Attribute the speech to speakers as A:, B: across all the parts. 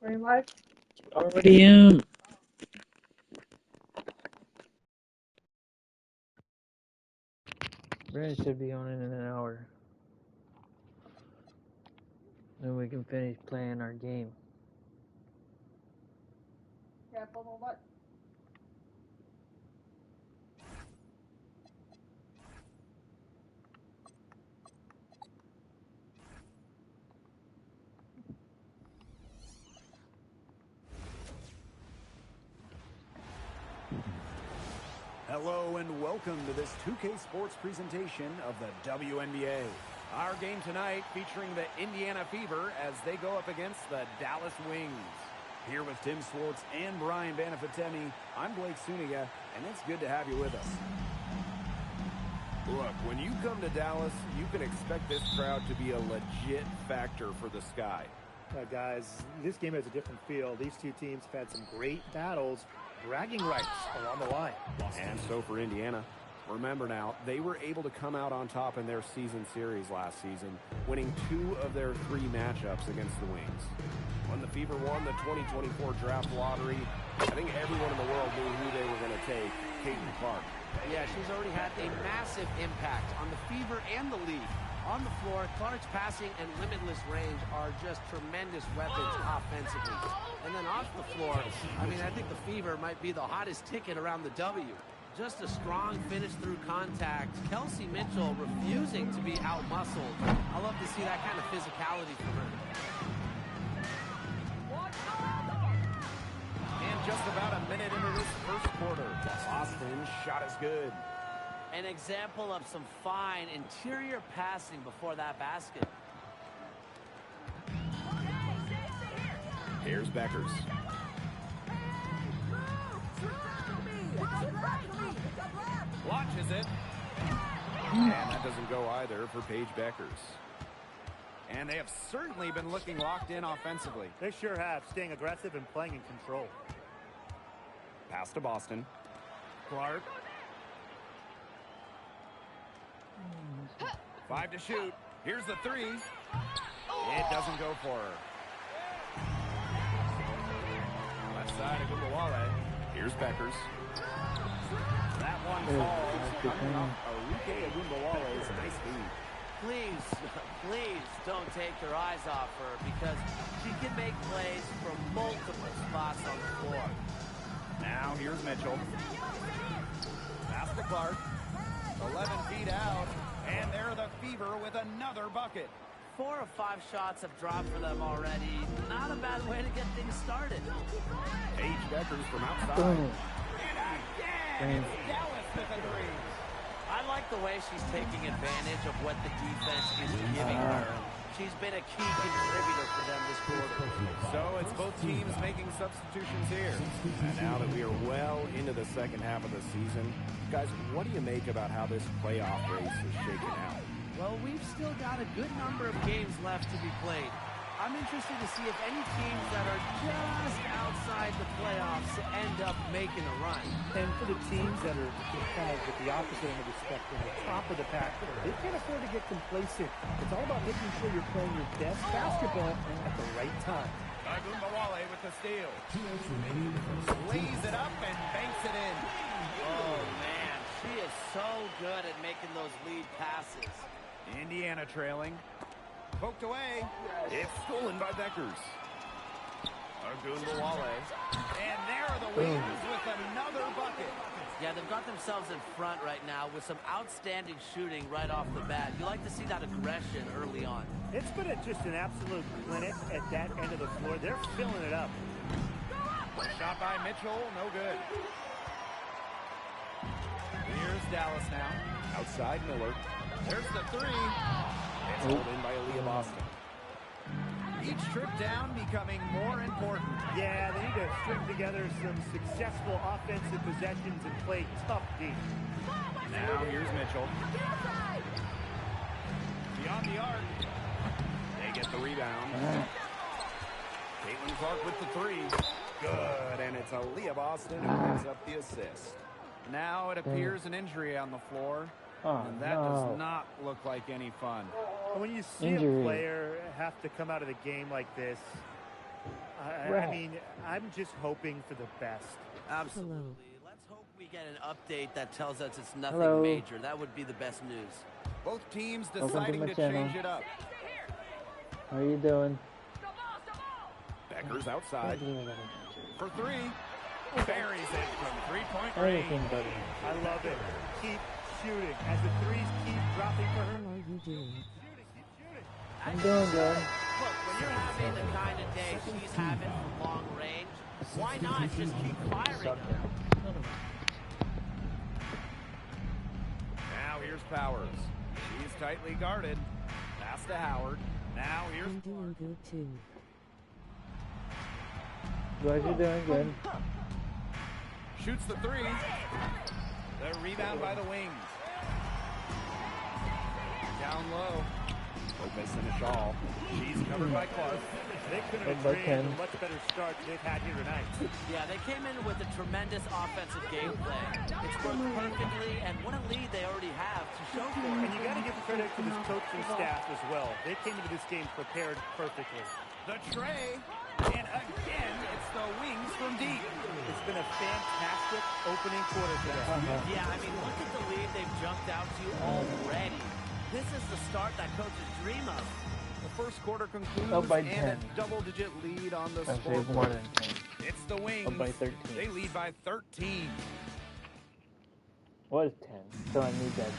A: Already am. Brent should be on in an hour. Then we can finish playing our game.
B: Hello and welcome to this 2K Sports presentation of the WNBA. Our game tonight featuring the Indiana Fever as they go up against the Dallas Wings. Here with Tim Swartz and Brian Banafitemi, I'm Blake Suniga, and it's good to have you with us. Look, when you come to Dallas, you can expect this crowd to be a legit factor for the Sky.
C: Guys, this game has a different feel. These two teams have had some great battles. Bragging rights are on the line.
B: And so for Indiana, remember now, they were able to come out on top in their season series last season, winning 2 of their 3 matchups against the Wings. When the Fever won the 2024 draft lottery, I think everyone in the world knew who they were going to take, Caitlin Clark.
D: Yeah, she's already had a massive impact on the Fever and the league. On the floor, Clark's passing and limitless range are just tremendous weapons offensively. And then off the floor, I mean, I think the Fever might be the hottest ticket around the W. Just a strong finish through contact. Kelsey Mitchell refusing to be out-muscled. I love to see that kind of physicality from her.
B: And just about a minute into this first quarter, Boston's shot is good.
D: An example of some fine interior passing before that basket.
B: Here's Beckers. Watches it. And that doesn't go either for Paige Beckers. And they have certainly been looking locked in offensively.
C: They sure have, staying aggressive and playing in control.
B: Pass to Boston. Clark. 5 to shoot. Here's the 3. It doesn't go for her. Left side of Gumawale. Here's Beckers. That one falls. Arike Gumawale's nice feed.
D: Please don't take your eyes off her because she can make plays from multiple spots on the floor.
B: Now here's Mitchell. Pass to Clark. 11 feet out. And there the Fever with another bucket.
D: 4 or 5 shots have dropped for them already. Not a bad way to get things started.
B: Paige Beckers from outside.
A: Boom.
B: And again, Dallas with a 3.
D: I like the way she's taking advantage of what the defense is giving her. She's been a key contributor for them this quarter.
B: So it's both teams making substitutions here. And now that we are well into the second half of the season, guys, what do you make about how this playoff race is shaking out?
D: Well, we've still got a good number of games left to be played. I'm interested to see if any teams that are just outside the playoffs end up making a run.
C: And for the teams that are kind of at the opposite end of the spectrum, the top of the pack, they can't afford to get complacent. It's all about making sure you're playing your best basketball at the right time.
B: Gumawale with the steal. Lays it up and banks it in.
D: Oh, man. She is so good at making those lead passes.
B: Indiana trailing. Poked away. It's stolen by Beckers. Gumawale. And there are the Wings with another bucket.
D: Yeah, they've got themselves in front right now with some outstanding shooting right off the bat. You like to see that aggression early on.
C: It's been just an absolute clinic at that end of the floor. They're filling it up.
B: Shot by Mitchell, no good. Here's Dallas now. Outside Miller. There's the 3. It's held in by Aaliyah Boston. Each trip down becoming more important.
C: Yeah, they need to string together some successful offensive possessions and play tough D.
B: Now here's Mitchell. Beyond the arc. They get the rebound. Caitlin Clark with the 3. Good, and it's Aaliyah Boston who picks up the assist. Now it appears an injury on the floor. And that does not look like any fun.
C: When you see a player have to come out of the game like this, I mean, I'm just hoping for the best.
D: Absolutely. Let's hope we get an update that tells us it's nothing
A: Hello.
D: major. That would be the best news.
B: Both teams
A: Welcome to
B: deciding
A: my
B: to
A: channel.
B: change it up.
A: How you doing?
B: Becker's outside for three. Buries it from three-point
A: Anything,
B: range.
A: buddy.
C: I love it. Keep shooting. As the threes keep dropping for her.
A: How are you doing?
C: Shooting, keep shooting.
A: I'm doing good.
D: Look, when you're having the kind of day she's having from long range, why not just keep firing them?
B: Now here's Powers. She's tightly guarded. Pass to Howard. Now here's
E: I'm doing good too.
A: Glad you're doing good.
B: shoots the three. The rebound by the Wings. Down low. Lopez and Shaw. She's covered by Clark.
C: They couldn't have
A: By
C: dreamed
A: 10.
C: a much better start they've had here tonight.
D: Yeah, they came in with a tremendous offensive game plan. It's worked perfectly, and what a lead they already have to show for
C: And
D: it.
C: you got to give credit to this coaching staff as well. They came into this game prepared perfectly.
B: The tray. And again, it's the Wings from deep.
C: It's been a fantastic opening quarter for them.
D: Yeah, I mean, look at the lead they've jumped out to already. This is the start that coaches dream of.
B: The first quarter concludes
A: Oh, by
B: and
A: 10.
B: a double-digit lead on the
A: Actually,
B: scoreboard.
A: more than 10.
B: It's the Wings.
A: Oh, by 13.
B: They lead by 13.
A: Was 10, so I need that.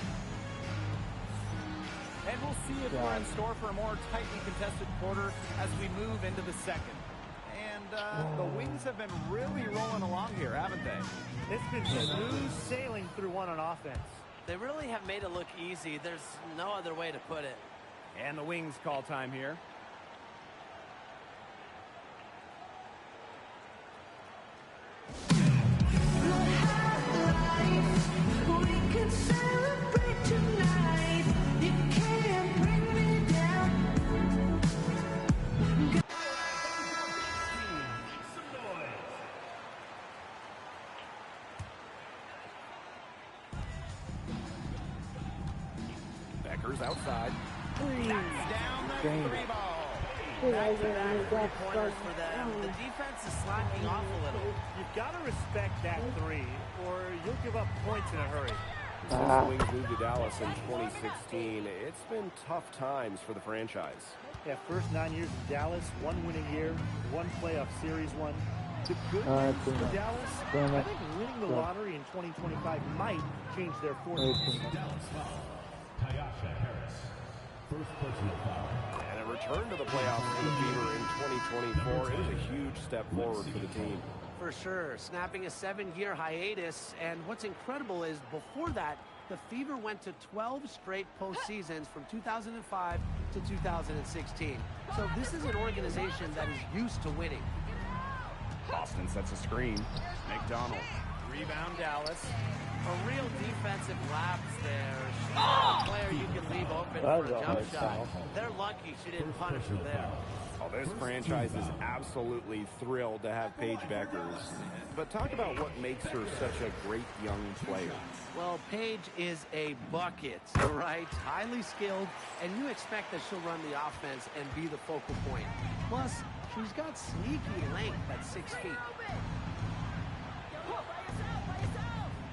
B: And we'll see if
A: Yeah.
B: we're in store for a more tightly contested quarter as we move into the second. And the Wings have been really rolling along here, haven't they?
C: It's been smooth sailing through one on offense.
D: They really have made it look easy. There's no other way to put it.
B: And the Wings call time here.
E: We can celebrate tonight. You can't bring me down.
B: Becker's outside. That's down the
A: Green.
B: three ball.
D: Back-to-back three-pointers for them. The defense is slacking off a little.
C: You've got to respect that three, or you'll give up points in a hurry.
B: Since the Wings moved to Dallas in 2016, it's been tough times for the franchise.
C: Yeah, first 9 years in Dallas, one winning year, one playoff series won. The good
A: That's
C: news for
A: enough.
C: Dallas,
A: Damn
C: I
A: it.
C: think winning the
A: Yeah.
C: lottery in 2025 might change their fortunes.
A: 18.
B: And a return to the playoffs for the Fever in 2024 is a huge step forward for the team.
D: For sure, snapping a 7-year hiatus, and what's incredible is before that, the Fever went to 12 straight postseasons from 2005 to 2016. So this is an organization that is used to winning.
B: Boston sets a screen. McDonald. Rebound Dallas.
D: A real defensive lapse there. She's not a player you can leave open
A: That
D: for
A: was
D: a
A: a
D: jump
A: hard
D: shot.
A: foul.
D: They're lucky she didn't punish her there.
B: Oh, this franchise is absolutely thrilled to have Paige Beckers. But talk about what makes her such a great young player.
D: Well, Paige is a bucket, right? Highly skilled, and you expect that she'll run the offense and be the focal point. Plus, she's got sneaky length at 6 feet.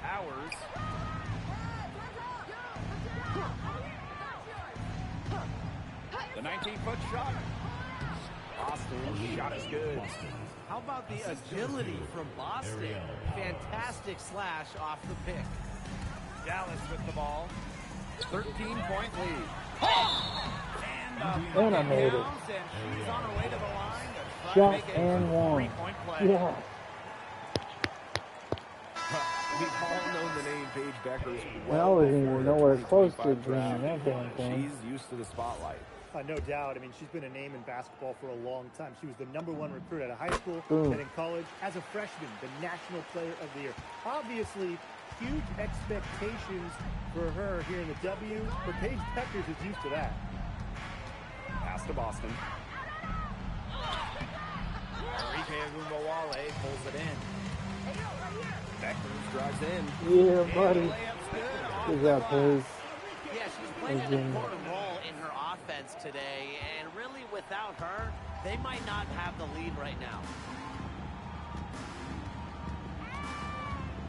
B: Powers. The 19-foot shot. Boston shot is good.
D: How about the agility from Boston? Fantastic slash off the pick.
B: Dallas with the ball. 13-point lead.
A: And I made it.
B: And she's on her way to the line to try to
A: Shot
B: make it
A: and
B: a
A: one.
B: three-point play.
A: Yeah.
B: We've all known the name Paige Beckers
A: I
B: well
A: wasn't
B: before
A: even
B: the
A: nowhere close to
B: 2025
A: bringing
B: draft.
A: that damn thing.
B: She's used to the spotlight.
C: No doubt. I mean, she's been a name in basketball for a long time. She was the #1 recruit out of high school
A: Boom.
C: and in college. As a freshman, the National Player of the Year. Obviously, huge expectations for her here in the W, but Paige Beckers is used to that.
B: Pass to Boston. Enrique Agumbawale pulls it in. Beckers drives in.
A: Yeah,
B: And
A: buddy.
B: the layup's good.
A: Good job, Paige.
D: Yeah, she's playing an
A: Again.
D: important role in her offense today, and really without her, They might not have the lead right now.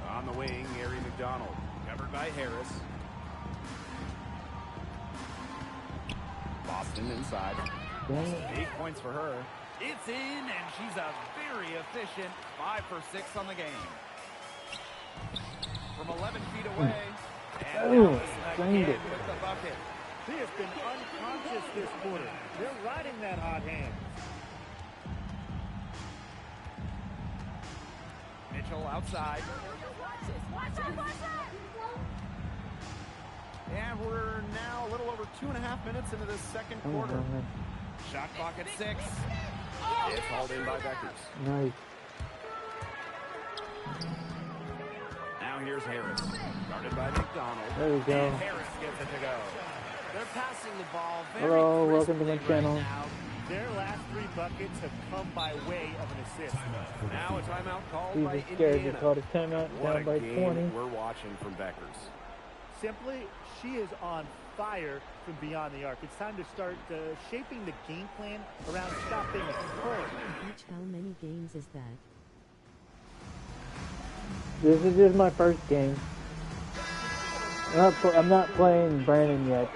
B: On the wing, Gary McDonald. Covered by Harris. Boston inside.
A: Dang it.
B: 8 points for her. It's in, and she's a very efficient 5 for 6 on the game. From 11 feet away. And
A: Ooh,
B: Dallas
A: drained
B: again
A: it.
B: with the bucket.
C: She has been unconscious this quarter. They're riding that hot hand.
B: Mitchell outside. And we're now a little over 2.5 minutes into this second
A: Oh,
B: quarter.
A: man.
B: Shot clock at 6. It's hauled in by Beckers.
A: Nice.
B: Now here's Harris. Guarded by McDonald.
A: There we go.
B: And Harris gets it to go.
D: They're passing the ball very
A: Hello, welcome to my
D: crisply
A: channel.
D: right now.
C: Their last 3 buckets have come by way of an assist.
B: Now a timeout called
A: We
B: by
A: were scared. We
B: Indiana.
A: called a timeout
B: What
A: down
B: a
A: by
B: game
A: 20.
B: we're watching from Beckers.
C: Simply, she is on fire from beyond the arc. It's time to start shaping the game plan around stopping her.
E: Each how many games is that?
A: This is just my first game. I'm not playing Brandon yet.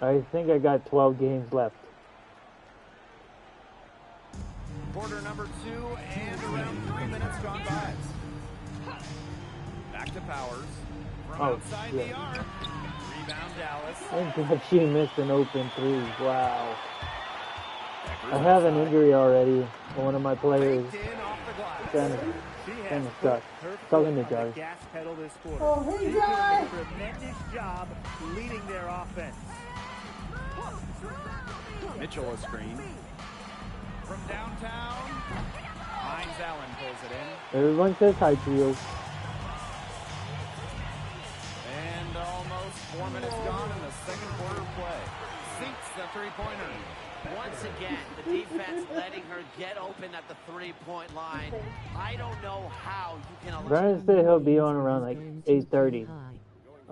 A: I think I got 12 games left.
B: Quarter number 2 and around 3 minutes gone by. Back to Powers. From
A: Oh,
B: outside
A: shit.
B: the arc. Rebound Dallas.
A: Thank God she missed an open 3. Wow.
B: Beckers
A: I have an
B: outside.
A: injury already. One of my players
B: Baked in off the glass.
C: She has
A: Kinda
C: put
A: sucks.
C: her
A: Talking
C: foot
A: to
C: on the
A: Josh.
C: gas pedal this quarter. She's doing a tremendous job leading their offense.
B: Mitchell a screen. From downtown. Hines Allen pulls it in.
A: Everyone says hi to you.
B: And almost 4 minutes gone in the second quarter of play. Sinks the three-pointer.
D: Once again, the defense letting her get open at the three-point line. I don't know how you can allow...
A: Brandon said he'll be on around like 8:30.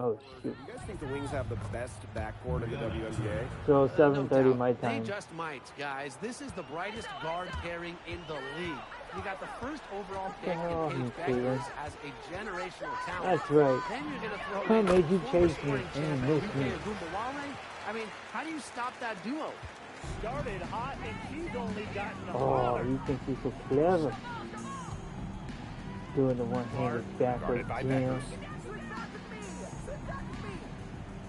A: Oh shoot.
B: You guys think the Wings have the best backcourt in the WNBA?
A: So
D: No
A: 7:30
D: doubt.
A: my
D: They
A: time.
D: just might, guys. This is the brightest guard pairing in the league. You got the first overall pick
A: Oh,
D: in
A: you
D: Paige Beckers
A: see.
D: as a generational talent.
A: That's right.
D: Then you're going to throw
A: How
D: in
A: made you
D: former
A: chase me
D: scoring
A: and
D: champ
A: miss
D: Lupe
A: me?
D: Agumbawale? I mean, how do you stop that duo?
C: Started hot, and she's only gotten
A: Oh,
C: hotter.
A: you think you're so clever? Doing the one-handed backward
B: Guarded by
A: jam.
B: Beckers.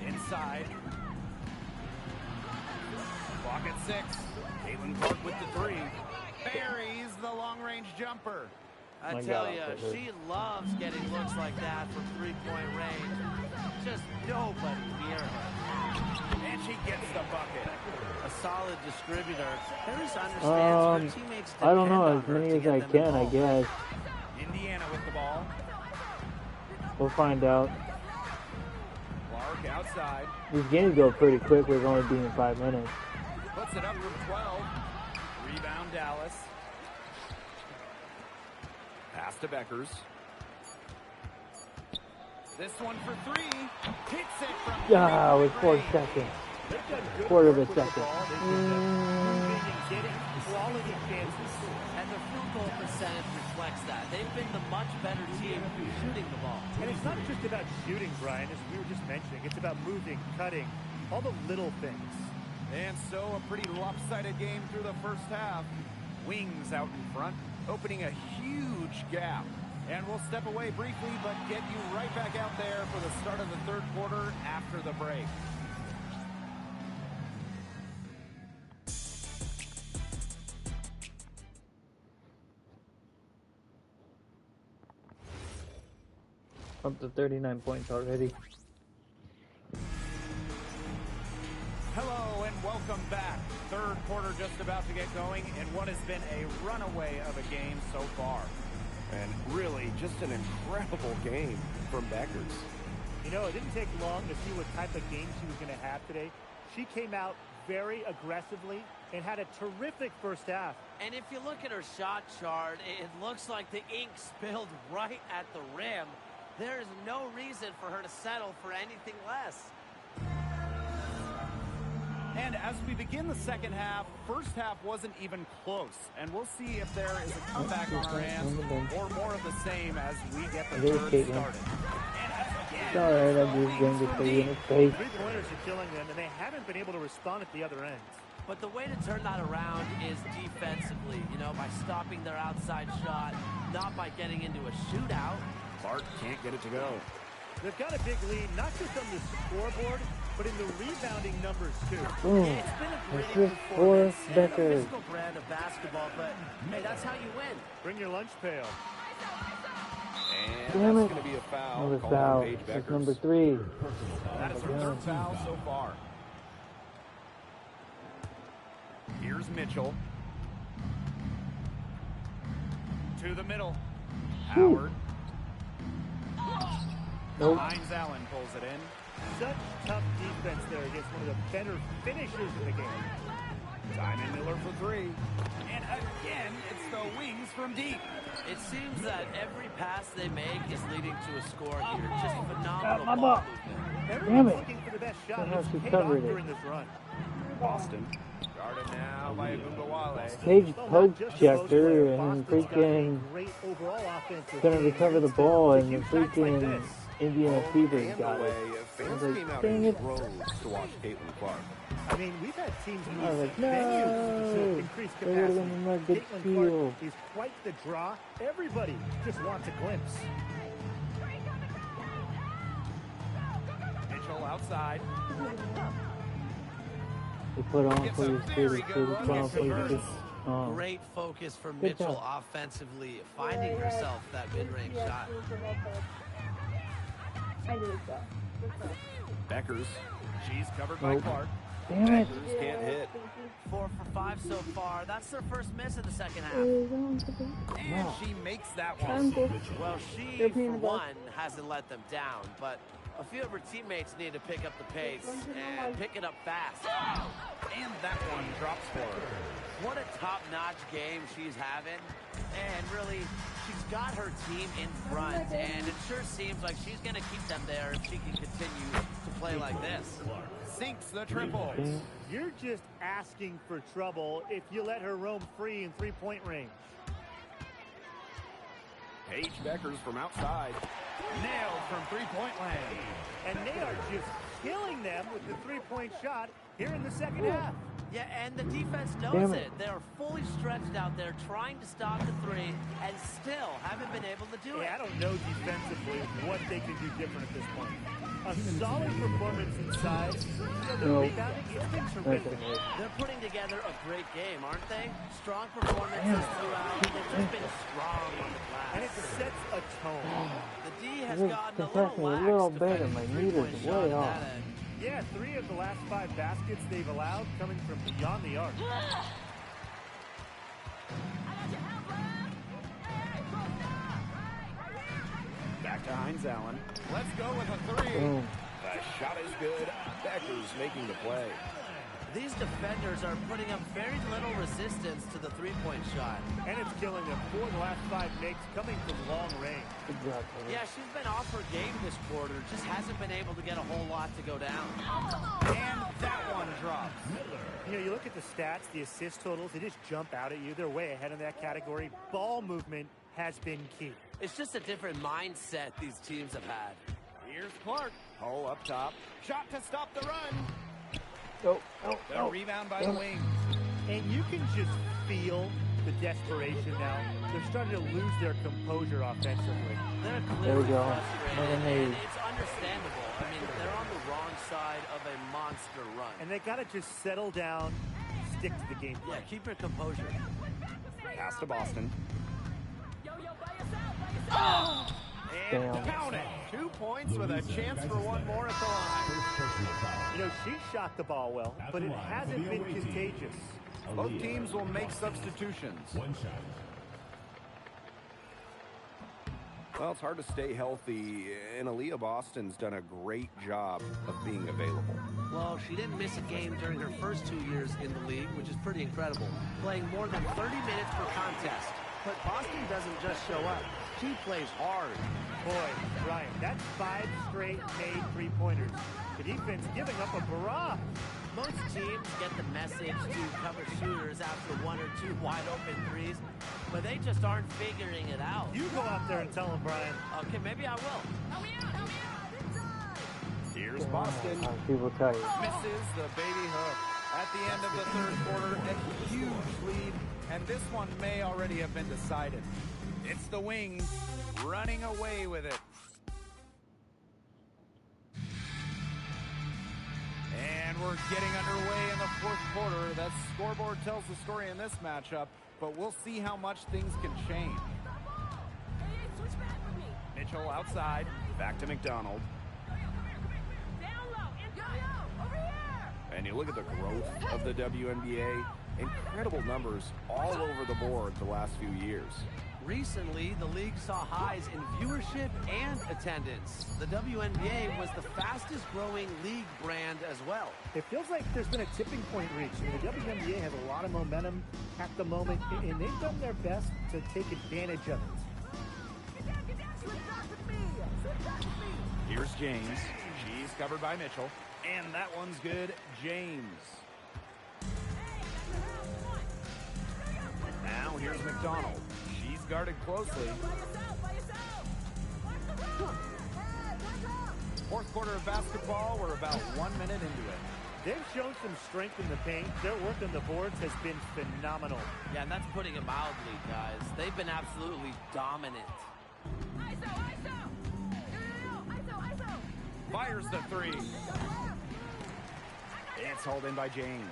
B: Inside. Clock at 6. Caitlin Clark with the 3. Buries the long-range jumper.
D: I
A: My
D: tell
A: God,
D: you,
A: that hurt.
D: she loves getting looks like that from three-point range. Just nobody near her.
B: And she gets the bucket.
D: A solid distributor. Harris understands her teammates
A: I don't know,
D: depend
A: as
D: on her
A: many
D: to
A: as
D: get
A: I
D: them
A: can, I
D: involved.
A: guess.
B: Indiana with the ball.
A: We'll find out.
B: Clark outside.
A: These games go pretty quick with only being 5 minutes.
B: Puts it up from 12. Rebound Dallas. Pass to Beckers. This one for 3. Hits it from
A: Yeah, with 4
B: range.
A: seconds.
C: They've done good
A: Quarter of a
C: work with the
A: second.
C: ball. They've been moving and getting quality chances.
D: And the field goal percentage reflects that. They've been the much better team shooting the ball.
C: And it's not just about shooting, Brian, as we were just mentioning. It's about moving, cutting, all the little things.
B: And so a pretty lopsided game through the first half. Wings out in front, opening a huge gap. And we'll step away briefly, but get you right back out there for the start of the third quarter after the break.
A: Up to 39 points already.
B: Hello and welcome back. Third quarter just about to get going in what has been a runaway of a game so far. And really just an incredible game from Beckers.
C: You know, it didn't take long to see what type of game she was going to have today. She came out very aggressively and had a terrific first half.
D: And if you look at her shot chart, it looks like the ink spilled right at the rim. There is no reason for her to settle for anything less.
B: And as we begin the second half, first half wasn't even close. And we'll see if there is a comeback on our hands or more of the same as we get the third started.
A: It's alright, I'm just going to stay in his face.
C: 3-pointers are killing them, and they haven't been able to respond at the other end.
D: But the way to turn that around is defensively, you know, by stopping their outside shot, not by getting into a shootout.
B: Clark can't get it to go.
C: They've got a big lead, not just on the scoreboard, but in the rebounding numbers, too.
A: Boom.
D: It's been a great
A: Assist
D: performance
A: for
D: and a
A: Becker.
D: physical brand of basketball, but hey, that's how you win.
C: Bring your lunch pail.
B: And
A: Damn
B: that's
A: it.
B: going to be a foul.
A: Another
B: called on
A: foul.
B: Paige
A: That's
B: Beckers.
A: number 3.
B: That is her third foul so far. Here's Mitchell. To the middle. Howard.
A: Nope.
B: Hines Allen pulls it in.
C: Such tough defense there against one of the better finishers in the game.
B: Diamond Miller for 3. And again, it's the wings from deep.
D: It seems that every pass they make is leading to a score here. Just phenomenal
A: my
D: ball
A: ball.
D: movement.
C: Everyone's
A: it.
C: looking for the best shot.
A: Somehow
C: It's
A: she
C: paid
A: covered
C: off
A: it.
C: during this run.
B: Boston. Guarded now by Agumbawale.
A: Paige
C: Well, not
A: poke
C: just a
A: checked
C: post player,
A: her and
C: Boston's got a
A: freaking
C: great overall offensive
A: gonna
C: game.
A: recover the ball and the
C: Huge nights like
A: freaking
C: this.
A: Indiana Fever got
B: away.
A: it.
B: Fans
A: I was like,
B: came out
A: dang
B: in
A: it.
B: droves to watch Caitlin Clark.
C: I mean, we've had teams
A: I
C: move
A: was like,
C: venues to
A: no.
C: increase
A: That would've
C: capacity.
A: been a good
C: Caitlin
A: steal.
C: Clark is quite the draw. Everybody just wants a glimpse.
B: Mitchell outside.
A: They put on
B: Gets
A: for
B: a
A: your
B: very
A: city.
B: good
A: They
B: run
A: put on
B: against
A: for your
B: conversion.
A: city.
D: Great focus from
A: Good
D: Mitchell
A: job.
D: offensively, finding herself that mid-range shot.
B: Beckers. She's covered by
A: Nope.
B: Clark.
A: Damn it.
B: Beckers can't hit.
D: 4 for 5 so far. That's their first miss in the second half.
B: And she makes that one.
D: Well, she, for one, hasn't let them down, but a few of her teammates need to pick up the pace and pick it up fast.
B: And that one drops for her.
D: What a top-notch game she's having. And really, she's got her team in front, and it sure seems like she's going to keep them there if she can continue to play like this.
B: Sinks the triple.
C: You're just asking for trouble if you let her roam free in three-point range.
B: Paige Beckers from outside. Nailed from three-point land.
C: And they are just killing them with the three-point shot here in the second half.
D: Yeah, and the defense knows
A: Damn
D: it.
A: it.
D: They are fully stretched out there trying to stop the three and still haven't been able to do it.
C: I don't know defensively what they can do different at this point. A solid performance inside. The
A: No.
C: rebounding, it's been terrific.
D: They're putting together a great game, aren't they? Strong performances throughout. They've just been strong on the
C: And it
D: glass.
C: sets a tone.
D: The D has
A: This
D: gotten a
A: compressing
D: little
A: a
D: lax
A: little bit
D: defending
A: and my
D: the
A: meter's
D: three-point shot
A: way
D: at
A: off.
D: that end.
C: Yeah, 3 of the last 5 baskets they've allowed coming from beyond the arc.
B: Back to Hines Allen. Let's go with a 3.
A: Boom.
B: The shot is good. Beckers making the play.
D: These defenders are putting up very little resistance to the three-point shot.
C: And it's killing them. 4 of the last 5 makes coming from long range.
A: Good job, Taylor.
D: Yeah, she's been off her game this quarter. Just hasn't been able to get a whole lot to go down.
B: And that one drops.
C: You know, you look at the stats, the assist totals, they just jump out at you. They're way ahead in that category. Ball movement has been key.
D: It's just a different mindset these teams have had.
B: Here's Clark. Hole up top. Shot to stop the run. The rebound by the wing.
C: And you can just feel the desperation now. They're starting to lose their composure offensively.
D: They're
A: There we
D: clearly
A: go.
D: frustrated,
A: Another
D: and
A: nade.
D: it's understandable. I mean, they're on the wrong side of a monster run.
C: And they got to just settle down, stick to the game
D: Yeah,
C: plan.
D: keep your composure.
B: Pass to Boston.
A: Damn.
B: And count it. 2 points with a chance for one more at the line.
C: You know, she shot the ball well, but it hasn't been contagious.
B: Both teams will make substitutions. Well, it's hard to stay healthy, and Aaliyah Boston's done a great job of being available.
D: Well, she didn't miss a game during her first 2 years in the league, which is pretty incredible, playing more than 30 minutes per contest. But Boston doesn't just show up. She plays hard.
C: Boy, Brian, that's 5 straight made three-pointers. The defense giving up a barrage.
D: Most teams get the message to cover shooters after 1 or 2 wide-open threes, but they just aren't figuring it out.
C: You go out there and tell them, Brian.
D: Okay, maybe I will.
B: Here's Boston.
A: People tell you.
B: Misses the baby hook. At the end of the third quarter, a huge lead, and this one may already have been decided. It's the Wings running away with it. And we're getting underway in the fourth quarter. That scoreboard tells the story in this matchup, but we'll see how much things can change. Mitchell outside, back to McDonald. And you look at the growth of the WNBA, incredible numbers all over the board the last few years.
D: Recently, the league saw highs in viewership and attendance. The WNBA was the fastest growing league brand as well.
C: It feels like there's been a tipping point reached. The WNBA has a lot of momentum at the moment, and they've done their best to take advantage of it.
B: Here's James. She's covered by Mitchell. And that one's good. James. Now here's McDonald. She's guarded closely. Fourth quarter of basketball. We're about 1 minute into it.
C: They've shown some strength in the paint. Their work on the boards has been phenomenal.
D: Yeah, and that's putting it mildly, guys. They've been absolutely dominant.
B: Fires the three. It's hauled in by James.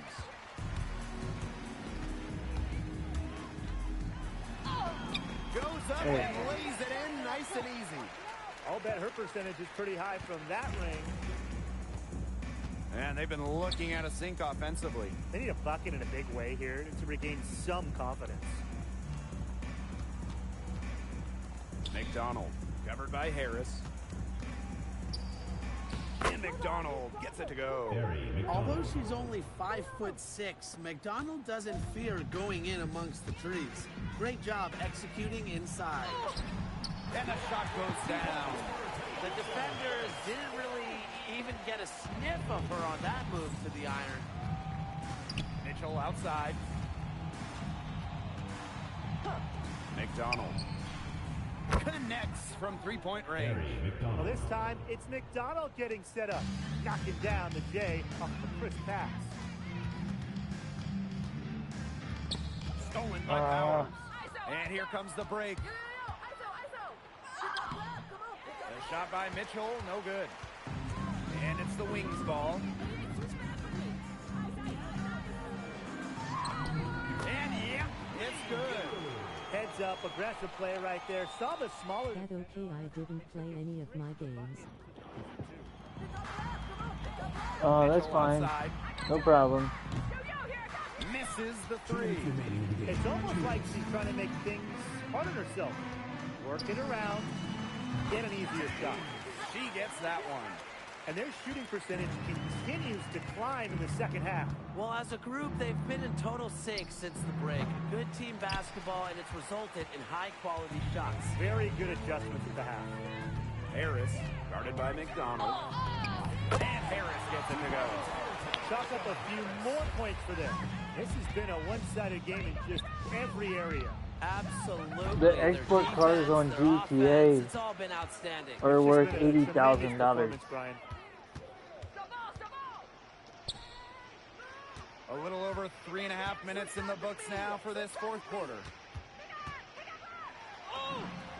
B: Goes up and lays it in nice and easy.
C: I'll bet her percentage is pretty high from that ring.
B: And they've been looking at a sink offensively.
C: They need a bucket in a big way here to regain some confidence.
B: McDonald covered by Harris. And McDonald gets it to go.
D: Although she's only 5'6", McDonald doesn't fear going in amongst the trees. Great job executing inside.
B: And the shot goes down.
D: The defenders didn't really even get a sniff of her on that move to the iron.
B: Mitchell outside. McDonald connects from three-point range.
C: Well, this time, it's McDonald getting set up, knocking down the J off the crisp pass.
B: Stolen by Powers. And here comes the break. The shot by Mitchell, no good. And it's the Wings ball. And yeah, it's good.
C: Heads up, aggressive play right there. Saw the smaller...
E: That okay, I didn't play any of my games.
A: Oh, that's fine.
B: Outside.
A: No problem.
B: Misses the three.
C: It's almost like she's trying to make things hard on herself. Work it around, get an easier shot.
B: She gets that one.
C: And their shooting percentage continues to climb in the second half.
D: Well, as a group, they've been in total sync since the break. Good team basketball, and it's resulted in high-quality shots.
C: Very good adjustments at the half.
B: Harris, guarded by McDonald. And Harris gets it to go.
C: Chalk up a few more points for them. This has been a one-sided game in just every area.
D: Absolutely.
A: The export cards on GTA
D: it's all been outstanding.
A: are worth
C: It's been a tremendous
A: $80,000.
C: performance, Brian.
B: A little over 3.5 minutes in the books now for this fourth quarter.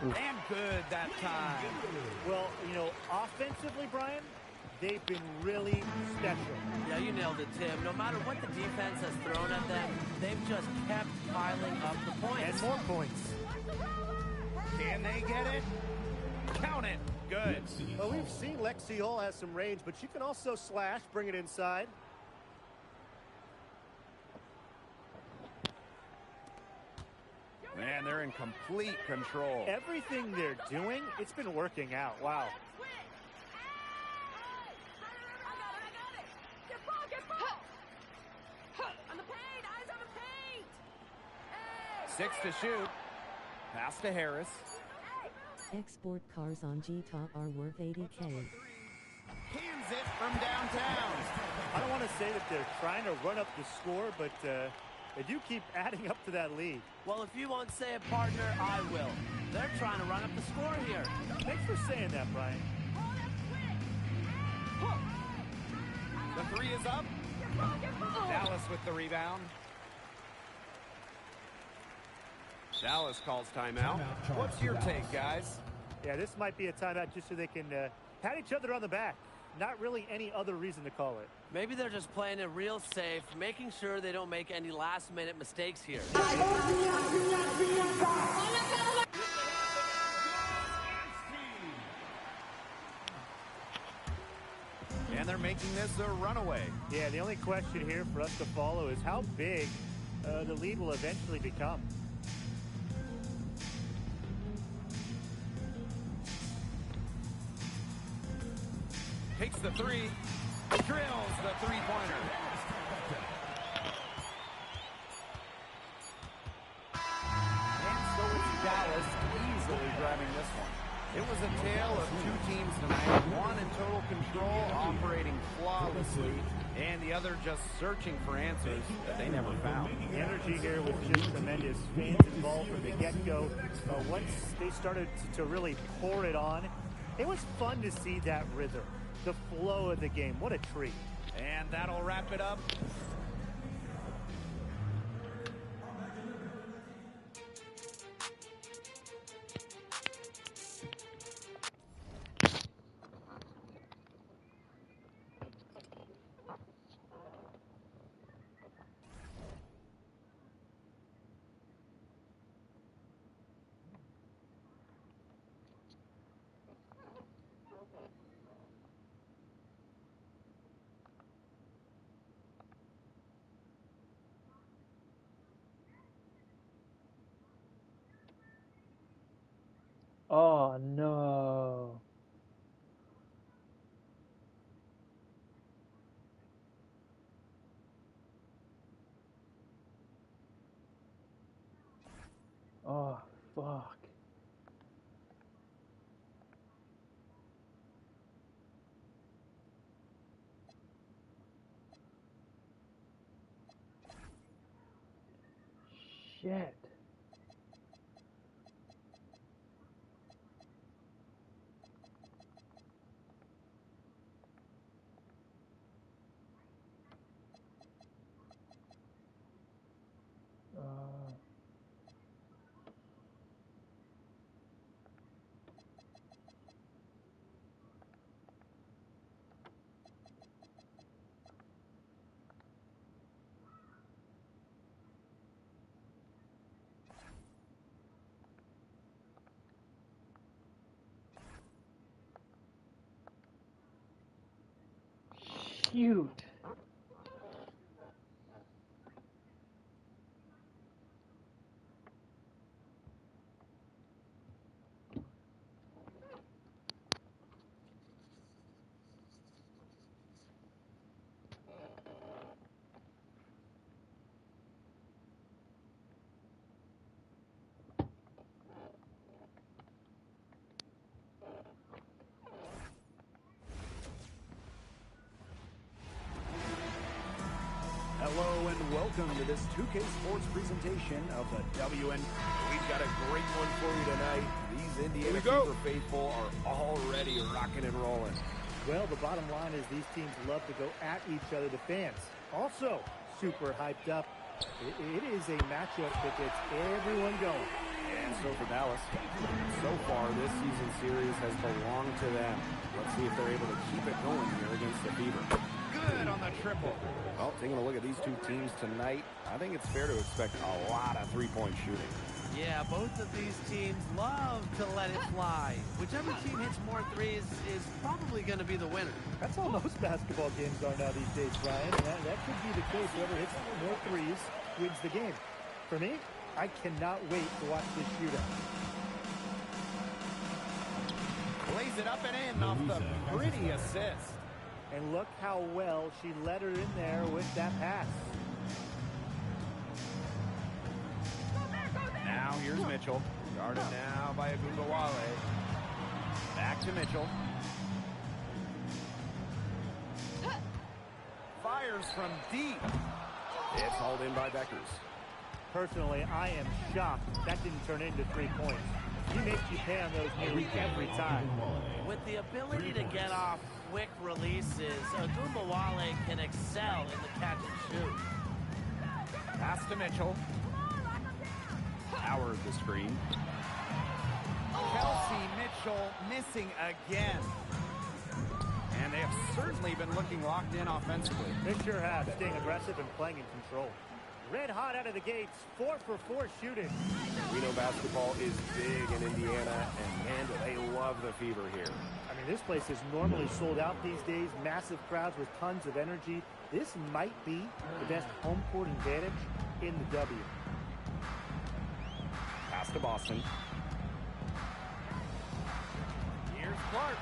B: And good that time.
C: Well, you know, offensively, Brian, they've been really special.
D: Yeah, you nailed it, Tim. No matter what the defense has thrown at them, they've just kept piling up the points.
C: And more points.
B: Can they get it? Count it. Good.
C: Well, we've seen Lexi Hull has some range, but she can also slash, bring it inside.
B: Man, they're in complete control.
C: Everything they're doing, it's been working out. Wow.
B: 6 to shoot. Pass to Harris.
E: Export cars on G-Top are worth 80K.
B: Cans it from downtown.
C: I don't want to say that they're trying to run up the score, but they do keep adding up to that lead.
D: Well, if you won't say it, partner, I will. They're trying to run up the score here.
C: Thanks for saying that, Brian.
B: The three is up. Dallas with the rebound. Dallas calls timeout. What's your take, guys?
C: Yeah, this might be a timeout just so they can pat each other on the back. Not really any other reason to call it.
D: Maybe they're just playing it real safe, making sure they don't make any last-minute mistakes here.
B: And they're making this a runaway.
C: Yeah, the only question here for us to follow is how big the lead will eventually become.
B: Takes the three, drills the three-pointer. And so it's Dallas easily grabbing this one. It was a tale of two teams tonight, one in total control, operating flawlessly, and the other just searching for answers that they never found.
C: The energy here was just tremendous. Fans involved from the get-go. Once they started to really pour it on, it was fun to see that rhythm. The flow of the game. What a treat.
B: And that'll wrap it up.
A: Oh no. Oh fuck. Shit. Shoot.
B: Hello and welcome to this 2K Sports presentation of the WN. We've got a great one for you tonight. These Indiana Fever faithful are already rocking and rolling.
C: Well, the bottom line is these teams love to go at each other, the fans. Also, super hyped up. It is a matchup that gets everyone going.
B: And so for Dallas, so far this season series has belonged to them. Let's see if they're able to keep it going here against the Fever. Good on the triple. Well, taking a look at these two teams tonight, I think it's fair to expect a lot of three-point shooting.
D: Yeah, both of these teams love to let it fly. Whichever team hits more threes is probably going to be the winner.
C: That's how most basketball games are now these days, Brian. And that could be the case. Whoever hits more threes wins the game. For me, I cannot wait to watch this shootout.
B: Lays it up and in off the pretty assist.
C: And look how well she let her in there with that pass.
B: Now here's Mitchell. Guarded now by Agumbawale. Back to Mitchell. Fires from deep. It's hauled in by Beckers.
C: Personally, I am shocked that didn't turn into 3 points. He makes you pay on those nearly every time.
D: With the ability to get off quick releases, Agumbawale can excel in the catch and shoot.
B: Pass to Mitchell. Howard the screen. Kelsey Mitchell missing again. And they have certainly been looking locked in offensively.
C: They sure have, staying aggressive and playing in control. Red hot out of the gates, 4 for 4 shooting.
B: We know basketball is big in Indiana, and man, do they love the Fever here.
C: I mean, this place is normally sold out these days, massive crowds with tons of energy. This might be the best home court advantage in the W.
B: Pass to Boston. Here's Clark.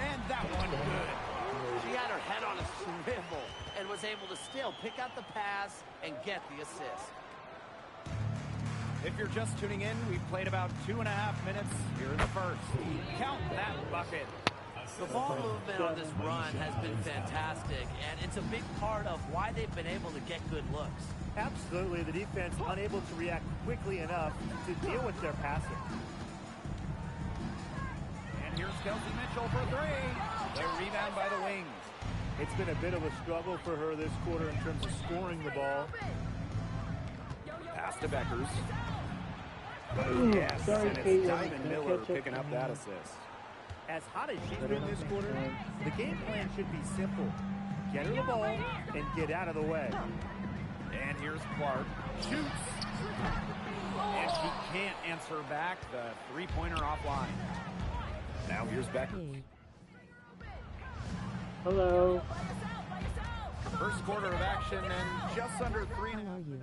B: And that one good.
D: She had her head on a swivel and was able to still pick out the pass and get the assist.
B: If you're just tuning in, we've played about 2.5 minutes here in the first. Count that bucket.
D: The ball movement on this run has been fantastic, and it's a big part of why they've been able to get good looks.
C: Absolutely, the defense unable to react quickly enough to deal with their passing.
B: And here's Kelsey Mitchell for 3. The rebound by the Wings.
C: It's been a bit of a struggle for her this quarter in terms of scoring the ball.
B: Pass to Beckers.
A: Ooh,
B: Yes,
A: sorry,
B: and it's
A: Kate,
B: Diamond
A: can I
B: Miller
A: catch up?
B: picking up that assist.
C: As hot as she's been this quarter, the game plan should be simple. Get her the ball and get out of the way.
B: And here's Clark. Shoots. And she can't answer back. The three-pointer offline. Now here's Beckers.
E: Yay.
A: Hello.
B: First quarter of action and just under 3
E: How are you?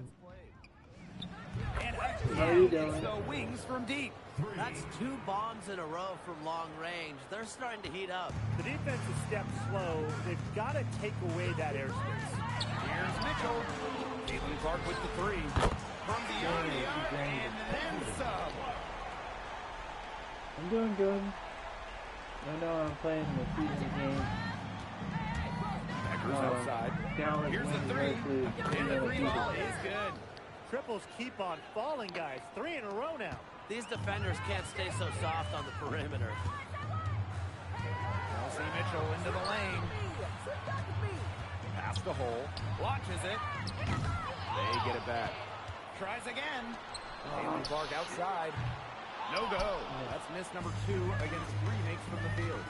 B: And
A: How are you
B: again,
A: doing?
B: it's the Wings from deep.
D: That's 2 bombs in a row from long range. They're starting to heat up.
C: The defense is stepped slow. They've got to take away that airspace.
B: Here's Mitchell. Caitlin Clark with the 3. From the area, and then some.
A: I'm doing good. I know I'm playing the season game.
B: Beckers outside.
A: Dallas
B: Here's the
A: Wings
B: 3.
A: versus
B: And the
A: Indiana
B: 3 ball
A: Fever.
B: is good.
C: Triples keep on falling, guys. 3 in a row now.
D: These defenders can't stay so soft on the perimeter.
B: Kelsey Mitchell into the lane. Past the hole. Launches it. They get it back. Tries again. Caitlin Clark outside. No go. That's miss number 2 against 3 makes from the field.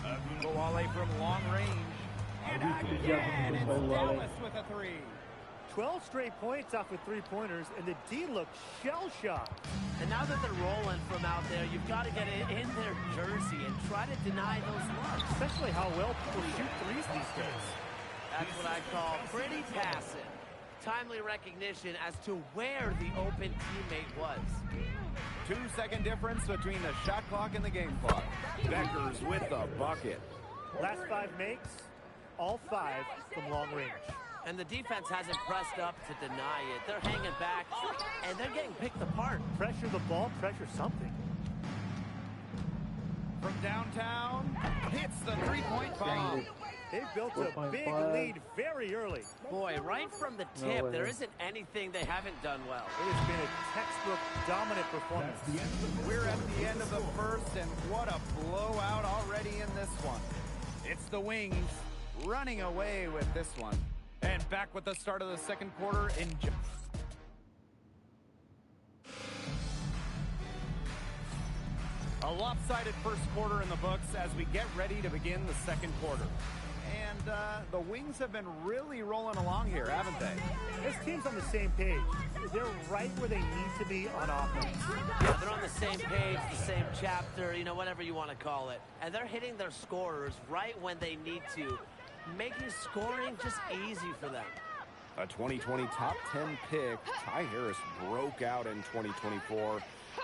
B: Agumbawale from long range. And again, it's Dallas with a 3.
C: 12 straight points off with 3-pointers, and the D looks shell-shocked.
D: And now that they're rolling from out there, you've got to get it in their jersey and try to deny those looks.
C: Especially how well people shoot threes these days.
D: That's what I call pretty passive. Timely recognition as to where the open teammate was.
B: 2-second difference between the shot clock and the game clock. Beckers with the bucket.
C: Last 5 makes, all 5 from long range.
D: And the defense hasn't pressed up to deny it. They're hanging back, and they're getting picked apart.
C: Pressure the ball, pressure something.
B: From downtown, hits the three-point bomb.
C: They've built a big
A: 4.5.
C: lead very early.
D: Boy, right from the
A: No
D: tip,
A: way.
D: there isn't anything they haven't done well.
C: It has been a textbook dominant performance.
B: We're at the end of the first, and what a blowout already in this one. It's the Wings running away with this one. And back with the start of the second quarter in a lopsided first quarter in the books as we get ready to begin the second quarter. And the Wings have been really rolling along here, haven't they?
C: This team's on the same page. They're right where they need to be on offense.
D: Yeah, they're on the same page, the same chapter, you know, whatever you want to call it. And they're hitting their scorers right when they need to, making scoring just easy for them.
B: A 2020 top 10 pick, Ty Harris broke out in 2024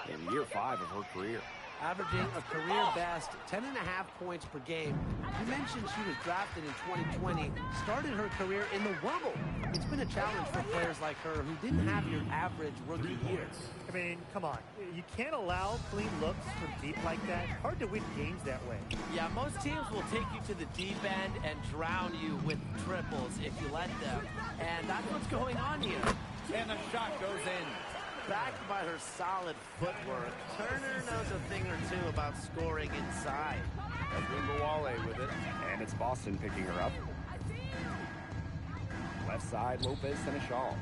B: in year 5 of her career.
D: averaging a career best 10.5 points per game. You mentioned she was drafted in 2020, started her career in the Wubble. It's been a challenge for players like her who didn't have your average rookie year.
C: I mean, come on. You can't allow clean looks from deep like that. Hard to win games that way.
D: Yeah, most teams will take you to the deep end and drown you with triples if you let them. And that's what's going on here.
B: And the shot goes in.
D: Backed by her solid footwork, Turner knows a thing or two about scoring inside.
B: Agumbawale with it. And it's Boston picking her up. Left side, Lopez Seneschal.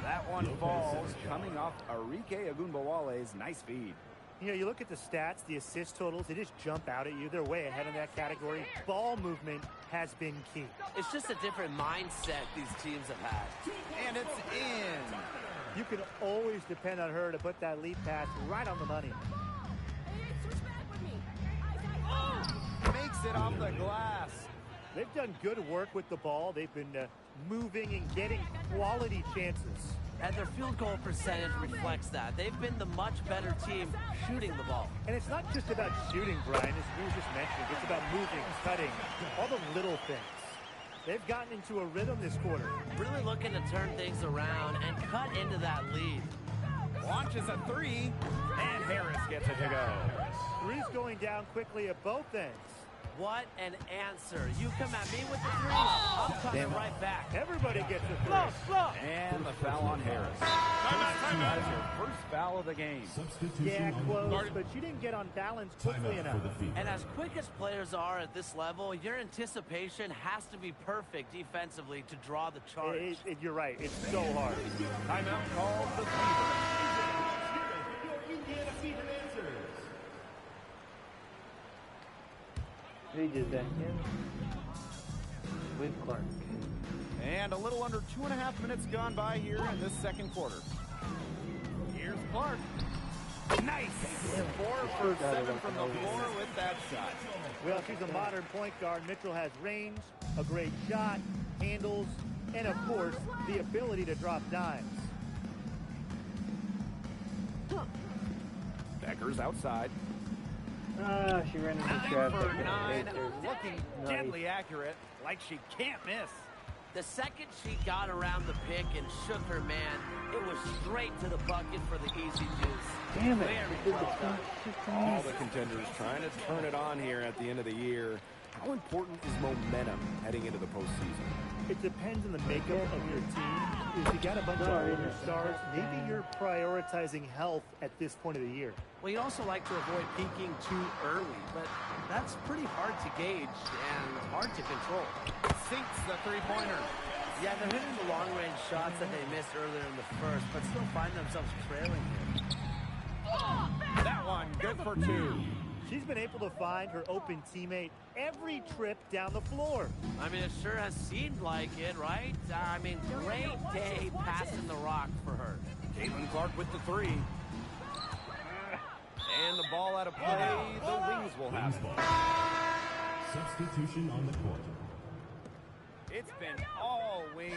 B: That one falls, coming off Arike Agumbawale's nice feed.
C: You know, you look at the stats, the assist totals, they just jump out at you. They're way ahead in that category. Ball movement has been key.
D: It's just a different mindset these teams have had.
B: And it's in.
C: You can always depend on her to put that lead pass right on the money.
B: Makes it off the glass.
C: They've done good work with the ball. They've been moving and getting quality chances.
D: And their field goal percentage reflects that. They've been the much better team shooting the ball.
C: And it's not just about shooting, Brian, as we were just mentioning. It's about moving, cutting, all the little things. They've gotten into a rhythm this quarter.
D: Really looking to turn things around and cut into that lead.
B: Launches a three, and Harris gets it to go.
C: Three's going down quickly at both ends.
D: What an answer. You come at me with the threes, I'm coming right back.
C: Everybody gets a three.
B: And the foul on Harris. That is her first foul of the game.
C: Yeah, close, but she didn't get on balance quickly enough.
D: And as quick as players are at this level, your anticipation has to be perfect defensively to draw the charge.
C: You're right. It's so hard.
B: Timeout called the Fever.
A: Pages back in with Clark.
B: And a little under 2.5 minutes gone by here in this second quarter. Here's Clark. Nice! 4 for 7 from the floor with that shot.
C: Well, she's a modern point guard. Mitchell has range, a great shot, handles, and of course, the ability to drop dimes.
B: Becker's outside.
A: She ran into
B: 9
A: traffic.
B: for 9, looking
A: Nice.
B: deadly accurate, like she can't miss.
D: The second she got around the pick and shook her man, it was straight to the bucket for the easy juice.
A: Damn it.
D: Very well done.
B: All the contenders trying to turn it on here at the end of the year. How important is momentum heading into the postseason?
C: It depends on the makeup of your team. If you got a bunch of older stars, maybe you're prioritizing health at this point of the year.
D: Well, you also like to avoid peaking too early, but that's pretty hard to gauge and hard to control.
B: Sinks the three-pointer.
D: Yeah, they're hitting the long-range shots that they missed earlier in the first, but still find themselves trailing here.
B: That one, good for 2.
C: She's been able to find her open teammate every trip down the floor.
D: I mean, it sure has seemed like it, right? I mean, great day passing the rock for her.
B: Caitlin Clark with the 3. And the ball out of play. The Wings will have it.
F: Substitution on the court.
B: It's been all Wings.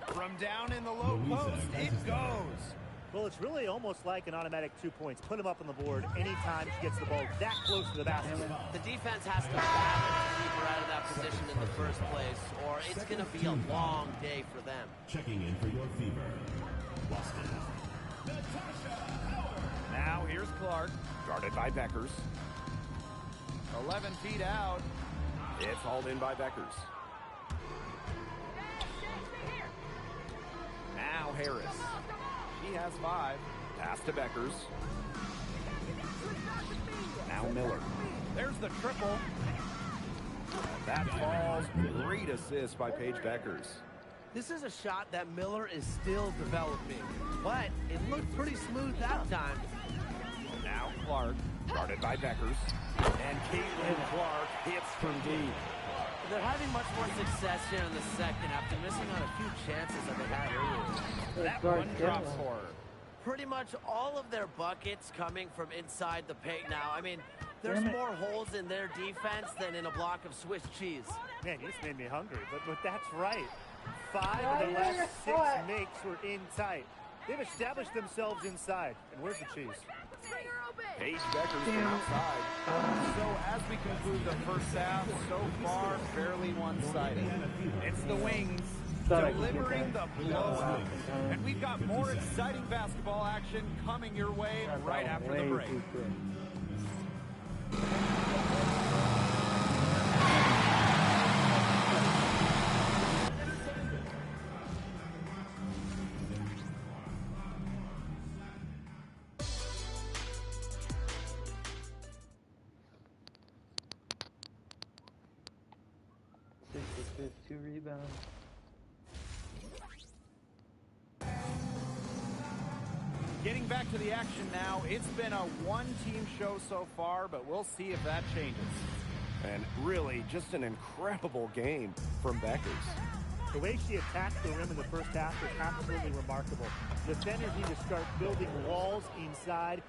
B: From down in the low post, it goes.
C: Well, it's really almost like an automatic 2 points. Put them up on the board anytime she gets the ball that close to the basket.
D: The defense has to battle to keep her out of that position in the first place, or it's going to be a long day for them.
F: Checking in for your Fever. Boston.
B: Now here's Clark, guarded by Beckers. 11 feet out. It's hauled in by Beckers. Now Harris. He has 5. Pass to Beckers. Now Miller. There's the triple. That falls. Great assist by Paige Beckers.
D: This is a shot that Miller is still developing, but it looked pretty smooth that time.
B: Now Clark, guarded by Beckers. And Caitlin Clark hits from deep.
D: They're having much more success here in the second after missing on a few chances that they had earlier.
B: That one drops for her.
D: Pretty much all of their buckets coming from inside the paint now. I mean, there's more holes in their defense than in a block of Swiss cheese.
C: Man, you just made me hungry, but that's right. 5 of the last 6 makes were in tight. They've established themselves inside. And where's the cheese?
B: Paige Beckers from outside. So as we conclude the first half, so far fairly one-sided. It's the Wings delivering the blowout. And we've got more exciting basketball action coming your way right after the break.
A: Two rebounds.
B: Getting back to the action now, it's been a one-team show so far, but we'll see if that changes.
G: And really, just an incredible game from Beckers.
C: The way she attacked the rim in the first half was absolutely remarkable. Defenders need to start building walls inside,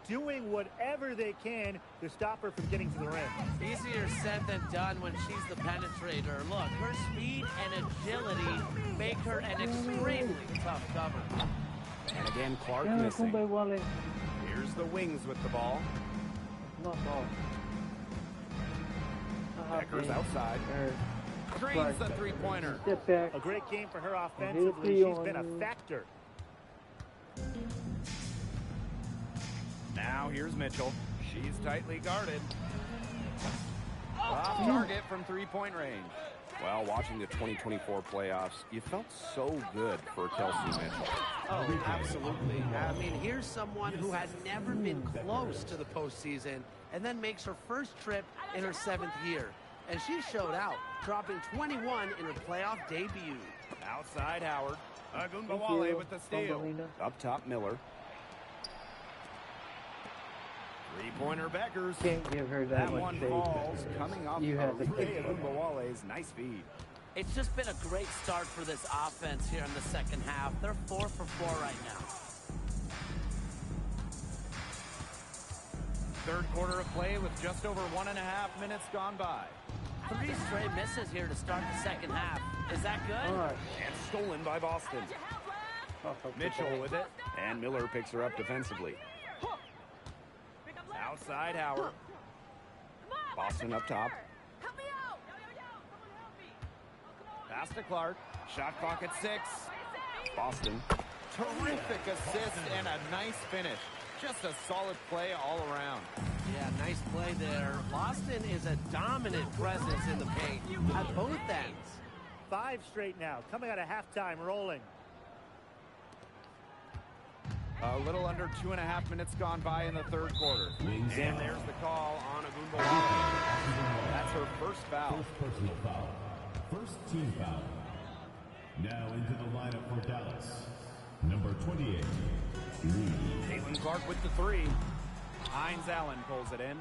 C: doing whatever they can to stop her from getting to the rim.
D: Easier said than done when she's the penetrator. Look, her speed and agility make her an extremely tough cover.
B: And again, Clark missing. Here's the Wings with the ball.
A: Not ball.
B: Beckers outside. Drains the three-pointer.
A: Step back.
C: A great game for her offensively. She's been a factor.
B: Now here's Mitchell. She's tightly guarded. Off target from three-point range.
G: Well, watching the 2024 playoffs, you felt so good for Kelsey Mitchell.
D: Oh, absolutely. I mean, here's someone who has never been close to the postseason and then makes her first trip in her 7th year. And she showed out, dropping 21 in her playoff debut.
B: Outside Howard. Agunbawale with the steal.
G: Up top, Miller.
B: Three-pointer Beckers.
A: Can't give her that much
B: one
A: faith.
B: falls coming off
A: You have to
B: Ray Agunbawale's nice feed.
D: It's just been a great start for this offense here in the second half. They're 4 for 4 right now.
B: Third quarter of play with just over 1.5 minutes gone by.
D: 3 straight misses here to start the second half. Is that good?
G: And stolen by Boston.
B: Mitchell with it.
G: And Miller picks her up defensively.
B: Outside Howard.
G: Boston up top.
B: Pass to Clark. Shot clock at 6.
G: Boston.
B: Terrific assist and a nice finish. Just a solid play all around.
D: Yeah, nice play there. Boston is a dominant presence in the paint at both ends.
C: 5 straight now, coming out of halftime, rolling.
B: A little under 2.5 minutes gone by in the third quarter.
F: Wings
B: And
F: out.
B: there's the call on Agunbawale. That's her first foul.
F: First personal foul. First team foul. Now into the lineup for Dallas. Number 28, Reed.
B: Caitlin Clark with the 3. Hines Allen pulls it in.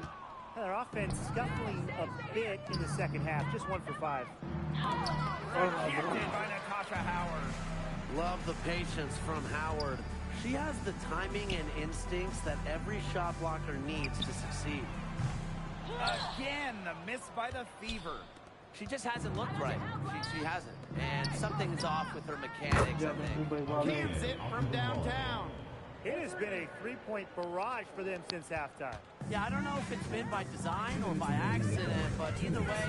C: Their offense scuffling a bit in the second half, just 1 for 5.
B: Rejected by Natasha Howard.
D: Love the patience from Howard. She has the timing and instincts that every shot blocker needs to succeed.
B: Again, the miss by the Fever.
D: She just hasn't looked right. She hasn't. And something's off with her mechanics, I think.
B: Cans it from downtown.
C: It has been a 3-point barrage for them since halftime.
D: Yeah, I don't know if it's been by design or by accident, but either way,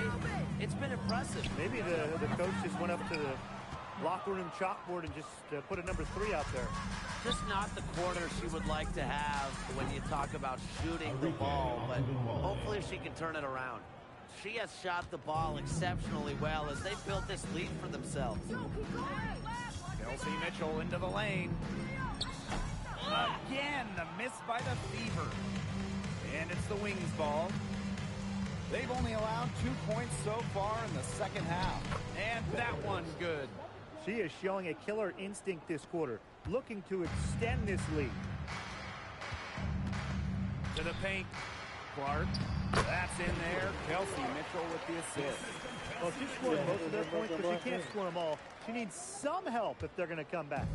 D: it's been impressive.
C: Maybe the coach just went up to the locker room chalkboard and just put a number 3 out there.
D: Just not the quarter she would like to have when you talk about shooting the ball, but hopefully she can turn it around. She has shot the ball exceptionally well as they built this lead for themselves.
B: Kelsey Mitchell into the lane. Again, the miss by the Fever. And it's the Wings ball. They've only allowed 2 points so far in the second half. And that one good.
C: She is showing a killer instinct this quarter, looking to extend this lead.
B: To the paint. Clark. That's in there. Kelsey Mitchell with the assist.
C: Well, she scored most of their points, but she can't score them all. She needs some help if they're going to come back.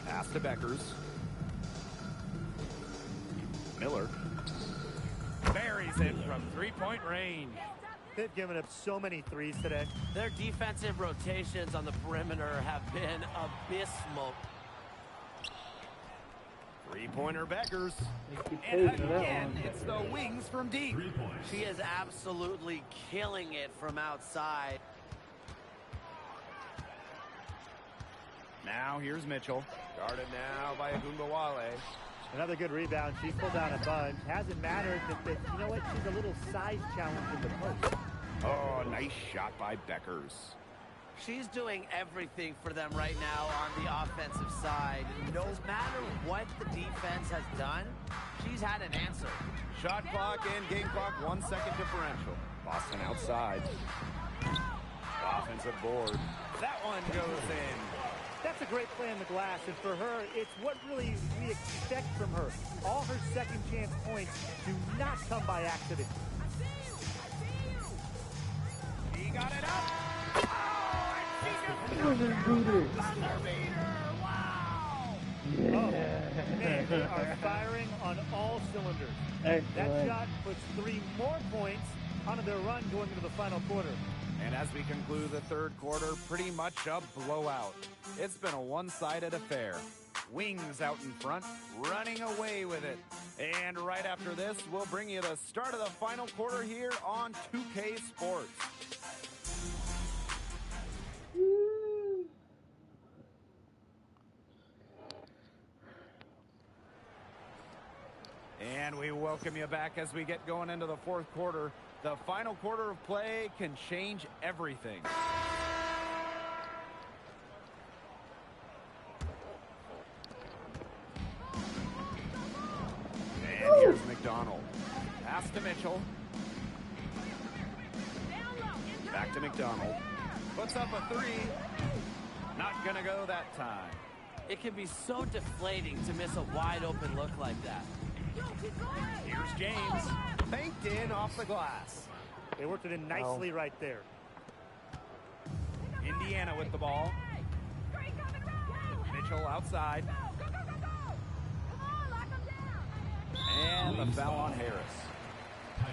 B: Pass to Beckers. Miller. Buries it from 3-point range.
C: They've given up so many threes today.
D: Their defensive rotations on the perimeter have been abysmal.
B: Three-pointer Beckers.
A: He
B: And
A: paid for that
B: again,
A: one.
B: it's the Wings from deep.
F: 3 points.
D: She is absolutely killing it from outside.
B: Now here's Mitchell. Guarded now by Agumbawale.
C: Another good rebound. She pulled down a bunch. Hasn't mattered that you know what? She's a little size challenge in the post.
B: Oh, nice shot by Beckers.
D: She's doing everything for them right now on the offensive side. No matter what the defense has done, she's had an answer.
B: Shot clock and game clock, 1 second differential. Boston outside. Offensive board. That one goes in.
C: That's a great play on the glass, and for her, it's what really we expect from her. All her second chance points do not come by accident.
B: He got it up.
A: It was a booter.
C: Oh, man, they are firing on all cylinders. That
A: Excellent.
C: shot puts 3 more points onto their run going into the final quarter.
B: And as we conclude the third quarter, pretty much a blowout. It's been a one-sided affair. Wings out in front, running away with it. And right after this, we'll bring you the start of the final quarter here on 2K Sports. And we welcome you back as we get going into the fourth quarter. The final quarter of play can change everything. And here's McDonald. Pass to Mitchell. Back to McDonald. Puts up a three. Not gonna go that time.
D: It can be so deflating to miss a wide open look like that.
B: Here's James. Banked in off the glass.
C: They worked it in nicely right there.
B: Indiana with the ball. Mitchell outside. And the foul on Harris.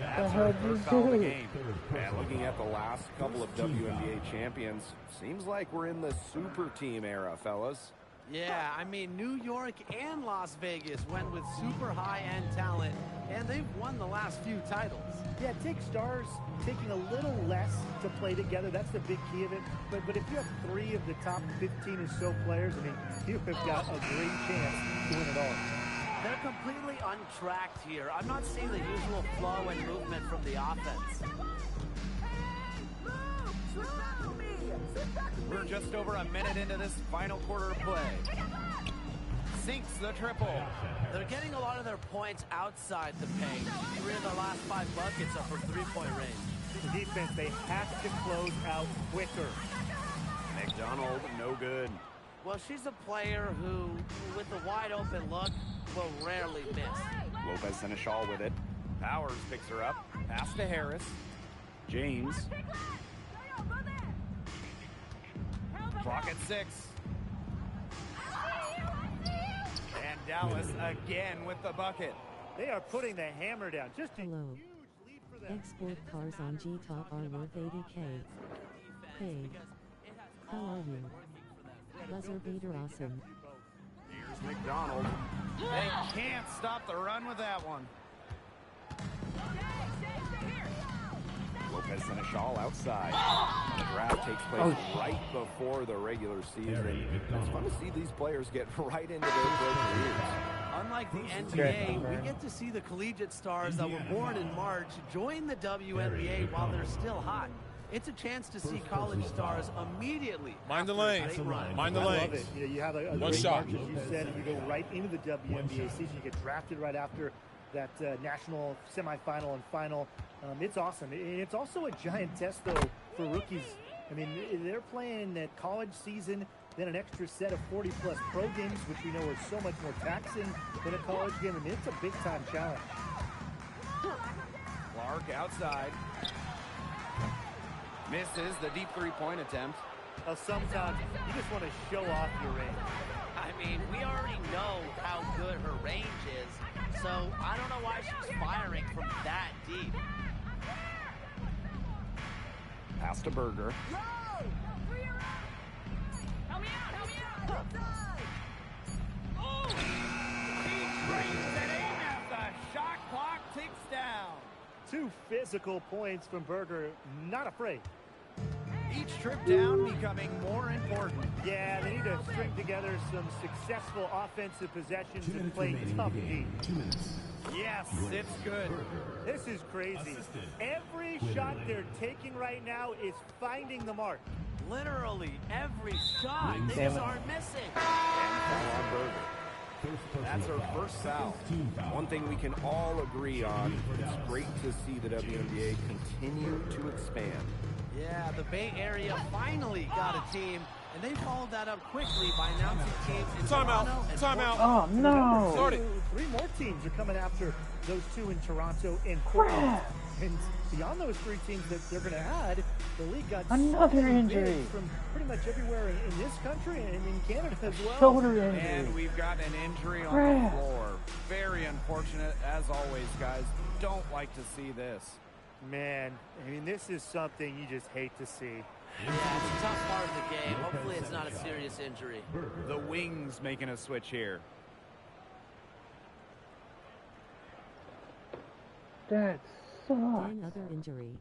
B: That's her first foul of the game. And looking at the last couple of WNBA champions, seems like we're in the super team era, fellas.
D: Yeah, I mean, New York and Las Vegas went with super high-end talent, and they've won the last few titles.
C: Yeah, take stars taking a little less to play together. That's the big key of it. But if you have 3 of the top 15 or so players, I mean, you have got a great chance to win it all.
D: They're completely untracked here. I'm not seeing the usual flow and movement from the offense.
B: We're just over a minute into this final quarter of play. Sinks the triple.
D: They're getting a lot of their points outside the paint. 3 of their last 5 buckets are from three-point range.
C: The defense, they have to close out quicker.
B: McDonald, no good.
D: Well, she's a player who, with a wide-open look, will rarely miss.
B: Lopez Seneschal with it. Powers picks her up. Pass to Harris. James. Clock at 6. And Dallas again with the bucket.
C: They are putting the hammer down. Just a
E: Hello.
C: huge lead for them.
E: Export cars on G-Top are worth 80K. Hey. How are you? Buzzer beater awesome.
B: Here's McDonald. They can't stop the run with that one. Lopez Seneschal outside. The draft takes place right before the regular season. It's fun to see these players get right into their pro careers.
D: Unlike the NBA, we get to see the collegiate stars that were born in March join the WNBA while they're still hot. It's a chance to see college stars immediately.
H: Mind the
D: after a
H: lane.
D: great run.
H: Mind the
C: I
H: lane.
C: love it. You have a
H: One
C: great
H: shot.
C: March, as you said, and you go right into the WNBA season. You get drafted right after that national semifinal and final. It's awesome. And it's also a giant test, though, for rookies. I mean, they're playing that college season, then an extra set of 40-plus pro games, which we know are so much more taxing than a college game. I mean, it's a big-time challenge.
B: Clark outside. Misses the deep three-point attempt.
C: Sometimes you just want to show off your range.
D: I mean, we already know how good her range is, so I don't know why she's firing from that deep.
G: Pass to Berger.
H: Help me out! Oh! He brings it in as the shot clock ticks down.
C: 2 physical points from Berger. Not afraid.
B: Each trip down becoming more important.
C: Yeah, they need to string together some successful offensive possessions and play tough D.
F: 2 minutes.
B: Yes, it's good.
C: This is crazy. Every shot they're taking right now is finding the mark.
D: Literally every shot. They
A: Damn
D: just
A: it.
D: aren't missing.
G: And foul on Berger.
F: First personal
G: That's our
F: foul.
G: first foul.
F: Team foul.
G: One thing we can all agree on, it's great to see the WNBA continue to expand.
D: Yeah, the Bay Area finally got a team, and they followed that up quickly by announcing teams in Toronto and
A: Oh, no.
C: Sorry. 3 more teams are coming after those 2 in Toronto and Portland. And beyond those 3 teams that they're going to add, the league got
A: Another
C: so many
A: injury.
C: bids from pretty much everywhere in this country and in Canada as well.
A: Shoulder injury.
B: And we've got an injury on
A: Crap.
B: the floor. Very unfortunate, as always, guys. Don't like to see this.
C: Man, I mean, this is something you just hate to see.
D: Yeah, it's a tough part of the game. Hopefully it's not a serious injury.
B: The Wings making a switch here.
A: That sucks.
E: Another injury.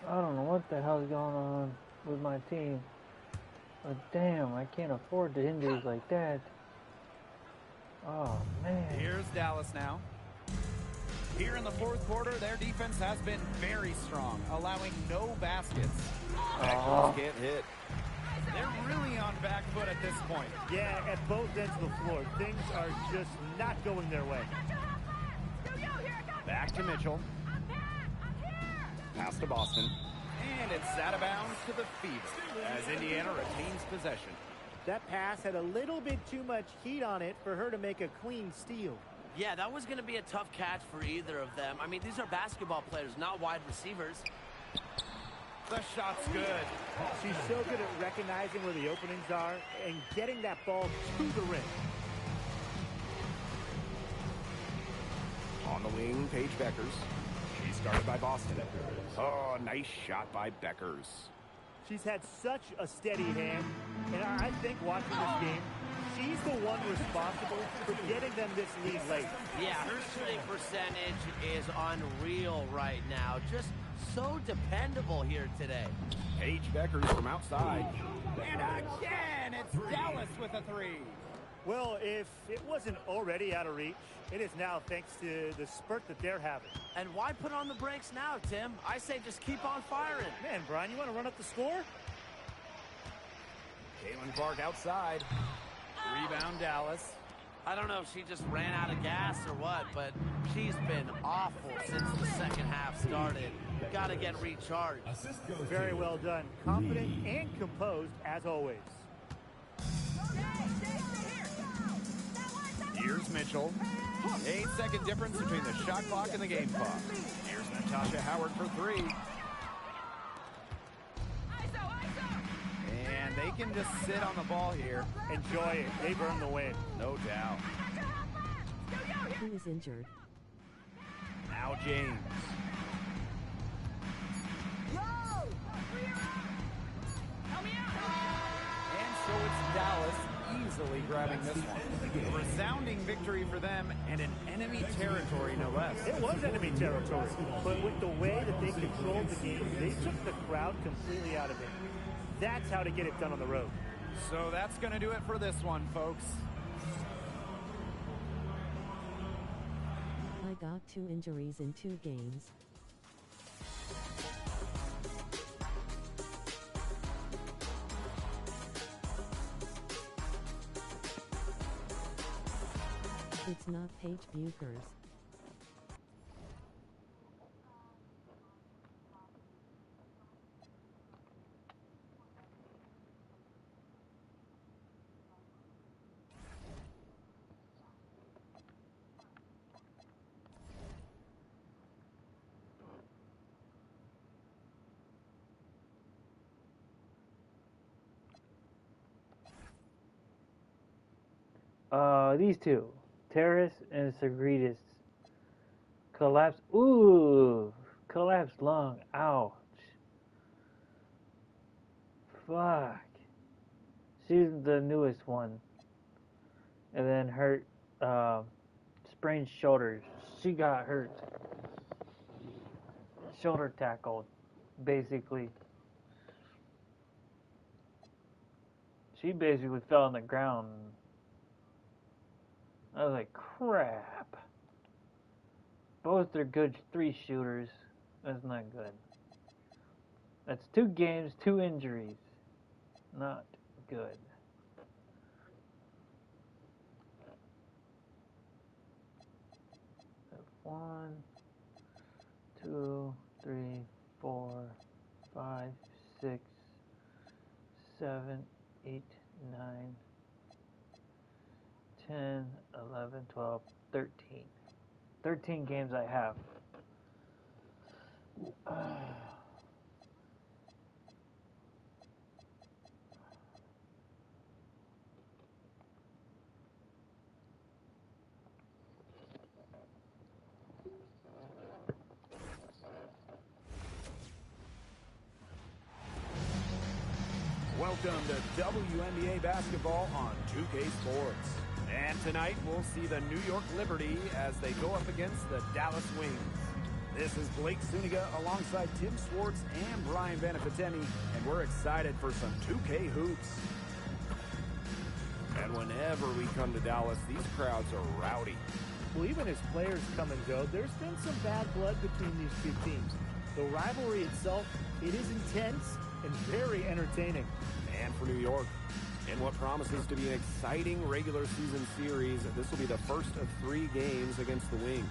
A: I don't know what the hell's going on with my team. But damn, I can't afford the injuries like that. Oh, man.
B: Here's Dallas now. Here in the fourth quarter, their defense has been very strong, allowing no baskets.
G: Just get hit.
B: They're really on back foot at this point.
C: Yeah, at both ends of the floor, things are just not going their way.
B: Back to Mitchell.
G: Pass to Boston.
B: And it's out of bounds to the Fever as Indiana retains possession.
C: That pass had a little bit too much heat on it for her to make a clean steal.
D: Yeah, that was going to be a tough catch for either of them. I mean, these are basketball players, not wide receivers.
B: The shot's good.
C: She's so good at recognizing where the openings are and getting that ball to the rim.
G: On the wing, Paige Beckers. She's guarded by Boston. Oh, nice shot by Beckers.
C: She's had such a steady hand, and I think watching this game, she's the one responsible for getting them this lead late.
D: Yeah, her shooting percentage is unreal right now. Just so dependable here today.
G: Paige Beckers from outside.
B: And again, it's Dallas with a three.
C: Well, if it wasn't already out of reach, it is now thanks to the spurt that they're having.
D: And why put on the brakes now, Tim? I say just keep on firing.
C: Man, Brian, you want to run up the score?
B: Caitlin Clark outside. Rebound Dallas.
D: I don't know if she just ran out of gas or what, but she's been awful since the second half started. Got to get recharged.
F: Assist goes
C: Very
F: to
C: well done. Confident and composed, as always.
B: Here's Mitchell. 8-second difference between the shot clock and the game clock. Here's Natasha Howard for three. And they can just sit on the ball here.
C: Enjoy it. They've earned the win.
B: No doubt.
E: Who is injured?
B: Now James. And so it's Dallas easily grabbing this one. A resounding victory for them and an enemy territory, no less.
C: It was enemy territory, but with the way that they controlled the game, they took the crowd completely out of it. That's how to get it done on the road.
B: So that's going to do it for this one, folks.
E: I got 2 injuries in 2 games. It's not Paige Buchers.
A: These two, Terrace and Sagritis, collapse. Ooh, collapsed lung. Ouch. Fuck. She's the newest one. And then hurt, sprained shoulders. She got hurt. Shoulder tackled, basically. She basically fell on the ground. I was like, crap. Both are good 3 shooters. That's not good. That's 2 games, 2 injuries. Not good. One, 2, 3, 4, 5, 6, 7, 8, 9, 10, 11, 12, 13. 13 games I have.
B: Welcome to WNBA basketball on 2K Sports. And tonight we'll see the New York Liberty as they go up against the Dallas Wings. This is Blake Suniga alongside Tim Swartz and Brian Vanafiteni, and we're excited for some 2K hoops.
G: And whenever we come to Dallas, these crowds are rowdy.
C: Well, even as players come and go, there's been some bad blood between these two teams. The rivalry itself, it is intense and very entertaining.
G: And for New York, in what promises to be an exciting regular season series, this will be the first of 3 games against the Wings.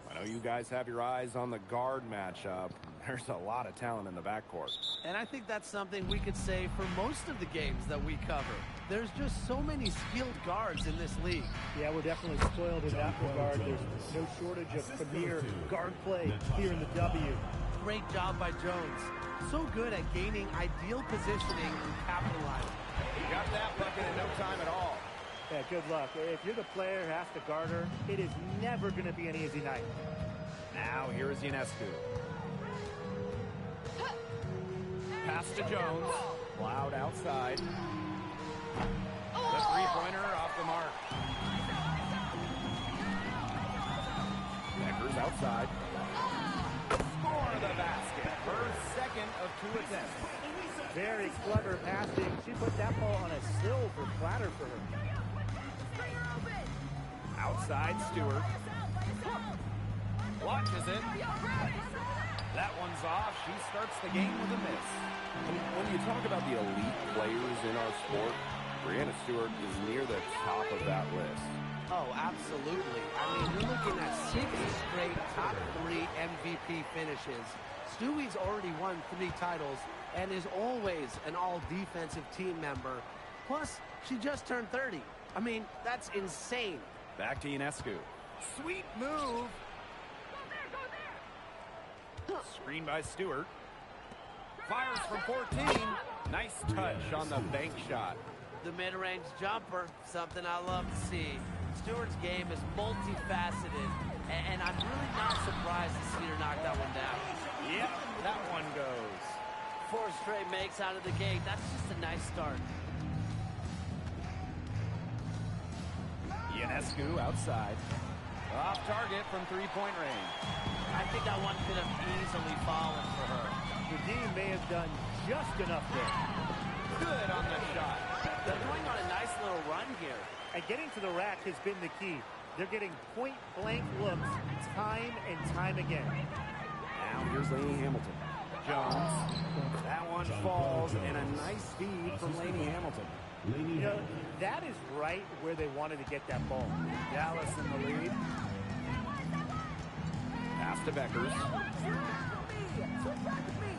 G: I know you guys have your eyes on the guard matchup. There's a lot of talent in the backcourt.
D: And I think that's something we could say for most of the games that we cover. There's just so many skilled guards in this league.
C: Yeah, we're definitely spoiled in that regard. There's no shortage of premier guard play here in the W.
D: Great job by Jones. So good at gaining ideal positioning and capitalizing.
B: He got that bucket in no time at all.
C: Yeah, good luck. If you're the player who has to guard her, it is never going to be an easy night.
B: Now here's Ionescu. Pass to Jones. Loud outside. The three-pointer off the mark. Beckers outside. Score the basket. Her second of 2 attempts.
C: Very clever passing. She put that ball on a silver platter for her.
B: Outside Stewart. Launches it. That one's off. She starts the game with a miss.
G: When you talk about the elite players in our sport, Breanna Stewart is near the top of that list.
D: Oh, absolutely. I mean, you're looking at 6 straight top 3 MVP finishes. Stewie's already won 3 titles and is always an all-defensive team member. Plus, she just turned 30. I mean, that's insane.
B: Back to Ionescu. Sweet move. Screen by Stewart. Fires from 14. Nice touch on the bank shot.
D: The mid-range jumper, something I love to see. Stewart's game is multifaceted, and I'm really not surprised to see her knock that one down.
B: Yep, that one goes.
D: 4 straight makes out of the gate. That's just a nice start.
B: Ionescu outside. Off target from 3-point range.
D: I think that one could have easily fallen for her.
C: The D may have done just enough there.
B: Good on the shot.
D: They're going on a nice little run here.
C: And getting to the rack has been the key. They're getting point-blank looks time and time again.
B: Now here's Lainey Hamilton. Jones. That one falls, and a nice feed from Lainey Hamilton.
C: You know, that is right where they wanted to get that ball.
B: Dallas in the lead. Pass to Beckers.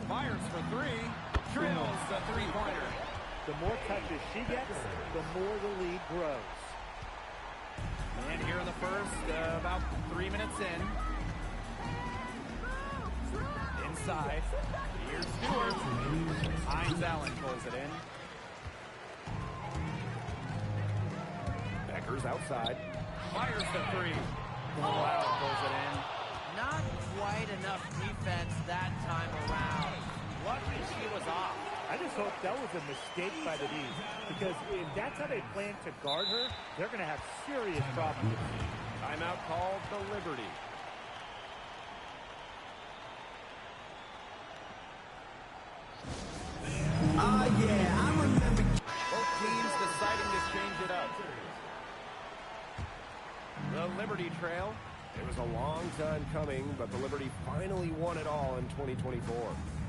B: Fires for 3. Drills the 3-pointer.
C: The more touches she gets, the more the lead grows.
B: And here in the first, about 3 minutes in. Inside. Here's Stewart. Hines Allen pulls it in.
G: Akers outside.
B: Fires the three. Wow, pulls it in.
D: Not quite enough defense that time around. Luckily, she was off.
C: I just hope that was a mistake by the D's, because if that's how they plan to guard her, they're going to have serious problems.
G: Timeout called the Liberty. Both teams deciding to change it up. The Liberty trail. It was a long time coming, but the Liberty finally won it all in 2024.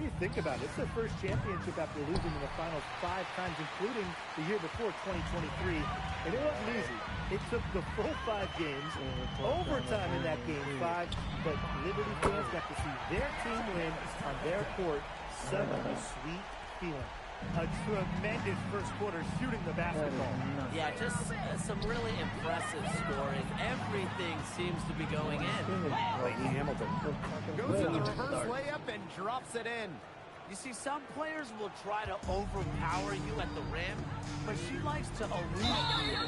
C: You think about it, it's their first championship after losing in the finals 5 times, including the year before, 2023. And it wasn't easy. It took the full 5 games, overtime in that game 5, but Liberty fans got to see their team win on their court. Such a sweet feeling. A tremendous first quarter shooting the basketball.
D: Yeah, just some really impressive scoring. Everything seems to be going in.
G: Clayton Hamilton goes in the reverse layup and drops it in.
D: You see, some players will try to overpower you at the rim, but she likes to elude you.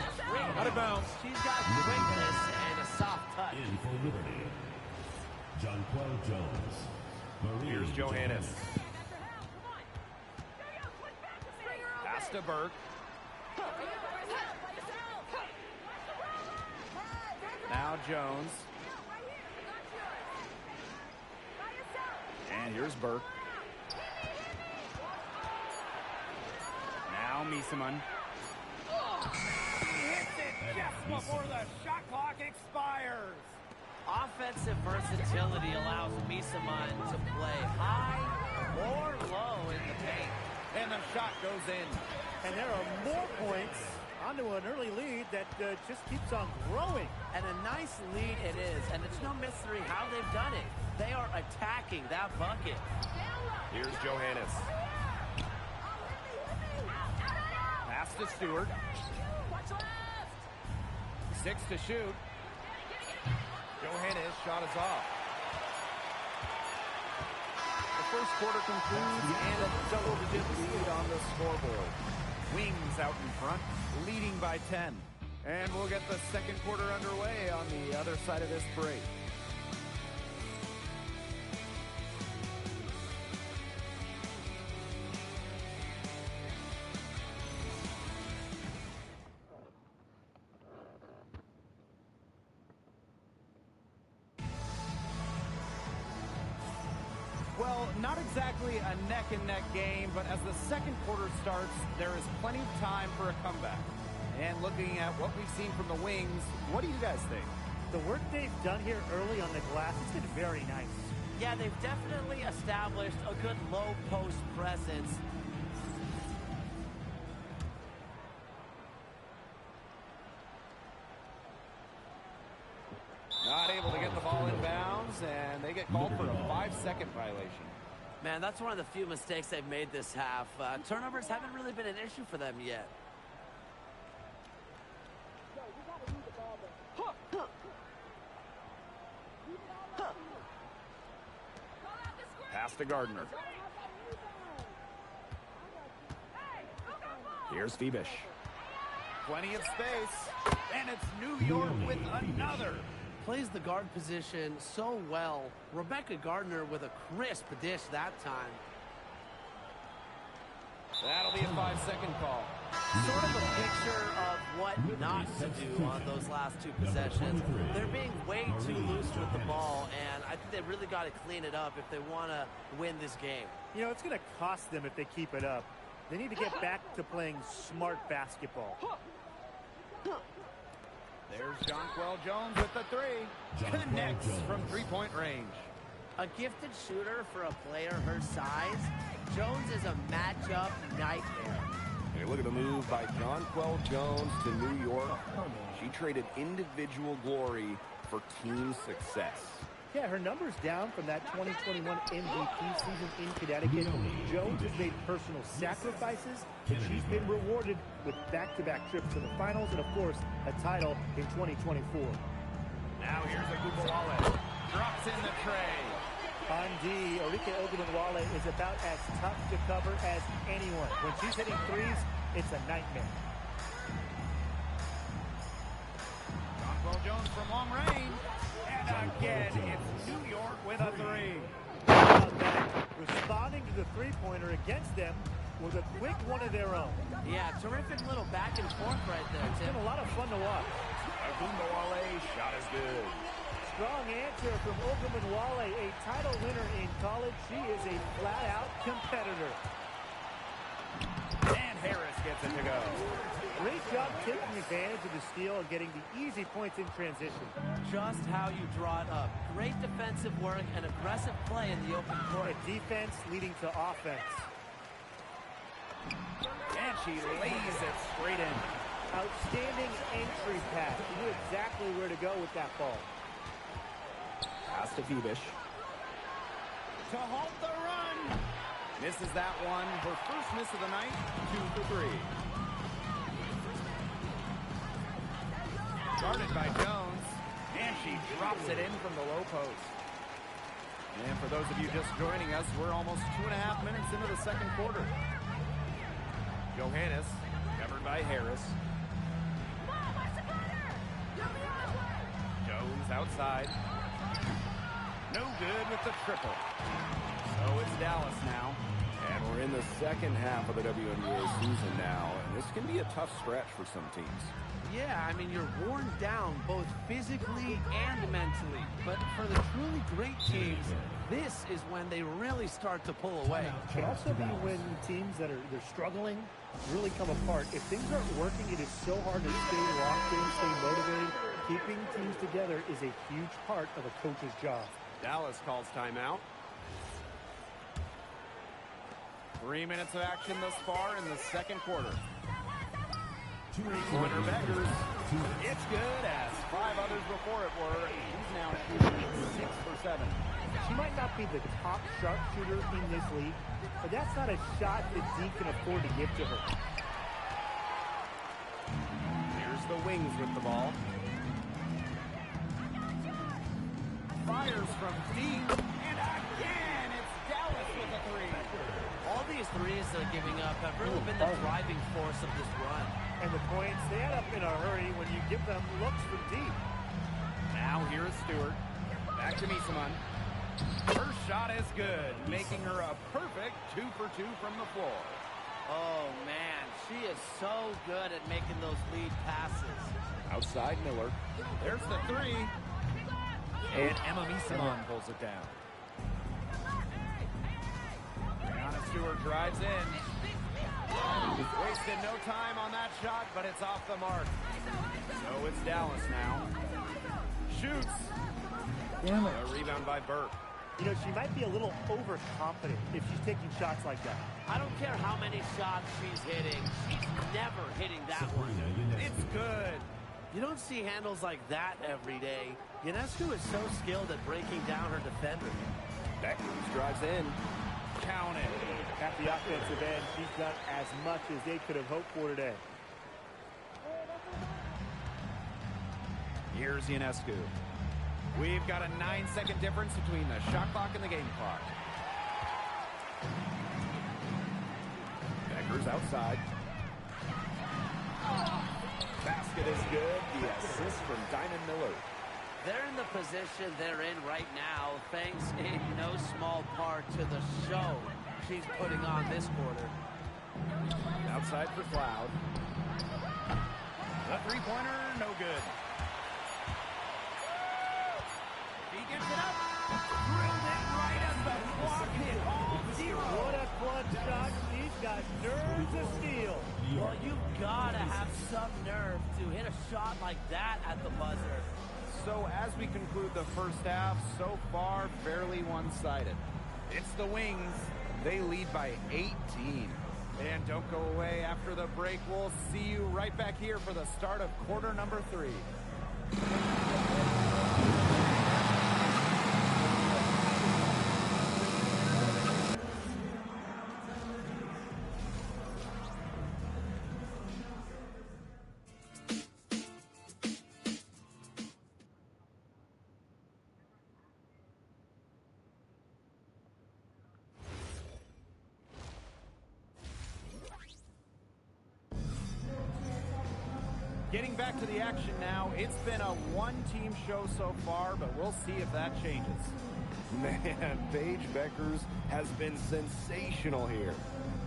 B: Out of bounds.
D: She's got quickness and a soft touch.
F: In for Liberty, Jonquel Jones.
G: Here's Johannes. Pass to Burke. Now Jones. And here's Burke. Now Miesemann.
B: He hits it just before the shot clock expires.
D: Offensive versatility allows Miesemann to play high or low in the paint.
B: And the shot goes in.
C: And there are more points onto an early lead that just keeps on growing.
D: And a nice lead it is, and it's no mystery how they've done it. They are attacking that bucket.
G: Here's Johannes.
B: Pass to Stewart. 6 to shoot. Johannes' shot is off. The first quarter concludes and a double-digit lead on the scoreboard. Wings out in front, leading by 10. And we'll get the second quarter underway on the other side of this break. Well, not exactly a neck-and-neck game, but as the second quarter starts, there is plenty of time for a comeback. And looking at what we've seen from the Wings, what do you guys think?
C: The work they've done here early on the glass has been very nice.
D: Yeah, they've definitely established a good low post presence.
B: Not able to get the ball in bounds, and they get called for a 5-second violation.
D: Man, that's one of the few mistakes they've made this half. Turnovers haven't really been an issue for them yet.
G: Pass to Gardner. Here's Febish.
B: Plenty of space, and it's New York with another.
D: Plays the guard position so well. Rebecca Gardner with a crisp dish that time.
B: That'll be a 5-second call.
D: Sort of a picture of what not to do on those last 2 possessions. They're being way too loose with the ball, and I think they really got to clean it up if they want to win this game.
C: You know, it's going to cost them if they keep it up. They need to get back to playing smart basketball.
B: There's Jonquel Jones with the three. Connects from three-point range.
D: A gifted shooter for a player her size, Jones is a matchup nightmare.
G: Hey, look at the move by Jonquel Jones to New York. She traded individual glory for team success.
C: Yeah, her numbers down from that 2021 MVP season in Connecticut. Jones has made personal sacrifices, and she's been rewarded with back-to-back trips to the finals and, of course, a title in 2024.
B: Now here's Ogunbowale. Drops in the tray.
C: On D, Arike Ogunbowale is about as tough to cover as anyone. When she's hitting threes, it's a nightmare.
B: Jones from long range. And again, it's New York with a three.
C: How about that? Responding to the three-pointer against them with a quick one of their own.
D: Yeah, terrific little back and forth right there,
C: It's
D: Tim.
C: been a lot of fun to watch.
G: Ogunbowale, shot is good.
C: Strong answer from Ogunbowale, a title winner in college. She is a flat-out competitor.
B: And Harris gets it to go.
C: Great job taking advantage of the steal and getting the easy points in transition.
D: Just how you draw it up. Great defensive work and aggressive play in the open court.
C: A defense leading to offense.
B: And she lays it straight in.
C: Outstanding entry pass. She knew exactly where to go with that ball.
G: Pass to Phoebish.
B: To halt the run. Misses that one. Her first miss of the night. 2 for 3. Guarded by Jones. And she drops it in from the low post. And for those of you just joining us, we're almost 2.5 minutes into the second quarter. Johannes, covered by Harris. Jones outside. No good with the triple. So it's Dallas now.
G: And we're in the second half of the WNBA season now, and this can be a tough stretch for some teams.
D: Yeah, I mean, you're worn down both physically and mentally. But for the truly great teams, this is when they really start to pull away.
C: It could also be when teams that are they're struggling really come apart. If things aren't working, it is so hard to stay locked in, stay motivated. Keeping teams together is a huge part of a coach's job.
B: Dallas calls timeout. 3 minutes of action thus far in the second quarter. Three-pointer Beggars. It's good, as 5 others before it were. He's now shooting 6 for 7.
C: She might not be the top sharpshooter in this league, but that's not a shot that Deke can afford to give to her.
B: Here's the Wings with the ball. Fires from deep, and again, it's Dallas with a three.
D: All these threes they're giving up have really been the driving force of this run.
C: And the points, they add up in a hurry when you give them looks from deep.
B: Now here is Stewart. Back to Misaman. Her shot is good, making her a perfect 2 for 2 from the floor.
D: Oh, man, she is so good at making those lead passes.
G: Outside Miller.
B: There's the three. And Emma Misaman pulls it down. Brianna Stewart drives in. Wasted no time on that shot, but it's off the mark. So it's Dallas now. Shoots.
A: Damn it.
B: A rebound by Burke.
C: You know, she might be a little overconfident if she's taking shots like that.
D: I don't care how many shots she's hitting. She's never hitting that one.
B: It's good.
D: You don't see handles like that every day. Ionescu is so skilled at breaking down her defender.
G: Beckers drives in.
B: Count it.
C: At the offensive end, she's done as much as they could have hoped for today.
B: Here's Ionescu. We've got a 9-second difference between the shot clock and the game clock.
G: Beckers outside. Basket is good. The assist from Diamond Miller.
D: They're in the position they're in right now, thanks in no small part to the show she's putting on this quarter.
B: Outside for Cloud. The three-pointer, no good. He gets it up. Drilled it right as the clock hit all zero.
C: What a clutch shot. She's got nerves of steel.
D: Well, you've got to have some nerve to hit a shot like that at the buzzer.
B: So as we conclude the first half, so far fairly one-sided. It's the Wings. They lead by 18. And don't go away after the break. We'll see you right back here for the start of quarter number 3. Getting back to the action now, it's been a one-team show so far, but we'll see if that changes.
G: Man, Paige Beckers has been sensational here.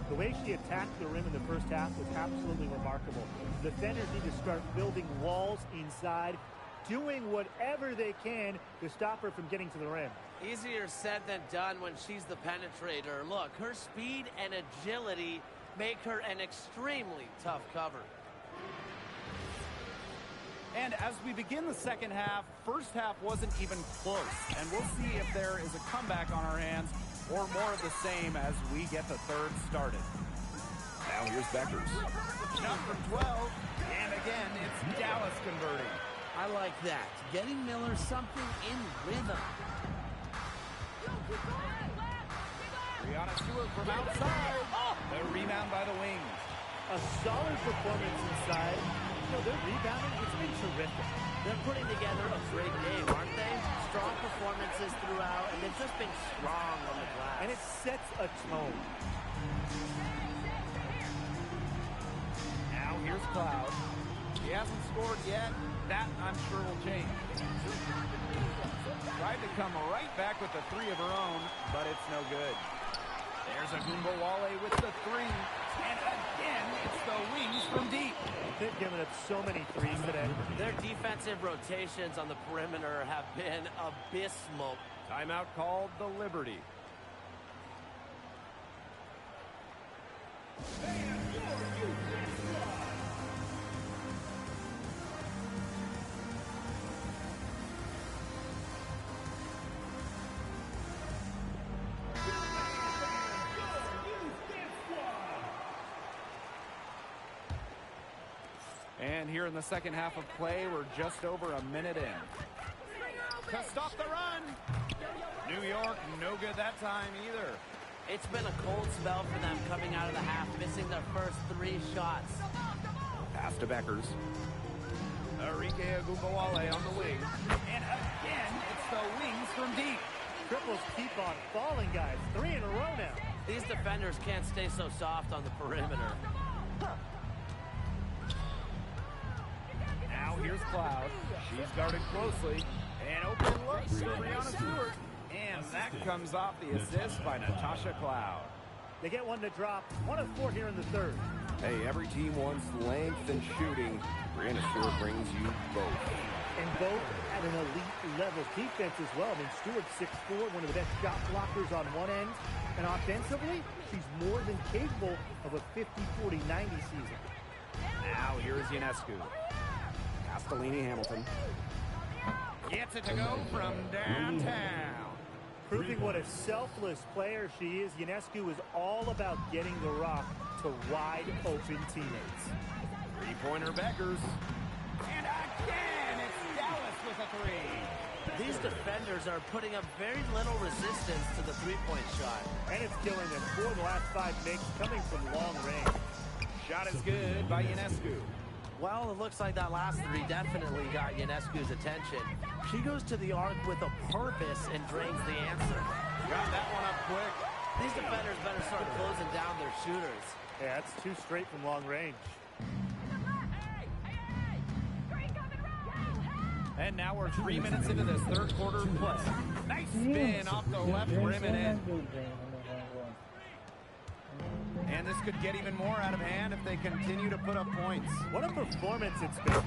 C: The way she attacked the rim in the first half was absolutely remarkable. The defenders need to start building walls inside, doing whatever they can to stop her from getting to the rim.
D: Easier said than done when she's the penetrator. Look, her speed and agility make her an extremely tough cover.
B: And as we begin the second half, first half wasn't even close. And we'll see if there is a comeback on our hands or more of the same as we get the third started.
G: Now here's Beckers.
B: Shot from 12, and again, it's Dallas converting.
D: I like that. Getting Miller something in rhythm.
B: Brianna Stewart from outside. The rebound by the wings.
C: A solid performance inside. Their rebounding has been terrific.
D: They're putting together a great game, aren't they? Strong performances throughout, and they've just been strong on the glass.
C: And it sets a tone.
B: Now here's Cloud. He hasn't scored yet. That, I'm sure, will change. Tried to come right back with the three of her own, but it's no good. There's Agumbawale with the three. And again, it's the wings from deep.
C: They've given up so many threes today.
D: Their defensive rotations on the perimeter have been abysmal.
B: Timeout called the Liberty. And here in the second half of play, we're just over a minute in. To stop the run. New York, no good that time either.
D: It's been a cold spell for them coming out of the half, missing their first three shots.
G: Pass to Beckers.
B: Arike Agumbawale on the wing. And again, it's the wings from deep.
C: Triples keep on falling, guys. 3 in a row now.
D: These defenders can't stay so soft on the perimeter.
B: Now here's Cloud. She's guarded closely. And open looks for Brianna Stewart. And that comes off the assist by Natasha Cloud.
C: They get one to drop. 1 of 4 here in the third.
G: Hey, every team wants length and shooting. Brianna Stewart brings you both.
C: And both at an elite level defense as well. I mean, Stewart's 6'4", one of the best shot blockers on one end. And offensively, she's more than capable of a 50-40-90 season.
B: Now here's Ionescu.
G: Castellini Hamilton.
B: Gets it to go from downtown.
C: Proving what a selfless player she is, Ionescu is all about getting the rock to wide open teammates.
B: Three-pointer Beckers. And again, it's Dallas with a three.
D: These defenders are putting up very little resistance to the three-point shot.
C: And it's killing them. 4 of the last 5 makes coming from long range.
B: Shot is good by Ionescu.
D: Well, it looks like that last three definitely got Ionescu's attention. She goes to the arc with a purpose and drains the answer.
B: Got that one up quick.
D: These defenders better start closing down their shooters.
C: Yeah, that's 2 straight from long range.
B: And now we're 3 minutes into this third quarter play. Nice spin off the left rim and in. And this could get even more out of hand if they continue to put up points.
C: What a performance it's been.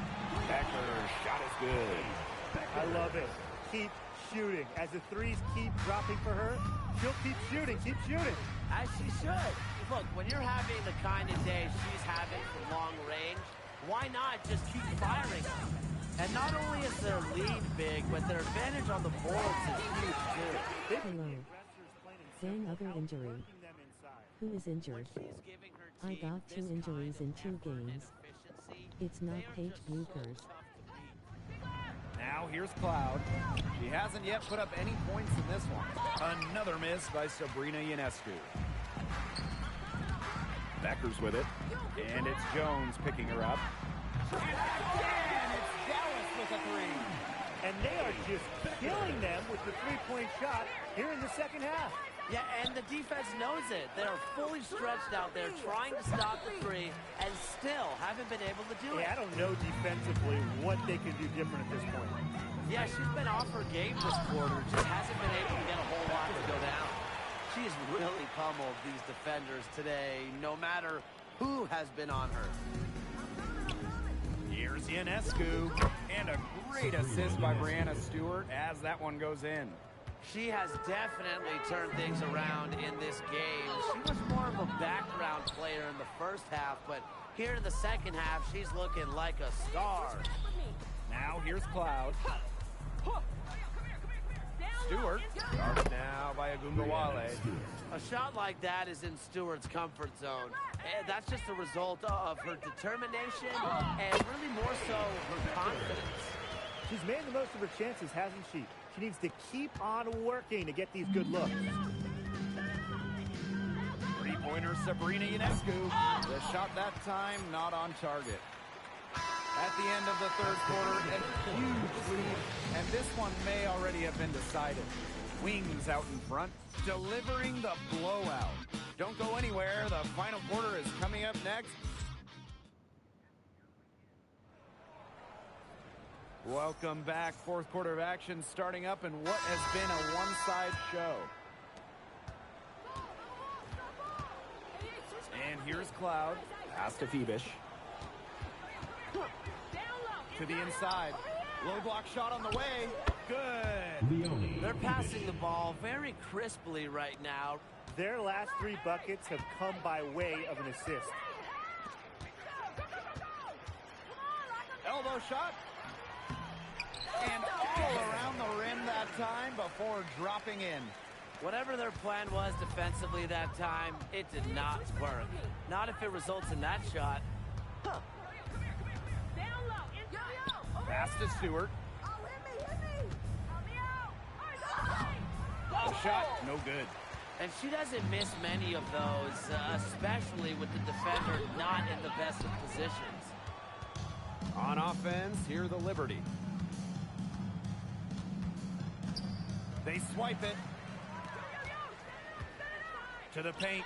G: Beckers' shot is good.
C: I love it. Keep shooting. As the threes keep dropping for her, she'll keep shooting,
D: As she should. Look, when you're having the kind of day she's having from long range, why not just keep firing? And not only is their lead big, but their advantage on the boards is huge too.
E: Hello. Dang, other injury. Who is injured? I got 2 injuries in 2 games. It's not Paige Buchers.
B: Now here's Cloud. She hasn't yet put up any points in this one. Another miss by Sabrina Ionescu.
G: Beckers with it.
B: And it's Jones picking her up. And again, it's Dallas with a three.
C: And they are just killing them with the 3-point shot here in the second half.
D: Yeah, and the defense knows it. They're fully stretched out there trying to stop the three and still haven't been able to do it.
C: I don't know defensively what they can do different at this point.
D: Yeah, she's been off her game this quarter. Just hasn't been able to get a whole lot to go down. She's really pummeled these defenders today, no matter who has been on her.
B: Here's Ionescu, and a great assist by Brianna Stewart as that one goes in.
D: She has definitely turned things around in this game. She was more of a background player in the first half, but here in the second half, she's looking like a star.
B: Now here's Cloud. Stewart, guarded now by Agungawale.
D: A shot like that is in Stewart's comfort zone. And that's just a result of her determination and really more so her confidence.
C: She's made the most of her chances, hasn't she? She needs to keep on working to get these good looks.
B: Three-pointer Sabrina Ionescu. The shot that time not on target. At the end of the third quarter, a huge lead, and this one may already have been decided. Wings out in front, delivering the blowout. Don't go anywhere. The final quarter is coming up next. Welcome back. Fourth quarter of action starting up in what has been a one-side show. And here's Cloud. Pass to Phoebish. To the inside. Low block shot on the way. Good.
D: They're passing the ball very crisply right now.
C: Their last three buckets have come by way of an assist.
B: Elbow shot. And all around the rim that time before dropping in.
D: Whatever their plan was defensively that time, it did not work. Not if it results in that shot.
B: Pass to Stewart. The shot, no good.
D: And she doesn't miss many of those, especially with the defender not in the best of positions.
B: On offense, here the Liberty. They swipe it. To the paint.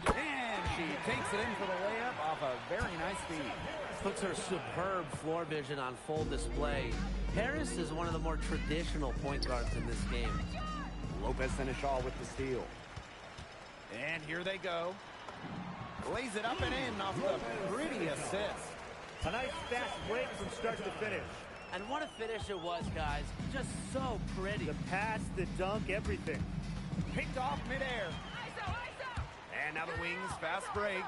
B: And she takes it in for the layup off a very nice feed.
D: Puts her superb floor vision on full display. Harris is one of the more traditional point guards in this game.
B: Lopez Seneschal with the steal. And here they go. Lays it up and in off the pretty assist.
C: A nice fast break from start to finish.
D: And what a finish it was, guys. Just so pretty.
C: The pass, the dunk, everything.
B: Picked off midair. And now the Wings fast break.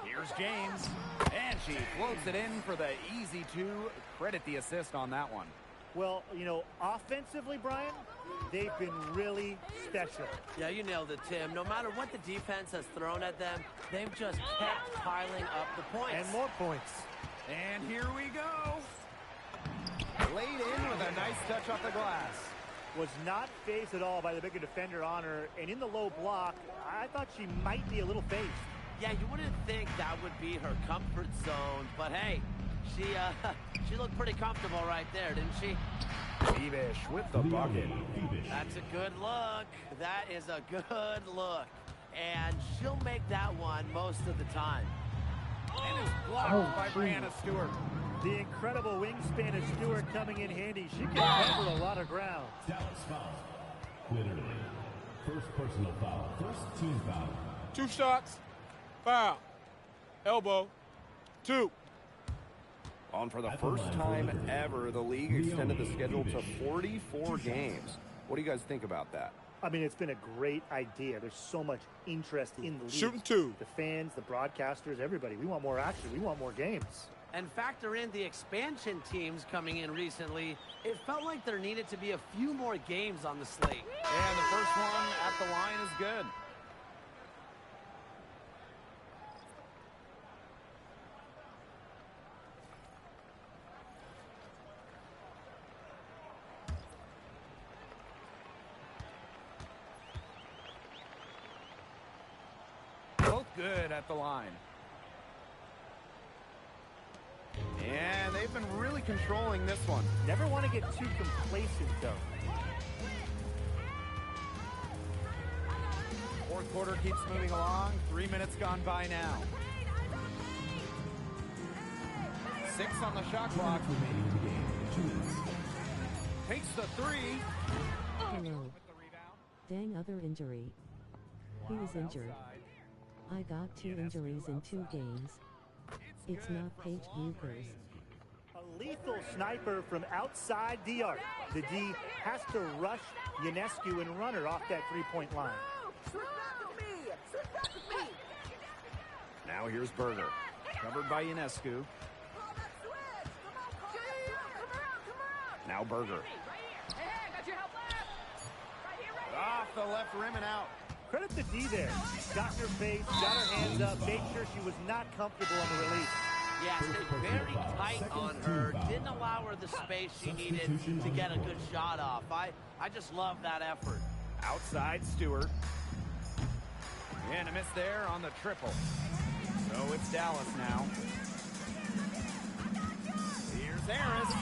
B: Here's James. And she floats it in for the easy two. Credit the assist on that one.
C: Well, you know, offensively, Brian, they've been really special.
D: Yeah, you nailed it, Tim. No matter what the defense has thrown at them, they've just kept piling up the points.
C: And more points.
B: And here we go. Laid in with a nice touch off the glass.
C: Was not phased at all by the bigger defender on her. And in the low block, I thought she might be a little phased.
D: Yeah, you wouldn't think that would be her comfort zone. But hey, she looked pretty comfortable right there, didn't she?
B: Phoebish with the bucket.
D: That's a good look. That is a good look. And she'll make that one most of the time.
B: And it's blocked by Brianna Stewart.
C: The incredible wingspan of Stewart coming in handy. She can cover a lot of ground.
F: Dallas foul. Literally. First personal foul. First team foul.
I: 2 shots. Foul. Elbow. 2.
G: On for the first time ever, the league extended the schedule to 44 games. What do you guys think about that?
C: I mean, it's been a great idea. There's so much interest in the league.
I: Shooting 2.
C: The fans, the broadcasters, everybody. We want more action. We want more games.
D: And factor in the expansion teams coming in recently, it felt like there needed to be a few more games on the slate.
B: And the first one at the line is good. Both good at the line. And they've been really controlling this one.
C: Never want to get too complacent, though.
B: Fourth quarter keeps moving along. 3 minutes gone by now. 6 on the shot clock.
F: Remaining in the game. 2 minutes.
B: Takes the three.
E: Hello. Dang, other injury. He was injured. I got 2 injuries in 2 games. It's not Paige Buchers.
C: A lethal sniper from outside the arc. The D has to rush Ionescu and run her off that three-point line.
B: Now here's Berger. Covered by Ionescu. Now Berger. Off the left rim and out.
C: Credit the D there. Got in her face, got her hands up, made sure she was not comfortable on the release.
D: Yeah, stayed very tight on her. Didn't allow her the space she needed to get a good shot off. I just love that effort.
B: Outside Stewart. And a miss there on the triple. So it's Dallas now. Here's Harris.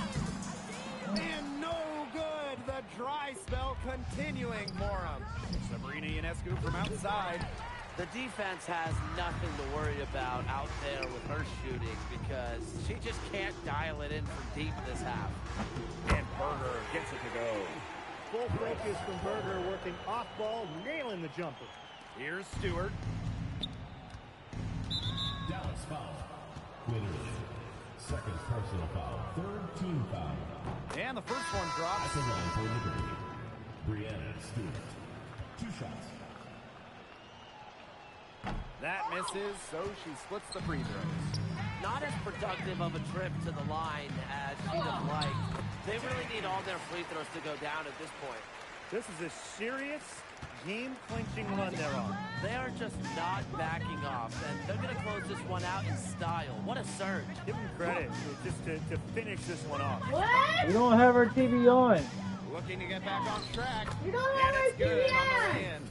B: And no good. The dry spell continuing for him. Sabrina Ionescu from outside.
D: The defense has nothing to worry about out there with her shooting because she just can't dial it in from deep this half.
B: And Berger gets it to go.
C: Full focus from Berger, working off ball, nailing the jumper.
B: Here's Stewart.
F: Dallas foul. Quinn. Second personal foul. Third team foul.
B: And the first one drops.
F: At the line for Liberty. Brianna Stewart. 2 shots.
B: That misses, so she splits the free throws.
D: Not as productive of a trip to the line as she'd have liked. They really need all their free throws to go down at this point.
C: This is a serious game-clinching run they're on.
D: They are just not backing off, and they're going to close this one out in style. What a surge.
C: Give them credit just to finish this one off.
A: We don't have our TV on.
B: Looking to get back on track.
J: You don't
B: And
J: have
B: it's
J: our
B: good
J: TV
B: on the
J: on.
B: lay-in.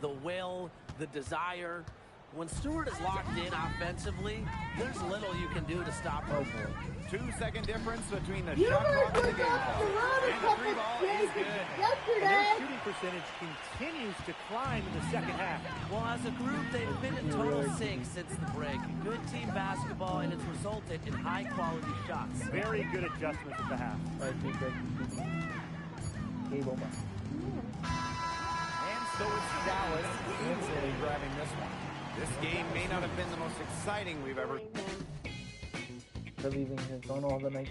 D: The will, the desire. When Stewart is locked in offensively, there's little you can do to stop her.
B: 2-second difference between the
J: You
B: shot
J: were
B: clock and the
J: supposed
B: game
J: to
B: clock.
J: run a
B: And the
J: couple
B: three ball is
J: days
B: good.
C: And their
J: yesterday.
C: shooting percentage continues to climb in the second half.
D: Well, as a group, they've been in total sync since the break. Good team basketball, and it's resulted in high-quality shots.
C: Very good adjustments at the half.
A: Cable box.
B: And so it's Dallas easily grabbing this one. This game may not have been the most exciting we've ever...
A: For leaving his on all the night.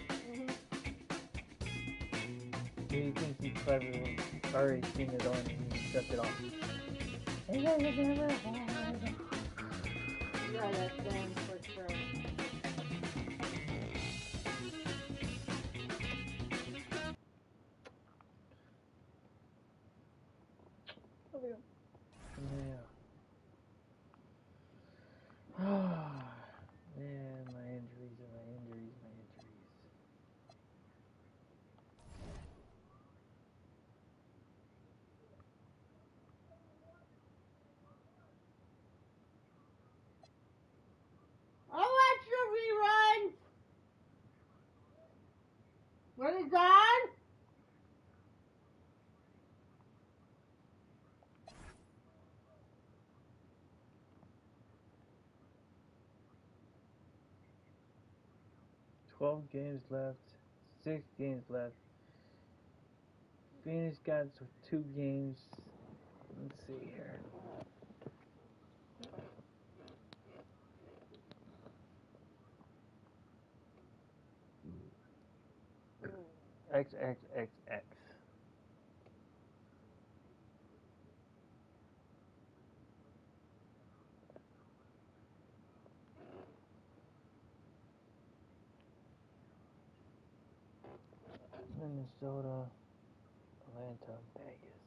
A: He thinks he's clever. Already seen it on and he shuts it off.
J: Yeah, that's them for sure.
A: Yeah. Man, my injuries and my injuries, my injuries.
J: I'll watch your reruns. When it's on.
A: 12 games left, 6 games left. Phoenix got 2 games. Let's see here. XXXX. Minnesota, Atlanta, Vegas.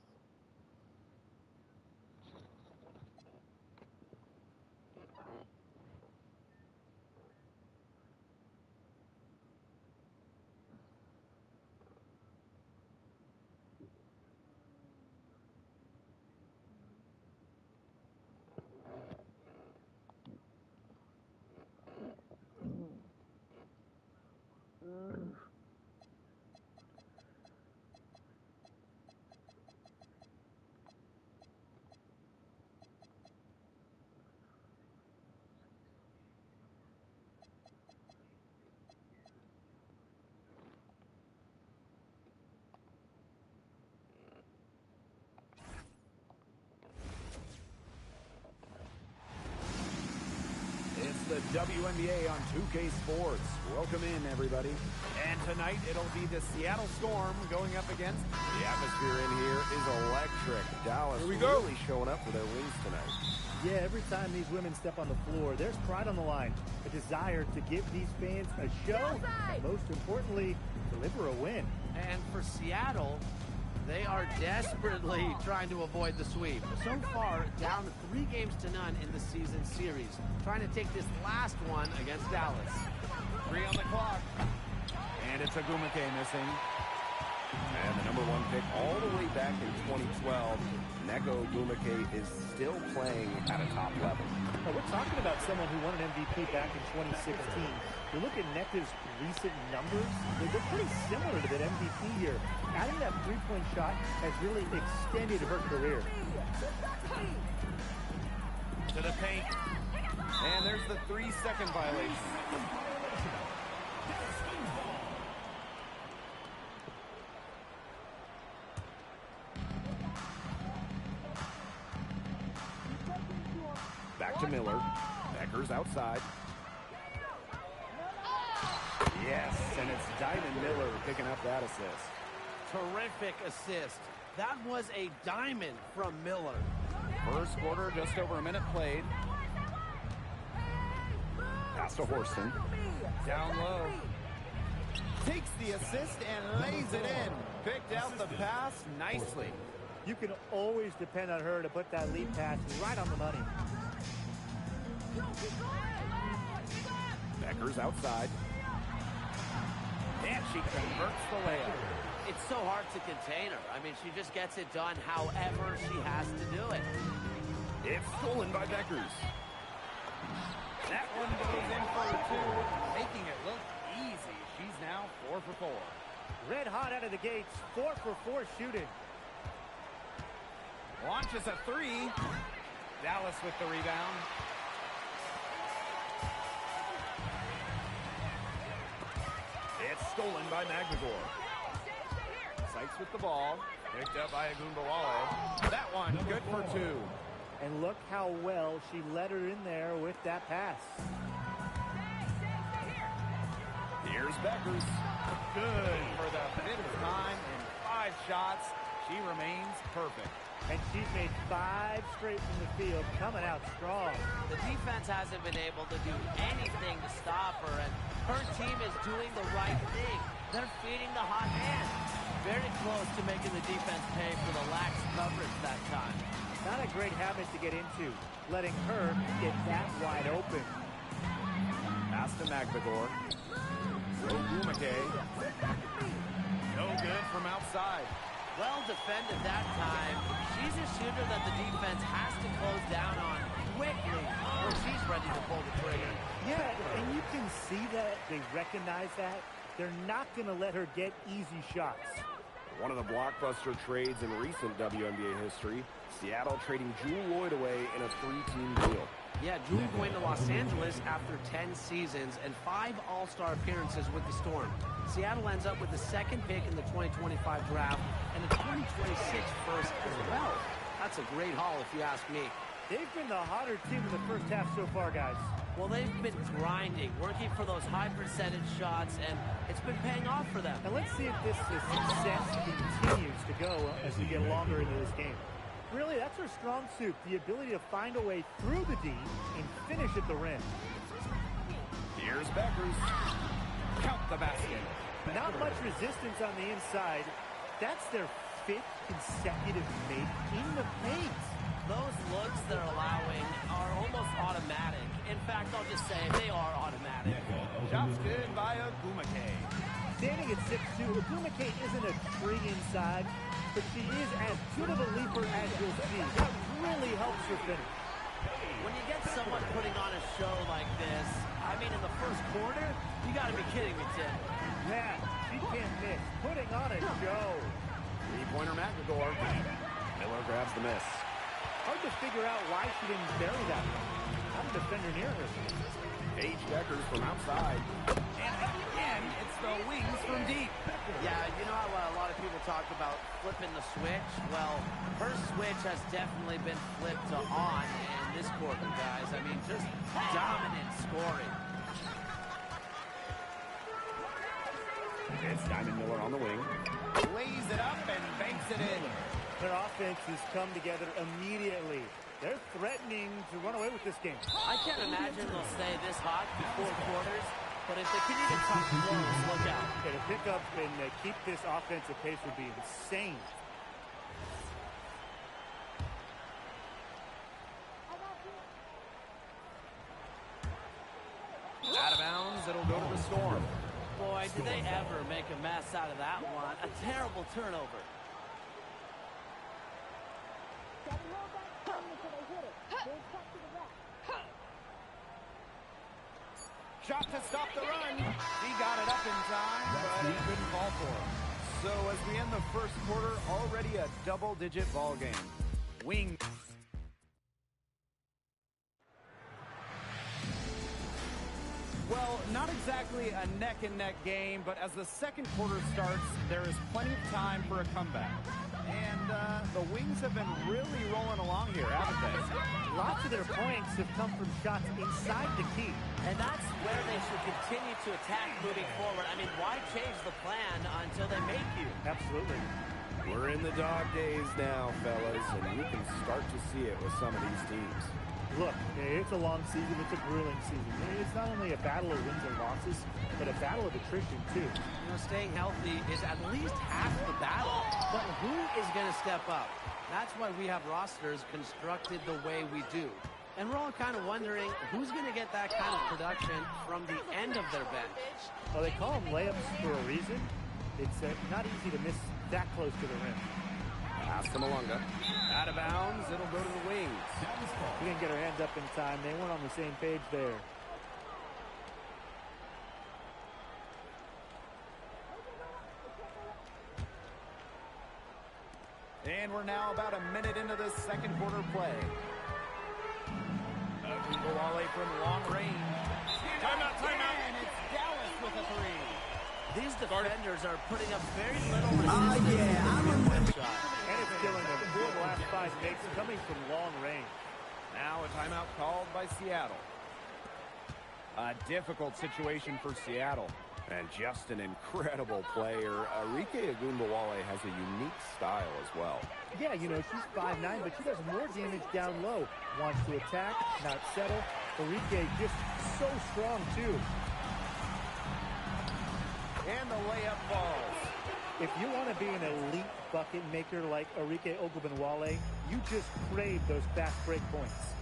B: WNBA on 2K Sports. Welcome in, everybody. And tonight, it'll be the Seattle Storm going up against... The atmosphere in here is electric. Dallas
I: Here we go.
B: really showing up for their wins tonight.
C: Yeah, every time these women step on the floor, there's pride on the line, a desire to give these fans a show, and most importantly, deliver a win.
D: And for Seattle, they are desperately trying to avoid the sweep. So far, down 3 games to none in the season series, trying to take this last one against Dallas.
B: 3 on the clock. And it's Agumake missing. And the number 1 pick all the way back in 2012, Nneka Ogwumike is still playing at a top level.
C: Now, we're talking about someone who won an MVP back in 2016. You look at Nneka's recent numbers, they're pretty similar to that MVP year. Adding that three-point shot has really extended her career.
B: To the paint. And there's the 3-second violation. Back to Miller. Becker's outside. Yes, and it's Diamond Miller picking up that assist.
D: Terrific assist. That was a diamond from Miller.
B: First quarter, just over a minute played. Pass to Horston. Down low. Takes the assist and lays it in. Picked out the pass nicely.
C: You can always depend on her to put that lead pass right on the money.
B: Becker's outside. And she converts the layup.
D: It's so hard to contain her. I mean, she just gets it done however she has to do it.
B: It's stolen by Beckers. That one goes in for a 2, making it look easy. She's now 4 for 4.
C: Red hot out of the gates, 4 for 4 shooting.
B: Launches a 3. Dallas with the rebound. It's stolen by Magdegor. Sykes with the ball. Picked up by Agunbowale. That one, good for 2.
C: And look how well she led her in there with that pass.
B: Here's Beckers. Good for the 5th time in 5 shots. She remains perfect.
C: And she's made 5 straight from the field, coming out strong.
D: The defense hasn't been able to do anything to stop her, and her team is doing the right thing. They're feeding the hot hand. Very close to making the defense pay for the lax coverage that time.
C: Not a great habit to get into, letting her get that wide open.
B: Pass to Magdegor. Ogwumike. No good from outside.
D: Well defended that time. She's a shooter that the defense has to close down on quickly when she's ready to pull the trigger.
C: Yeah, and you can see that. They recognize that. They're not going to let her get easy shots.
B: One of the blockbuster trades in recent WNBA history, Seattle trading Jewel Lloyd away in a 3-team deal.
D: Yeah, Jewel going to Los Angeles after 10 seasons and 5 All-Star appearances with the Storm. Seattle ends up with the 2nd pick in the 2025 draft and the 2026 first as well. That's a great haul if you ask me.
C: They've been the hotter team in the first half so far, guys.
D: Well, they've been grinding, working for those high percentage shots, and it's been paying off for them.
C: And let's see if this success continues to go as we get longer into this game. Really, that's her strong suit, the ability to find a way through the D and finish at the rim.
B: Here's Beckers. Count the basket.
C: Not much resistance on the inside. That's their 5th consecutive make in the paint.
D: Those looks they're allowing are almost automatic. In fact, I'll just say they are automatic.
B: Shots good by Ogwumike.
C: Standing at 6'2", Ogwumike isn't a tree inside, but she is as good of a leaper as you'll see. That really helps her finish.
D: When you get someone putting on a show like this, I mean, in the first quarter, you got to be kidding me, Tim.
C: Yeah, she can't miss. Putting on a show.
B: 3-pointer Magdegor. Miller grabs the miss.
C: Hard to figure out why she didn't bury that one. Not a defender near her.
B: Paige Beckers from outside. And again, it's the Wings from deep.
D: Yeah, you know how a lot of people talk about flipping the switch? Well, her switch has definitely been flipped to on in this quarter, guys. I mean, just dominant scoring.
B: It's Diamond Miller on the wing. Lays it up and banks it in.
C: Their offense has come together immediately. They're threatening to run away with this game.
D: I can't imagine they'll stay this hot for 4 quarters, but if they can even come close, look out.
C: Yeah, to pick up and keep this offensive pace would be insane.
B: Out of bounds, it'll go to the Storm.
D: Boy, did they ever make a mess out of that one. A terrible turnover.
B: Shot to stop the run. He got it up in time, but he couldn't fall for him. So as we end the first quarter, already a double-digit ball game. Wing. Well, not exactly a neck-and-neck game, but as the second quarter starts, there is plenty of time for a comeback. And the Wings have been really rolling along here, haven't they?
C: Lots of their points have come from shots inside the key.
D: And that's where they should continue to attack moving forward. I mean, why change the plan until they make you?
C: Absolutely.
G: We're in the dog days now, fellas, and you can start to see it with some of these teams.
C: Look, it's a long season. It's a grueling season. It's not only a battle of wins and losses, but a battle of attrition, too.
D: You know, staying healthy is at least half the battle. But who is going to step up? That's why we have rosters constructed the way we do. And we're all kind of wondering who's going to get that kind of production from the end of their bench.
C: Well, they call them layups for a reason. It's not easy to miss that close to the rim.
G: Pass to Malunga.
B: Out of bounds, it'll go to the Wings.
C: We didn't get our hands up in time. They weren't on the same page there.
B: And we're now about a minute into this second quarter play. Ogunbowale from long range.
I: Timeout, timeout.
B: And it's Dallas with a three.
D: These defenders are putting up very little resistance.
C: And it's killing them. 4 of the last 5 makes coming from long range.
B: Now a timeout called by Seattle. A difficult situation for Seattle.
G: And just an incredible player. Arike Ogunbowale has a unique style as well.
C: Yeah, you know, she's 5'9", but she does more damage down low. Wants to attack, not settle. Arike just so strong, too.
B: And the layup falls.
C: If you want to be an elite bucket maker like Arike Ogunbowale, you just crave those fast break points.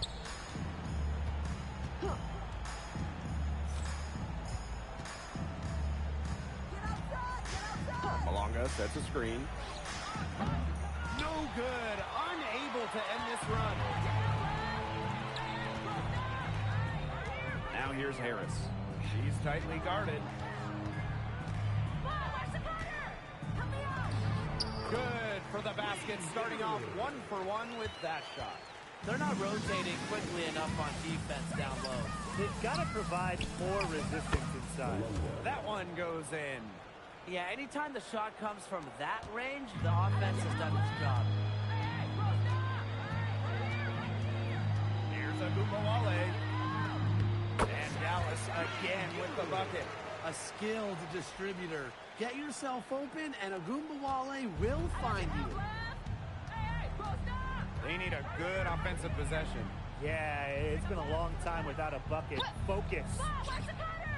G: Malunga sets a screen.
B: No good. Unable to end this run. Now here's Harris. She's tightly guarded. Good for the basket, starting off 1 for 1 with that shot.
D: They're not rotating quickly enough on defense down low.
C: They've got to provide more resistance inside.
B: That one goes in.
D: Yeah, anytime the shot comes from that range, the offense has done its job.
B: Here's Ogunbowale. And Dallas again with the bucket.
D: A skilled distributor. Get yourself open, and Ogunbowale will find you.
B: They need a good offensive possession.
C: Yeah, it's been a long time without a bucket. Focus.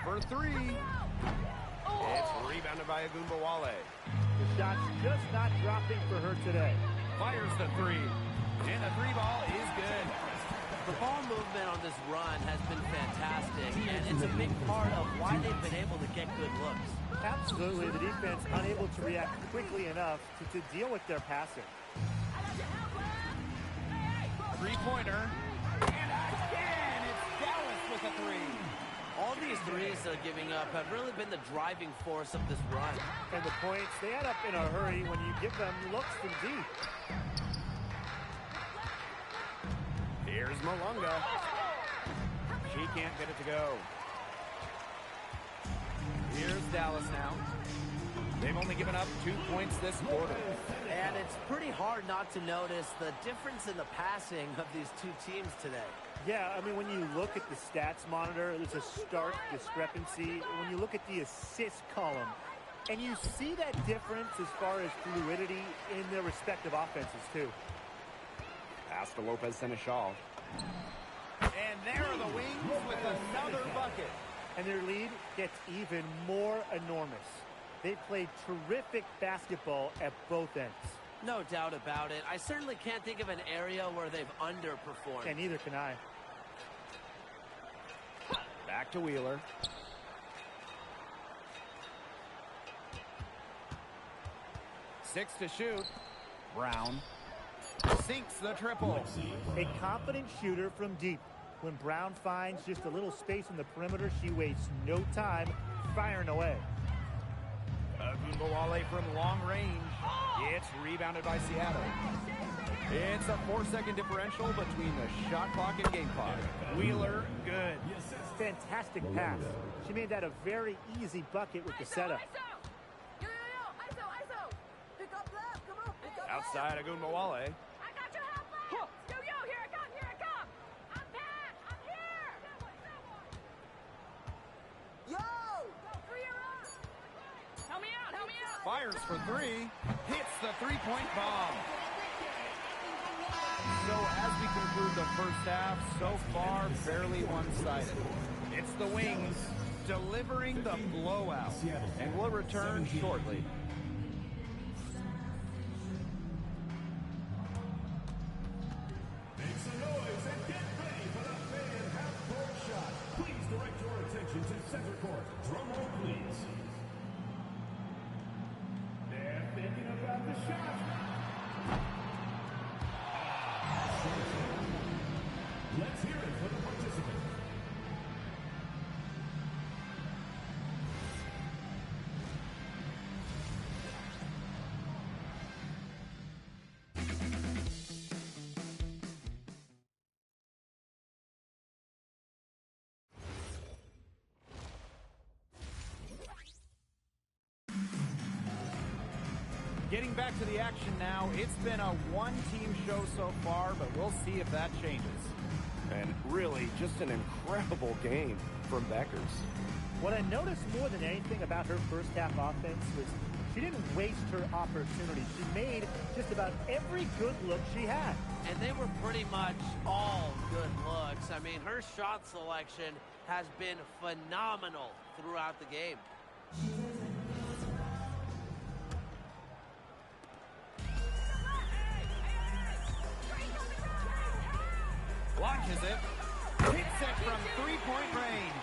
B: For 3. It's rebounded by Ogunbowale.
C: The shot's just not dropping for her today.
B: Fires the 3. And the 3 ball is good.
D: The ball movement on this run has been fantastic, and it's a big part of why they've been able to get good looks.
C: Absolutely. The defense unable to react quickly enough to deal with their passing.
B: 3-pointer. And again, it's Dallas with a 3.
D: All these threes they're giving up have really been the driving force of this run.
C: And the points, they add up in a hurry when you give them looks from deep.
B: Here's Malunga. She can't get it to go. Here's Dallas now. They've only given up 2 points this quarter.
D: And it's pretty hard not to notice the difference in the passing of these two teams today.
C: Yeah, I mean, when you look at the stats monitor, there's a stark discrepancy. When you look at the assist column, and you see that difference as far as fluidity in their respective offenses, too.
G: Pass to Lopez Seneschal.
B: And there are the Wings with another bucket.
C: And their lead gets even more enormous. They played terrific basketball at both ends.
D: No doubt about it. I certainly can't think of an area where they've underperformed.
C: And neither can I.
B: Back to Wheeler. Six to shoot. Brown sinks the triple.
C: A confident shooter from deep. When Brown finds just a little space in the perimeter, she wastes no time firing away.
B: Agunbowale from long range. It's rebounded by Seattle. It's a 4-second differential between the shot clock and game clock. Wheeler, good.
C: Fantastic pass. She made that a very easy bucket with the setup.
B: Outside Agunbowale. Fires for three. Hits the three-point bomb. So as we conclude the first half, so far fairly one-sided. It's the Wings delivering the blowout. And we'll return shortly.
F: Make some noise and get ready for the fan half-court shot. Please direct your attention to center court. Drum roll, please. They're thinking about the shot. Let's hear it for the participant.
B: Getting back to the action now, it's been a one-team show so far, but we'll see if that changes.
G: And really, just an incredible game from Beckers.
C: What I noticed more than anything about her first half offense was she didn't waste her opportunity. She made just about every good look she had.
D: And they were pretty much all good looks. I mean, her shot selection has been phenomenal throughout the game.
B: Launches it. Hits it from three-point range.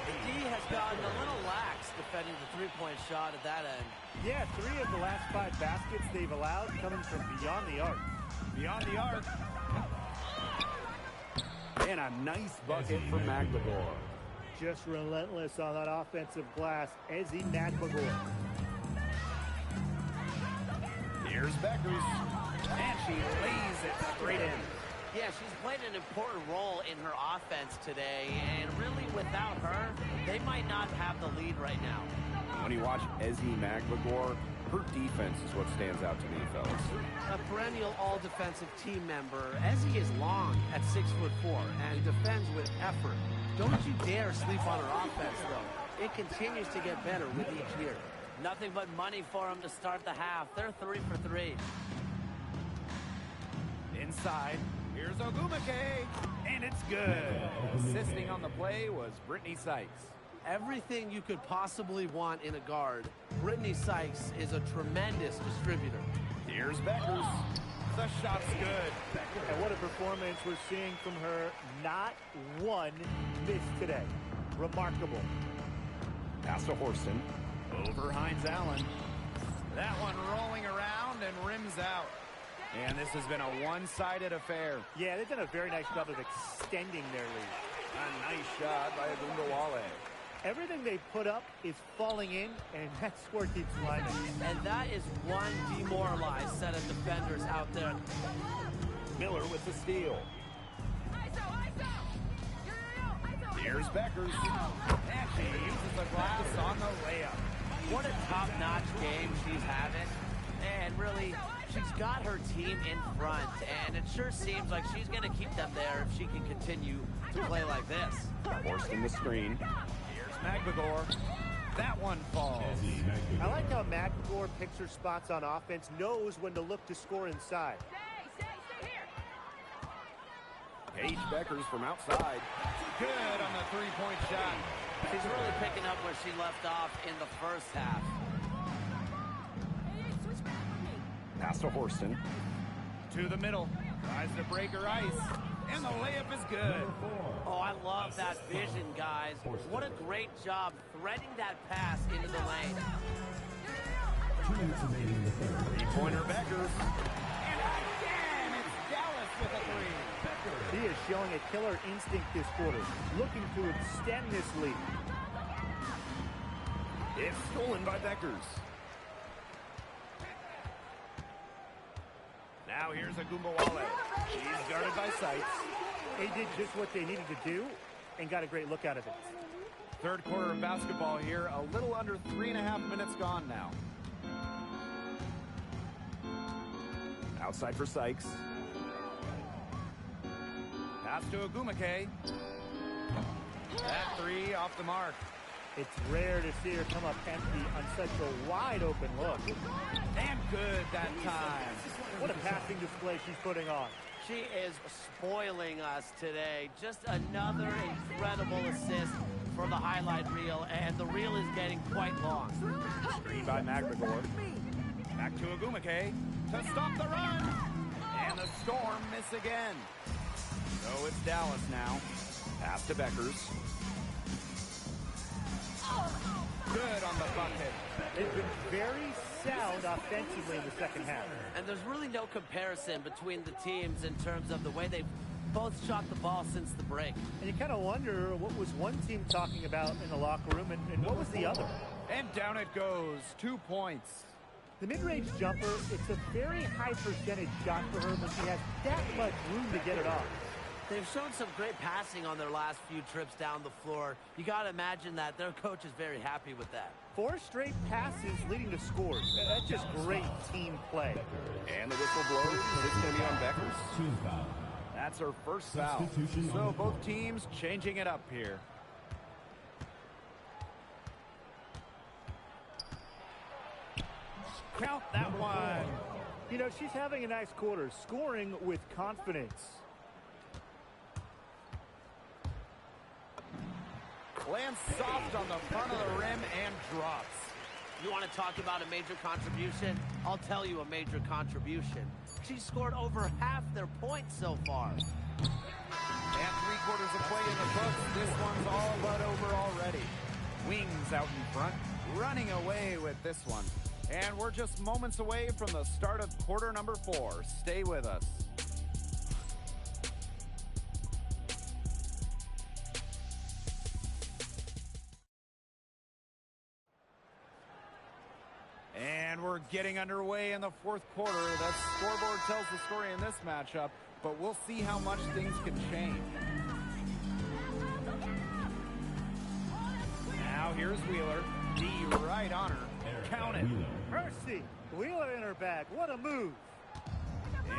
D: The D has gotten a little lax defending the three-point shot at that end.
C: Yeah, 3 of the last 5 baskets they've allowed coming from beyond the arc.
B: Beyond the arc.
G: And a nice bucket from Magbagor.
C: Just relentless on that offensive glass, Ezi Magbagor.
B: Here's Beckers. And she lays it straight in.
D: Yeah, she's played an important role in her offense today, and really without her, they might not have the lead right now.
G: When you watch Ezi Magbagor, her defense is what stands out to me, fellas.
D: A perennial all-defensive team member, Ezi is long at 6'4" and defends with effort. Don't you dare sleep on her offense, though. It continues to get better with each year. Nothing but money for them to start the half. They're 3 for 3.
B: Inside. Here's Ogumake, and it's good. Assisting on the play was Brittany Sykes.
D: Everything you could possibly want in a guard. Brittany Sykes is a tremendous distributor.
B: Here's Beckers. The shot's good.
C: And what a performance we're seeing from her. Not one miss today. Remarkable.
G: Pass to Horston.
B: Over Hines Allen. That one rolling around and rims out. And this has been a one-sided affair.
C: Yeah, they've done a very nice job of extending their lead.
B: A nice shot by Agunbowale.
C: Everything they put up is falling in, and that score keeps climbing.
D: And that is one demoralized set of defenders out there.
B: Miller with the steal. Here's Here's Beckers. And she uses the glass on the layup.
D: What a top-notch game she's having. And really, she's got her team in front. And it sure seems like she's going to keep them there if she can continue to play like this.
B: Forced in the screen. Here's McGregor. That one falls.
C: I like how McGregor picks her spots on offense, knows when to look to score inside.
H: Stay here.
B: Paige Beckers from outside. Good on the three-point shot.
D: She's really picking up where she left off in the first half.
H: Hey, switch back with me.
B: Pass to Horston. To the middle. Tries to break her ice. And the layup is good.
D: Oh, I love that vision, guys. What a great job threading that pass into the lane.
F: 2 minutes remaining in the third.
B: Three-pointer Beckers. And again, it's Dallas with a three.
C: She is showing a killer instinct this quarter, looking to extend this lead.
B: It's stolen by Beckers. Now here's Agumbawale. She's guarded by Seitz.
C: They did just what they needed to do and got a great look out of it.
B: Third quarter of basketball here. A little under 3.5 minutes gone now. Outside for Sykes. Pass to Agumake. That three off the mark.
C: It's rare to see her come up empty on such a wide open look.
B: And good that time.
C: What a passing display she's putting on.
D: She is spoiling us today. Just another incredible assist for the highlight reel, and the reel is getting quite long.
B: Screen by McGregor. Back to Agumake to stop the run. And the Storm miss again. So it's Dallas now. Pass to Beckers. Good on the bucket.
C: They've been very sound offensively in the second half.
D: And there's really no comparison between the teams in terms of the way they've both shot the ball since the break.
C: And you kind of wonder what was one team talking about in the locker room and what was the other.
B: And down it goes. 2 points.
C: The mid-range jumper, it's a very high percentage shot for her, but she has that much room to get it off.
D: They've shown some great passing on their last few trips down the floor. You got to imagine that their coach is very happy with that.
C: 4 straight passes leading to scores. That's just great team play.
B: And the whistle blows. It's going to be on Beckers.
F: Team foul.
B: That's her first foul.
F: Substitution on
B: So
F: the
B: both teams changing it up here. Count that one.
C: You know, she's having a nice quarter, scoring with confidence.
B: Lands soft on the front of the rim and drops.
D: You want to talk about a major contribution? I'll tell you a major contribution. She scored over half their points so far.
B: And 3/4 of play in the books. This one's all but over already. Wings out in front, running away with this one. And we're just moments away from the start of quarter number 4. Stay with us. And we're getting underway in the 4th quarter. That scoreboard tells the story in this matchup, but we'll see how much things can change. Now here's Wheeler. D right on her. Count it.
C: Mercy. Wheeler in her bag. What a move.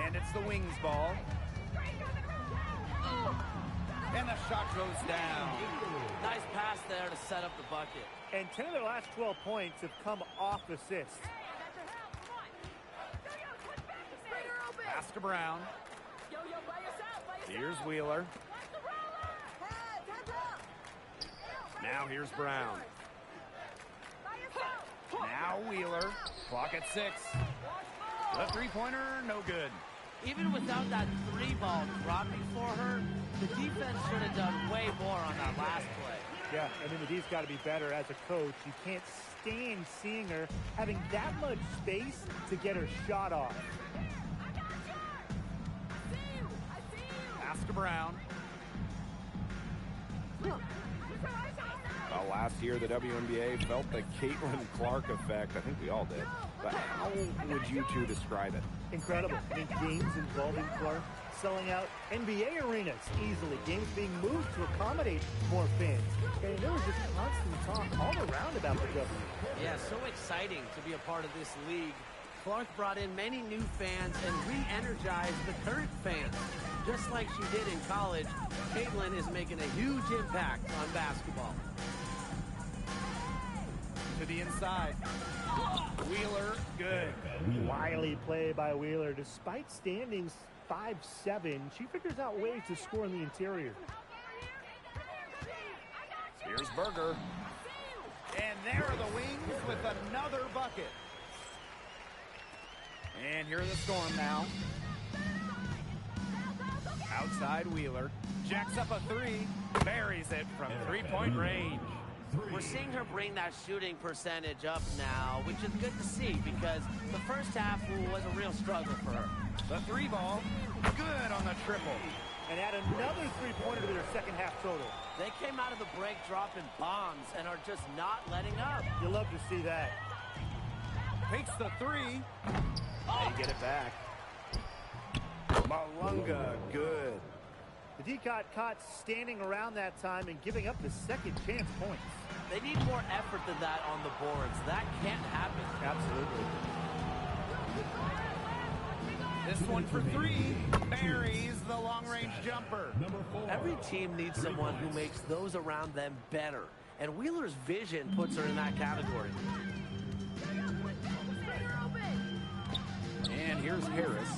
B: And it's the Wings ball. And the shot goes down.
D: Nice pass there to set up the bucket.
C: And 10 of their last 12 points have come off assists.
B: Pass to Brown. Here's Wheeler. Now here's Brown. Now Wheeler. Clock at 6. The three-pointer, no good.
D: Even without that 3 ball dropping for her, the defense should have done way more on that last play.
C: Yeah, I mean, the D's got to be better as a coach. You can't stand seeing her having that much space to get her shot off.
B: Pass to Brown. Well, last year, the WNBA felt the Caitlin Clark effect. I think we all did. But how would you two describe it?
C: Incredible. I mean, games involving Clark, selling out NBA arenas easily. Games being moved to accommodate more fans. And there was just constant talk all around about the W.
D: Yeah, so exciting to be a part of this league. Clark brought in many new fans and re-energized the current fans. Just like she did in college, Caitlin is making a huge impact on basketball.
B: To the inside. Wheeler, good.
C: Wily play by Wheeler. Despite standings 5'7", she figures out ways to score in the interior.
B: Here's Berger. And there are the Wings with another bucket. And here are the Storm now. Outside Wheeler. Jacks up a three. Buries it from three-point range.
D: We're seeing her bring that shooting percentage up now, which is good to see because the first half was a real struggle for her.
B: The three ball. Good on the triple.
C: And add another three-pointer to their second half total.
D: They came out of the break dropping bombs and are just not letting up.
C: You love to see that.
B: Takes the three. They get it back. Malunga, good.
C: The D-Cot caught standing around that time and giving up the second chance points.
D: They need more effort than that on the boards. That can't happen.
C: Absolutely.
B: This one for three. Buries the long-range jumper.
D: Every team needs someone who makes those around them better. And Wheeler's vision puts her in that category.
B: And here's Harris.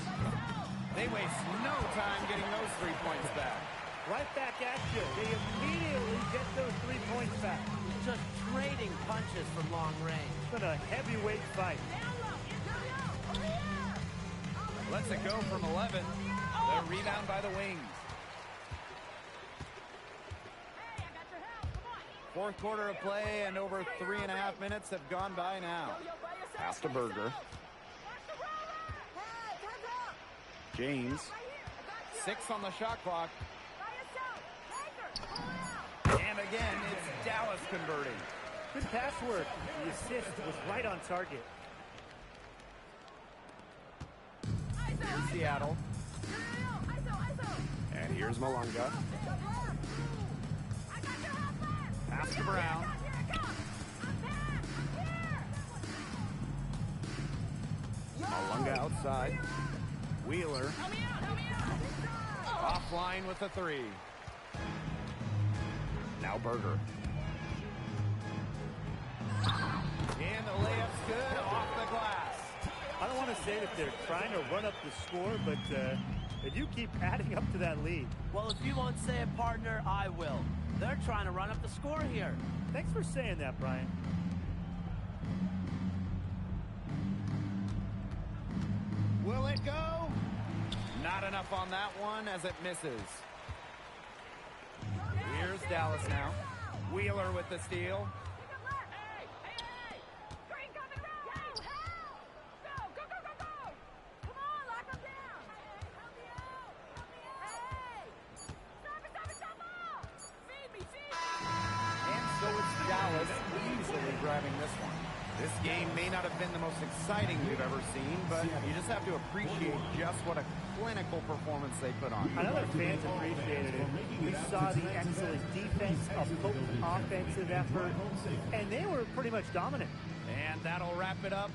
B: They waste no time getting those 3 points back.
C: Right back at you. They immediately get those 3 points back.
D: Just trading punches from long range.
C: It's been a heavyweight fight.
B: Lets it go from 11. The rebound by the Wings. Fourth quarter of play and over 3.5 minutes have gone by now. Pass to Berger. James. 6 on the shot clock. And again, it's Dallas converting.
C: Good pass work. The assist was right on target.
B: Here's Seattle. And here's Malunga. Pass to Brown. Malunga outside. Wheeler. Offline with the three. Now Berger. And the layup's good off the glass.
C: I don't want to say that they're trying to run up the score, but they do keep adding up to that lead.
D: Well, if you won't say it, partner, I will. They're trying to run up the score here.
C: Thanks for saying that, Brian.
B: Will it go? Not enough on that one as it misses. Here's Dallas now. Wheeler with the steal. And so it's Dallas easily driving this one. This game may not have been the most exciting we've ever seen, but you just have to appreciate just what a clinical performance they put on.
C: I know that fans appreciated it. We saw the excellent defense, a potent offensive effort, and they were pretty much dominant.
B: And that'll wrap it up.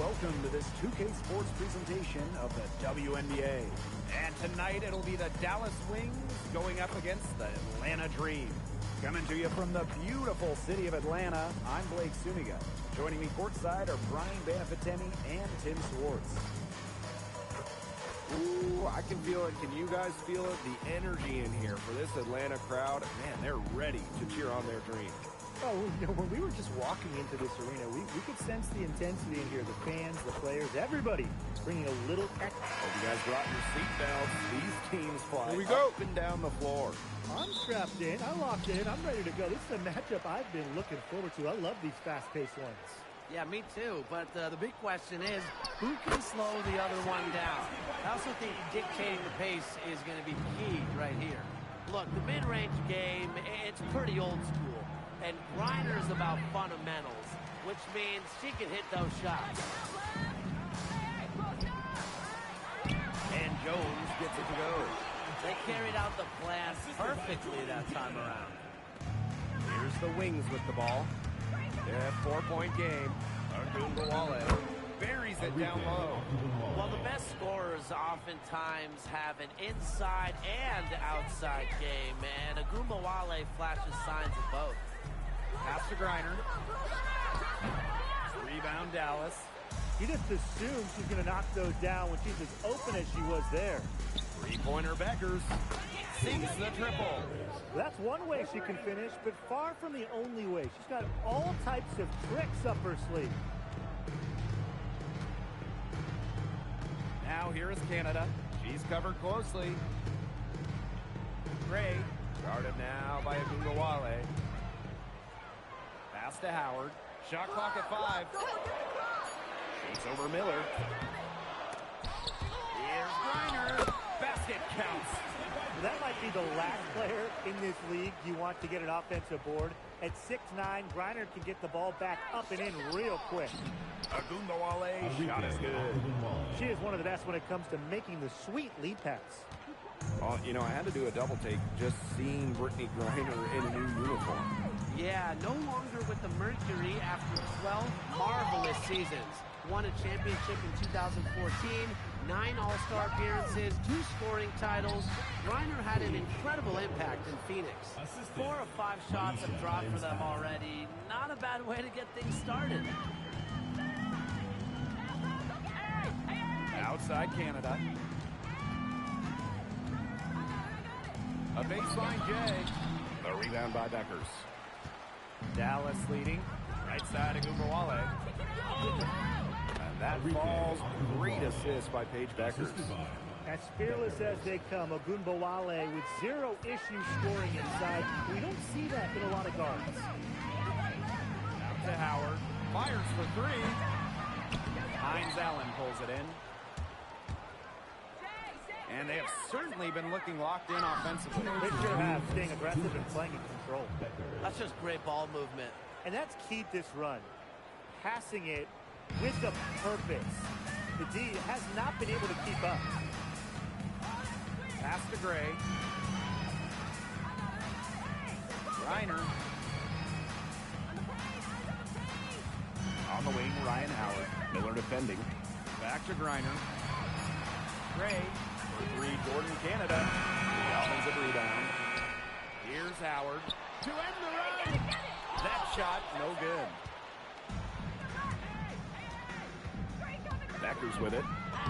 B: welcome to this 2K Sports presentation of the WNBA. And tonight it'll be the Dallas Wings going up against the Atlanta Dream. Coming to you from the beautiful city of Atlanta, I'm Blake Suniga. Joining me courtside are Brian Banafitemi and Tim Swartz.
G: Ooh, I can feel it. Can you guys feel it? The energy in here for this Atlanta crowd. Man, they're ready to cheer on their Dream.
C: Oh, when we were just walking into this arena, we could sense the intensity in here. The fans, the players, everybody bringing a little extra.
G: Hope you guys brought your seatbelts. These teams fly
I: Here we go.
G: up and down the floor.
C: I'm strapped in. I locked in. I'm ready to go. This is a matchup I've been looking forward to. I love these fast-paced ones.
D: Yeah, me too. But the big question is, who can slow the other one down? I also think dictating the pace is going to be key right here. Look, the mid-range game, it's pretty old school. And Griner is about fundamentals, which means she can hit those shots.
B: And Jones gets it to go.
D: They carried out the plan perfectly that time around.
G: Here's the Wings with the ball. They're at 4-point game. Agunbowale buries it down low.
D: Well, the best scorers oftentimes have an inside and outside game, and Agunbowale flashes signs of both.
B: Pass to Griner. Rebound Dallas.
C: You just assume she's going to knock those down when she's as open as she was there.
B: Three-pointer Beckers. Sinks the triple.
C: That's one way she can finish, but far from the only way. She's got all types of tricks up her sleeve.
B: Now here is Canada. She's covered closely. Gray. Guarded now by Agunbowale. Pass to Howard. Shot clock at 5. Shoots over Miller. Here's Griner. Basket counts.
C: That might be the last player in this league you want to get an offensive board. At 6'9", Griner can get the ball back up and in real quick.
B: Agunbowale shot is good.
C: She is one of the best when it comes to making the sweet lead pass.
G: Well, you know, I had to do a double take just seeing Brittney Griner in a new uniform.
D: Yeah, no longer with the Mercury after 12 marvelous seasons. Won a championship in 2014, 9 All-Star appearances, 2 scoring titles. Griner had an incredible impact in Phoenix. 4 of 5 shots have dropped for them already. Not a bad way to get things started.
B: Outside Canada. A baseline J.
G: The rebound by Beckers.
B: Dallas leading. Right side Agunbowale.
G: And that falls. Great assist by Paige Beckers.
C: As fearless as they come, Agunbowale with 0 issues scoring inside. We don't see that in a lot of guards.
B: Out to Howard. Fires for 3. Hines Allen pulls it in. And they have certainly been looking locked in offensively.
C: They sure have, staying aggressive and playing in control.
D: That's just great ball movement.
C: And that's key to this run. Passing it with a purpose. The D has not been able to keep up.
B: Pass to Gray. Griner. On the wing, Ryan Howard. Miller defending. Back to Griner. Gray. For 3, Jordan Canada. The offensive rebound. Here's Howard. To end the run. That shot, no good. Beckers with it.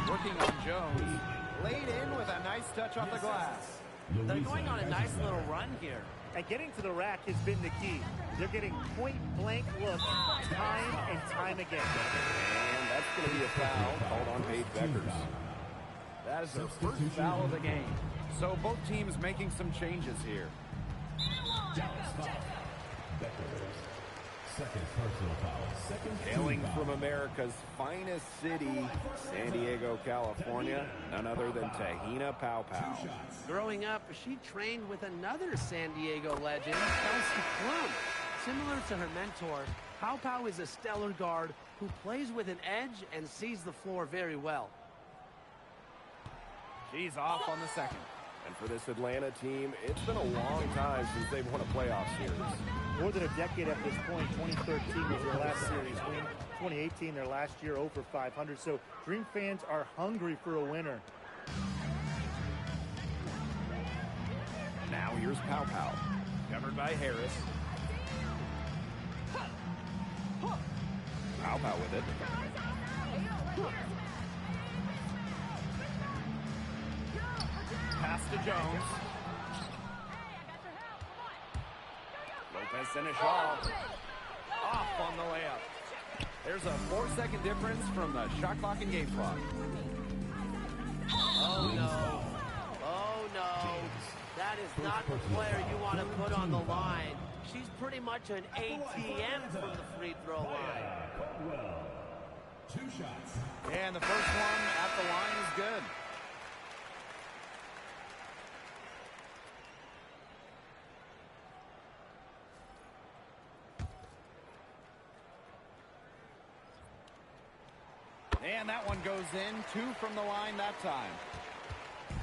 B: Working on Jones. Laid in with a nice touch off the glass.
D: They're going on a nice little run here.
C: And getting to the rack has been the key. They're getting point-blank looks time and time again.
G: And that's going to be a foul called on Paige Beckers.
B: That is their first foul of the game. So both teams making some changes here.
F: Second personal foul. Second
G: Hailing from America's finest city, San Diego, California, none other than Tahina Paopao.
D: Growing up, she trained with another San Diego legend, Kelsey Plum. Similar to her mentor, Paopao is a stellar guard who plays with an edge and sees the floor very well.
B: She's off on the second.
G: And for this Atlanta team, it's been a long time since they've won a playoff series.
C: More than a decade at this point. 2013 was their last series win. 2018, their last year, over 500. So Dream fans are hungry for a winner.
B: Now here's Pow Pow, covered by Harris. Pow Pow with it. Pass to Jones. Lopez Seneschal off on the layup. There's a 4-second difference from the shot clock and game clock.
D: Oh, no. Oh, no. That is not the player you want to put on the line. She's pretty much an ATM from the free throw line.
F: Well, 2 shots.
B: And the first one at the line is good. And that one goes in. 2 from the line that time.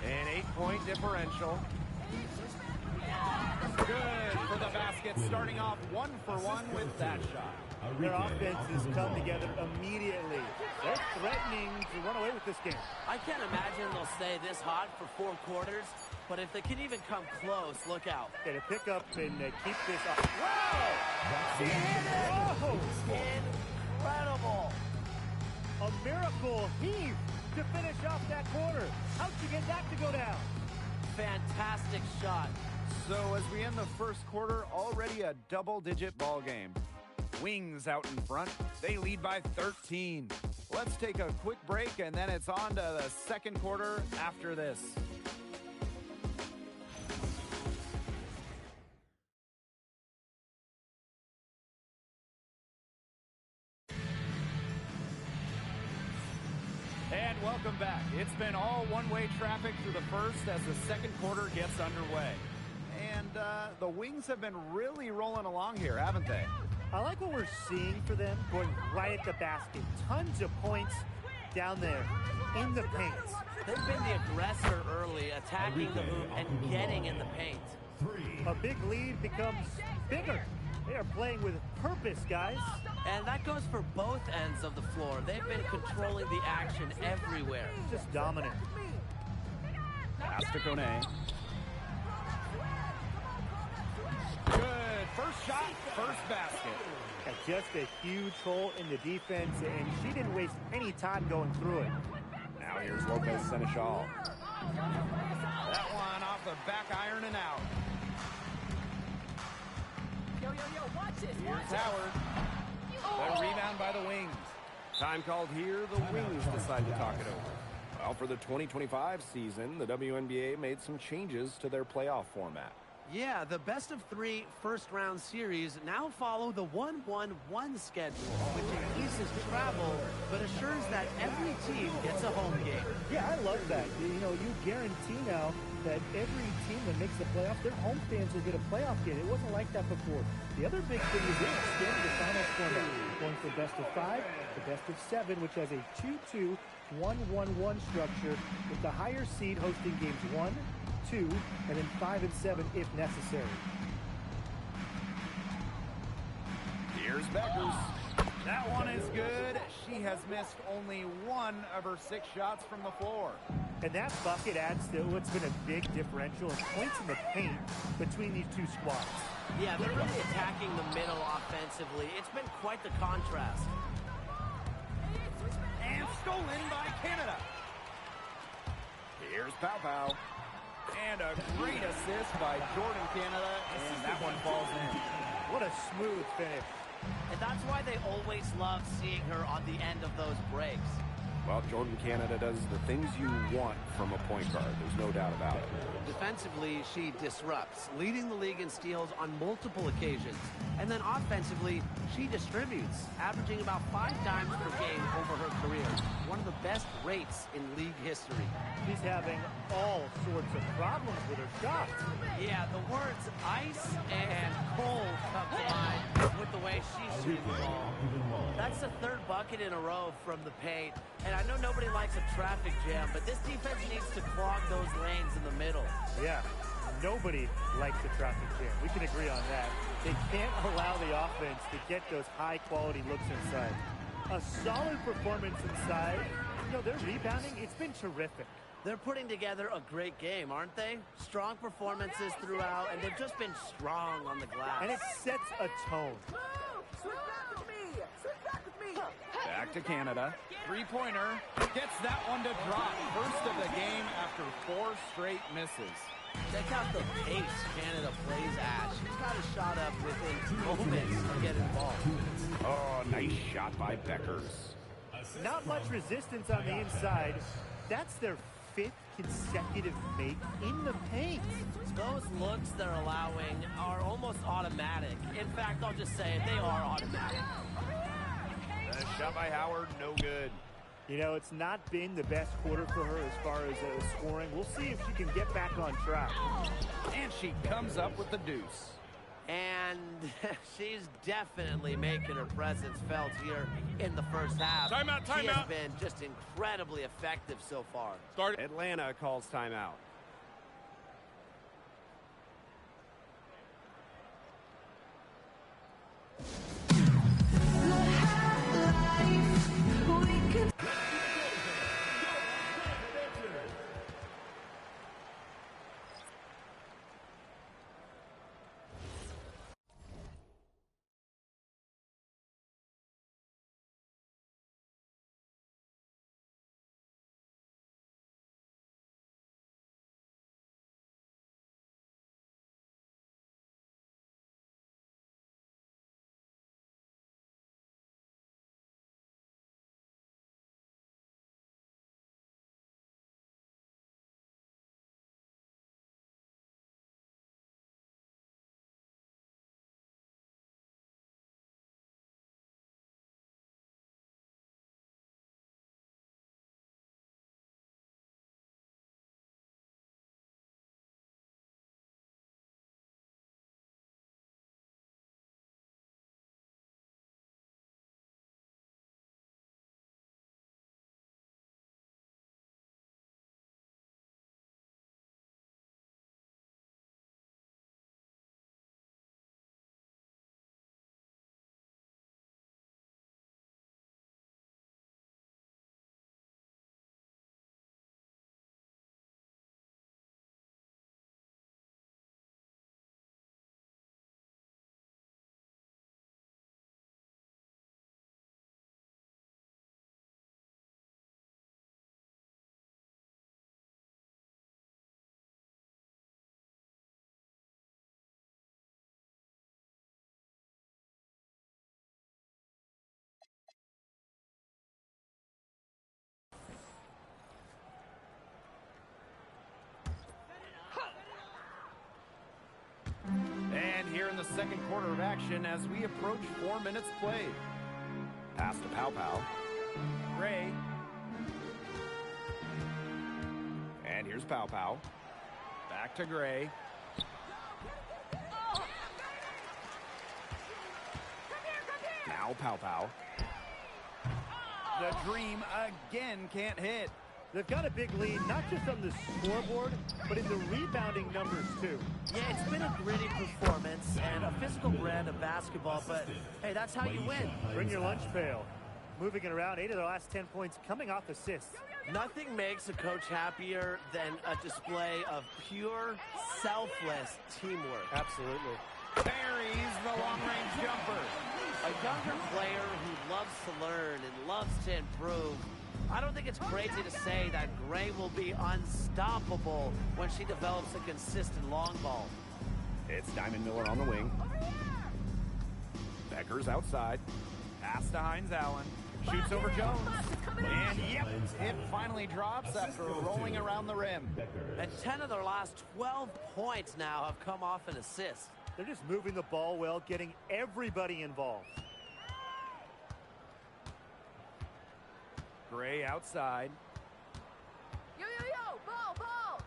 B: An 8-point differential. Good for the basket, starting off 1 for 1 with that shot.
C: Their offense has come together immediately. They're threatening to run away with this game.
D: I can't imagine they'll stay this hot for 4 quarters, but if they can even come close, look out.
C: Okay, to pick up and keep this up. Whoa! She hit it! Whoa!
D: Incredible!
C: A miracle heave to finish off that quarter. How'd you get that to go down?
D: Fantastic shot.
B: So as we end the first quarter, already a double-digit ball game. Wings out in front. They lead by 13. Let's take a quick break, and then it's on to the second quarter after this. And welcome back. It's been all one-way traffic through the first as the second quarter gets underway. And the Wings have been really rolling along here, haven't they?
C: I like what we're seeing for them, going right at the basket. Tons of points down there in the paint.
D: They've been the aggressor early, attacking the hoop and getting in the paint.
C: A big lead becomes bigger. They are playing with purpose, guys.
D: And that goes for both ends of the floor. They've been controlling the action everywhere.
C: Just dominant.
B: Pass to Kone. Good. First shot, first basket.
C: And just a huge hole in the defense, and she didn't waste any time going through it.
B: Now here's Lopez Seneschal. That one off the back iron and out. Here's Howard. The rebound by the Wings.
G: Time called here, the Wings decide to talk it over. Well, for the 2025 season, the WNBA made some changes to their playoff format.
D: Yeah, the best-of-3 first-round series now follow the 1-1-1 schedule, which eases travel, but assures that every team gets a home game.
C: Yeah, I love that. You know, you guarantee now that every team that makes the playoffs, their home fans will get a playoff game. It wasn't like that before. The other big thing is this, extending the finals format, going from best-of-5 to best-of-7, which has a 2-2, 1-1-1 structure, with the higher seed hosting games 1, 2, and then 5 and 7 if necessary.
B: Here's Beckers. That one is good. She has missed only 1 of her 6 shots from the floor.
C: And that bucket adds to what's been a big differential in points in the paint between these two squads.
D: Yeah, they're really attacking the middle offensively. It's been quite the contrast.
B: And stolen by Canada. Here's Pow Pow. And a great assist by Jordan Canada, and that one falls in.
C: What a smooth finish.
D: And that's why they always love seeing her on the end of those breaks.
G: Well, Jordan Canada does the things you want from a point guard. There's no doubt about it.
D: Defensively, she disrupts, leading the league in steals on multiple occasions. And then offensively, she distributes, averaging about 5 dimes per game over her career. One of the best rates in league history.
C: She's having all sorts of problems with her shots.
D: Yeah, the words ice and cold come to mind with the way she's shooting the ball. That's the 3rd bucket in a row from the paint. And I know nobody likes a traffic jam, but this defense needs to clog those lanes in the middle.
C: Yeah, nobody likes the traffic jam. We can agree on that. They can't allow the offense to get those high-quality looks inside. A solid performance inside. You know, their rebounding, it's been terrific.
D: They're putting together a great game, aren't they? Strong performances throughout, and they've just been strong on the glass.
C: And it sets a tone.
B: Back to Canada. Three-pointer. Gets that one to drop. First of the game after 4 straight misses.
D: Check out the pace Canada plays at. She's got a shot up within moments to get involved.
B: Oh, nice shot by Beckers.
C: Not much resistance on the inside. That's their 5th consecutive make in the paint.
D: Those looks they're allowing are almost automatic. In fact, I'll just say it, they are automatic.
B: Shot by Howard, no good.
C: You know, it's not been the best quarter for her as far as scoring. We'll see if she can get back on track.
B: And she comes up with the deuce.
D: And she's definitely making her presence felt here in the first half.
I: Timeout,
D: She has
I: timeout.
D: been just incredibly effective so far.
B: Atlanta calls timeout. And here in the second quarter of action as we approach 4 minutes played. Pass to Pow Pow. Gray. And here's Pow Pow. Back to Gray. Now Pow Pow. The Dream again can't hit.
C: They've got a big lead, not just on the scoreboard, but in the rebounding numbers, too.
D: Yeah, it's been a gritty performance and a physical brand of basketball, but hey, that's how you win.
C: Bring your lunch pail. Moving it around, 8 of their last 10 points coming off assists.
D: Nothing makes a coach happier than a display of pure, selfless teamwork.
C: Absolutely.
B: Buries the long-range jumper.
D: A younger player who loves to learn and loves to improve. I don't think it's crazy to say that Gray will be unstoppable when she develops a consistent long ball.
B: It's Diamond Miller on the wing. Becker's outside. Pass to Hines Allen. Shoots over Jones. And yep, it finally drops after rolling around the rim.
D: And 10 of their last 12 points now have come off an assist.
C: They're just moving the ball well, getting everybody involved.
B: Gray outside.
H: Yo, ball.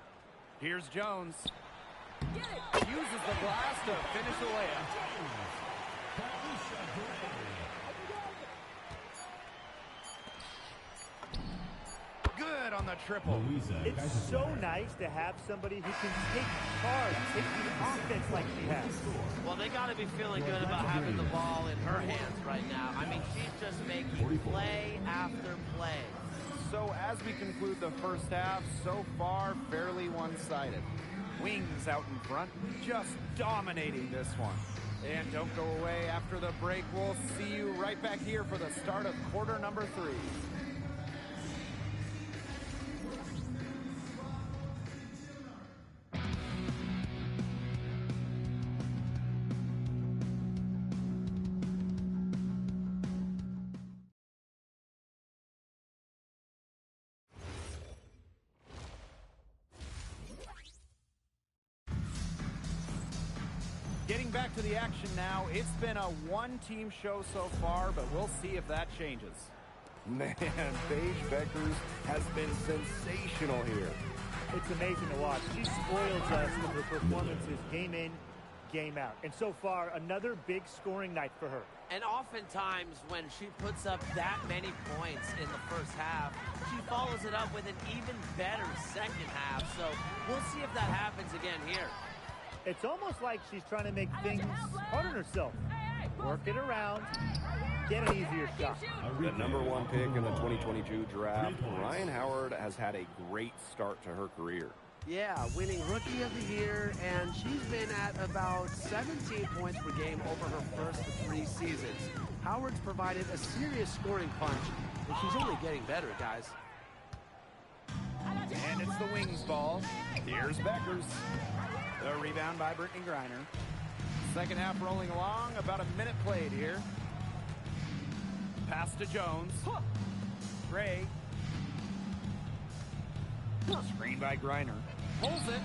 B: Here's Jones.
H: Get it.
B: Uses the glass to finish the layup. Good on the triple.
C: It's so nice to have somebody who can take charge, take the offense like she has.
D: Well, they got to be feeling good about having the ball in her hands right now. I mean, she's just making play after play.
B: So as we conclude the first half, so far fairly one-sided. Wings out in front, just dominating this one. And don't go away after the break. We'll see you right back here for the start of quarter number 3. Getting back to the action now, it's been a one-team show so far, but we'll see if that changes.
G: Man, Paige Beckers has been sensational here.
C: It's amazing to watch. She spoils us with her performances game in, game out. And so far, another big scoring night for her.
D: And oftentimes when she puts up that many points in the first half, she follows it up with an even better second half. So we'll see if that happens again here.
C: It's almost like she's trying to make things hard on herself. Work it around, get an easier shot.
G: The #1 pick in the 2022 draft, Ryan Howard has had a great start to her career.
D: Yeah, winning Rookie of the Year, and she's been at about 17 points per game over her first 3 seasons. Howard's provided a serious scoring punch, and she's only getting better, guys.
B: And it's the Wings ball. Here's Beckers. The rebound by Brittany Griner. Second half rolling along, about a minute played here. Pass to Jones. Gray. Screen by Griner. Pulls it.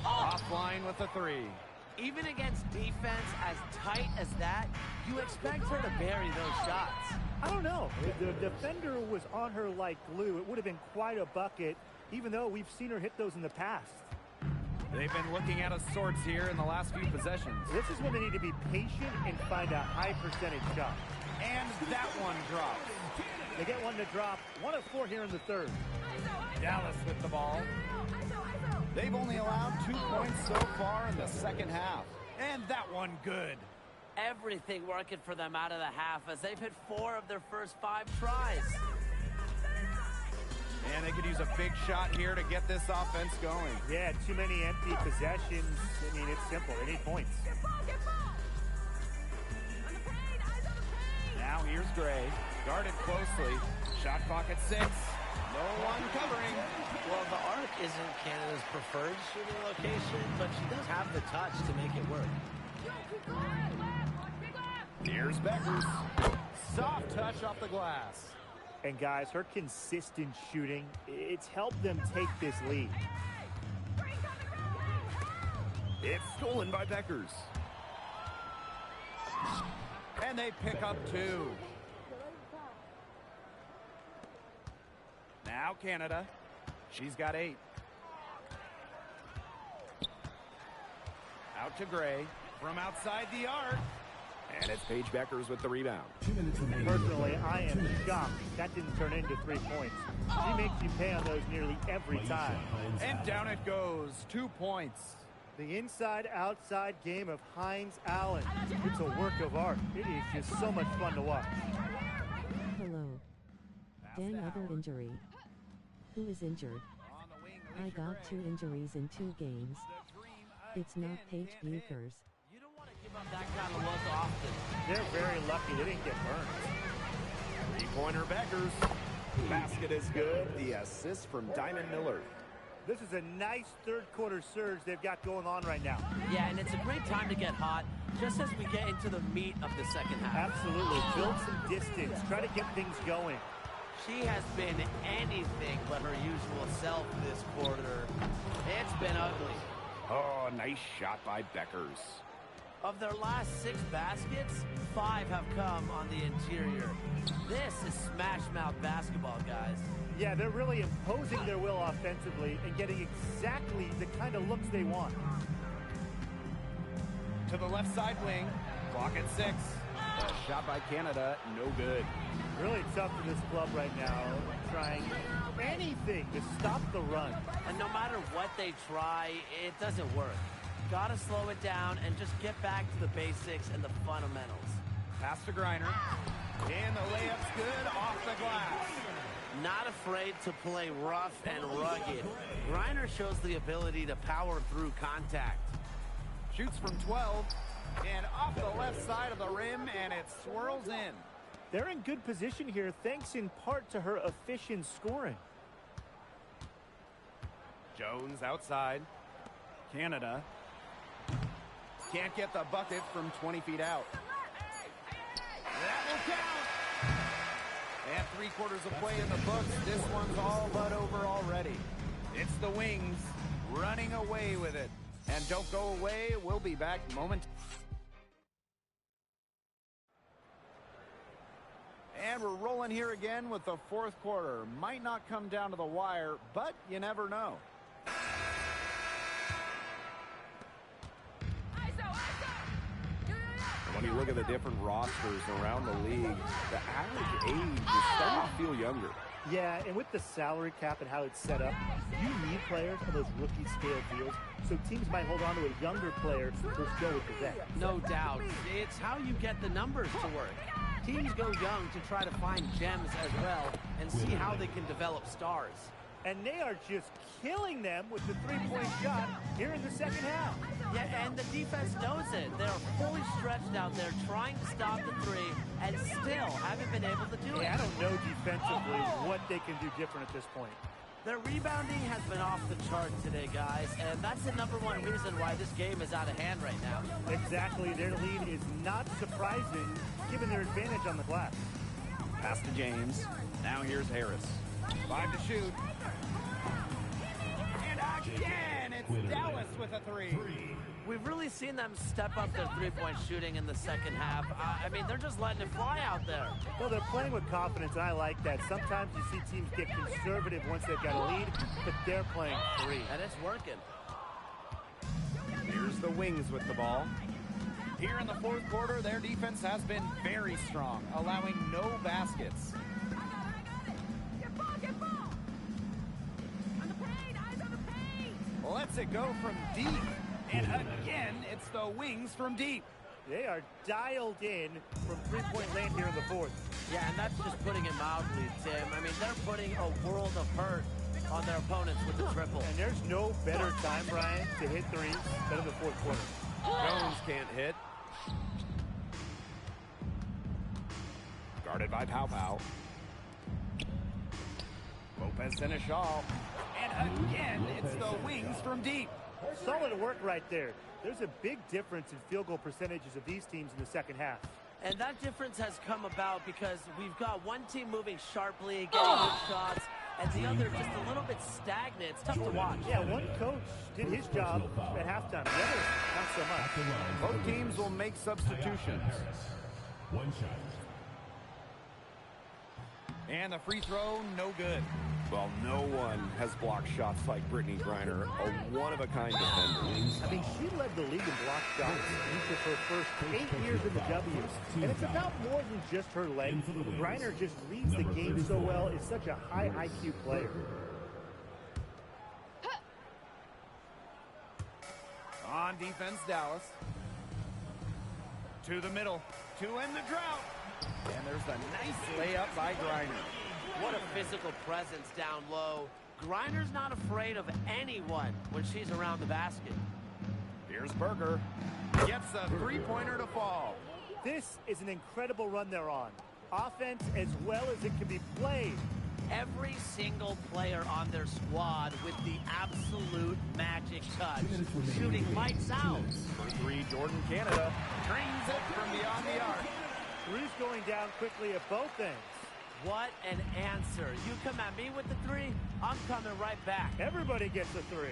B: Offline with the 3.
D: Even against defense as tight as that, you expect her to bury those shots.
C: I don't know. If the defender was on her like glue, it would have been quite a bucket, even though we've seen her hit those in the past.
B: They've been looking at a sorts here in the last few possessions.
C: This is when they need to be patient and find a high percentage shot.
B: And that one drops.
C: They get one to drop. 1 of 4 here in the third.
B: Dallas with the ball. They've only allowed 2 points so far in the second half. And that one good.
D: Everything working for them out of the half as they've hit 4 of their first 5 tries.
B: And they could use a big shot here to get this offense going.
C: Yeah, too many empty possessions. I mean, it's simple. They need points.
B: Now here's Gray. Guarded closely. Shot clock at 6. No one covering.
D: Well, the arc isn't Canada's preferred shooting location, but she does have the touch to make it work.
B: Here's Beckers. Soft touch off the glass.
C: And guys, her consistent shooting, it's helped them take this lead.
B: It's stolen by Beckers. And they pick up 2. Now Canada. She's got 8. Out to Gray. From outside the arc.
G: And it's Paige Beckers with the rebound.
C: Personally, I am shocked that didn't turn into 3 points. She makes you pay on those nearly every time.
B: And down it goes. 2 points.
C: The inside-outside game of Hines Allen. It's a work of art. It is just so much fun to watch.
E: Hello. Dang, other injury. Who is injured? I got 2 injuries in 2 games. It's not Paige Buchers.
D: You don't want to give up that kind of look often.
C: They're very lucky they didn't get burned.
B: 3-pointer Beckers.
G: Basket is good. The assist from Diamond Miller.
C: This is a nice third-quarter surge they've got going on right now.
D: Yeah, and it's a great time to get hot, just as we get into the meat of the second half.
C: Absolutely. Build some distance. Try to get things going.
D: She has been anything but her usual self this quarter. It's been ugly.
G: Oh, nice shot by Beckers.
D: Of their last 6 baskets, 5 have come on the interior. This is smash-mouth basketball, guys.
C: Yeah, they're really imposing their will offensively and getting exactly the kind of looks they want.
B: To the left side wing. Clock at 6. The Shot by Canada, no good.
C: Really tough for this club right now, trying anything to stop the run.
D: And no matter what they try, it doesn't work. Gotta slow it down and just get back to the basics and the fundamentals.
B: Pass to Griner. And the layup's good off the glass.
D: Not afraid to play rough and rugged. Griner shows the ability to power through contact.
B: Shoots from 12. And off the left side of the rim, and it swirls in.
C: They're in good position here, thanks in part to her efficient scoring.
B: Jones outside. Canada can't get the bucket from 20 feet out. That will count. And 3/4 of play in the books. This one's all but over already. It's the Wings running away with it. And don't go away. We'll be back momentarily. And we're rolling here again with the 4th quarter. Might not come down to the wire, but you never know.
G: When you look at the different rosters around the league, the average age is starting to feel younger.
C: Yeah, and with the salary cap and how it's set up, you need players for those rookie scale deals, so teams might hold on to a younger player versus go with the vet.
D: No doubt. It's how you get the numbers to work. Teams go young to try to find gems as well and see how they can develop stars.
C: And they are just killing them with the three-point shot here in the second half.
D: Yeah, and the defense knows it. They're fully stretched out there trying to stop the three and still haven't been able to do it.
C: I don't know defensively what they can do different at this point.
D: Their rebounding has been off the chart today, guys, and that's the #1 reason why this game is out of hand right now.
C: Exactly. Their lead is not surprising given their advantage on the glass.
B: Pass to James. Now here's Harris. 5 to shoot. And again, it's Dallas with a 3.
D: We've really seen them step up their three-point shooting in the second half. I mean, they're just letting it fly out there.
C: Well, they're playing with confidence, and I like that. Sometimes you see teams get conservative once they've got a lead, but they're playing free.
D: And it's working.
B: Here's the Wings with the ball. Here in the 4th quarter, their defense has been very strong, allowing no baskets. Lets it go from deep. And again, it's the Wings from deep.
C: They are dialed in from three-point land here in the 4th.
D: Yeah, and that's just putting it mildly, Tim. I mean, they're putting a world of hurt on their opponents with the triple.
C: And there's no better time, Brian, to hit threes than in the 4th quarter.
G: Jones can't hit. Guarded by Pau Pau.
B: Lopez Seneschal. And again, it's the Wings from deep.
C: Solid work right there. There's a big difference in field goal percentages of these teams in the second half.
D: And that difference has come about because we've got one team moving sharply, getting good shots, and the other just a little bit stagnant. It's tough to watch.
C: Yeah, one coach did his job at halftime. The other, not so much.
B: Both teams will make substitutions.
F: One shot.
B: And the free throw, no good.
G: Well, no one has blocked shots like Brittney Griner, a one-of-a-kind defender.
C: I mean, she led the league in block shots each of her first 8 years in the W's. And it's about more than just her length. Griner just reads the game so well. Is such a high IQ player.
B: On defense, Dallas. To the middle. To end the drought. And there's a nice layup by Griner.
D: What a physical presence down low. Griner's not afraid of anyone when she's around the basket.
B: Here's Berger. Gets a three-pointer to fall.
C: This is an incredible run they're on. Offense as well as it can be played.
D: Every single player on their squad with the absolute magic touch. Shooting lights out.
B: For 3, Jordan Canada trains it from beyond the arc.
C: Three's going down quickly at both ends.
D: What an answer. You come at me with the 3, I'm coming right back.
C: Everybody gets a 3.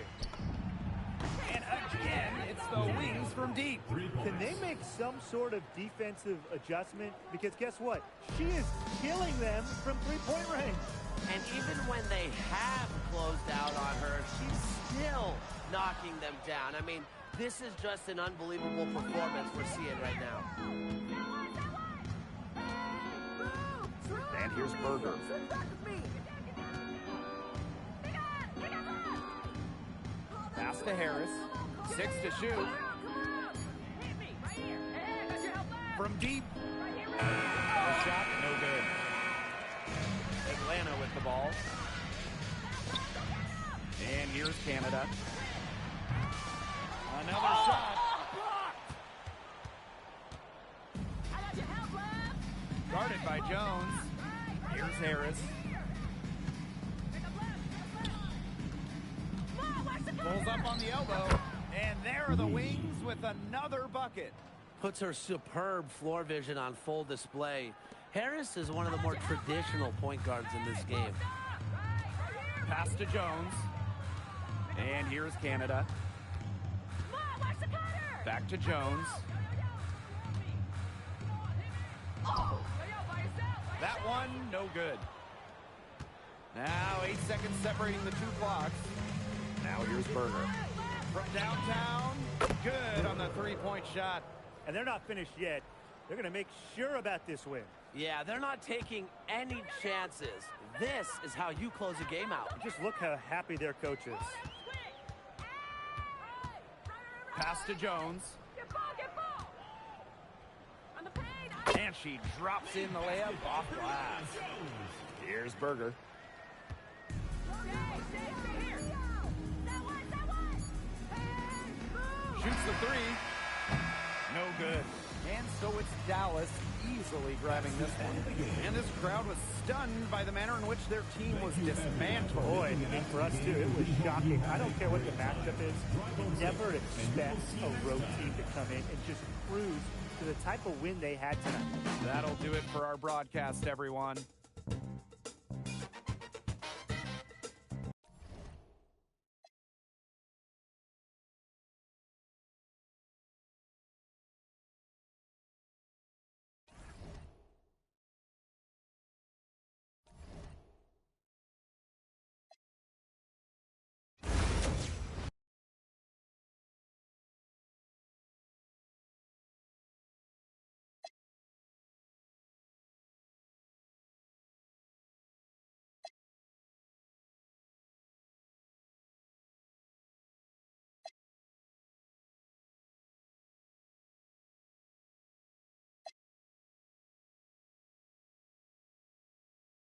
B: And again, it's the Wings from deep.
C: Can they make some sort of defensive adjustment? Because guess what? She is killing them from three-point range.
D: And even when they have closed out on her, she's still knocking them down. I mean, this is just an unbelievable performance we're seeing right now.
B: And here's Berger. Pass to Harris. 6 to shoot. From deep. A shot, no good. Atlanta with the ball. And here's Canada. Another shot. Guarded by Jones. Here's Harris. Pulls up on the elbow. And there are the Wings with another bucket.
D: Puts her superb floor vision on full display. Harris is one of the more traditional point guards in this game.
B: Pass to Jones. And here's Canada. Back to Jones. That one, no good. Now 8 seconds separating the two clocks. Now here's Berger. From downtown, good on the three-point shot.
C: And they're not finished yet. They're going to make sure about this win.
D: Yeah, they're not taking any chances. This is how you close a game out.
C: Just look how happy their coach is.
B: Pass to Jones. And she drops in the layup off glass. Here's Berger. Shoots the three. No good. And so it's Dallas easily grabbing this one. And this crowd was stunned by the manner in which their team was dismantled.
C: Boy, and for us too, it was shocking. I don't care what the matchup is. You never expect a road team to come in and just cruise to the type of win they had tonight.
B: That'll do it for our broadcast, everyone.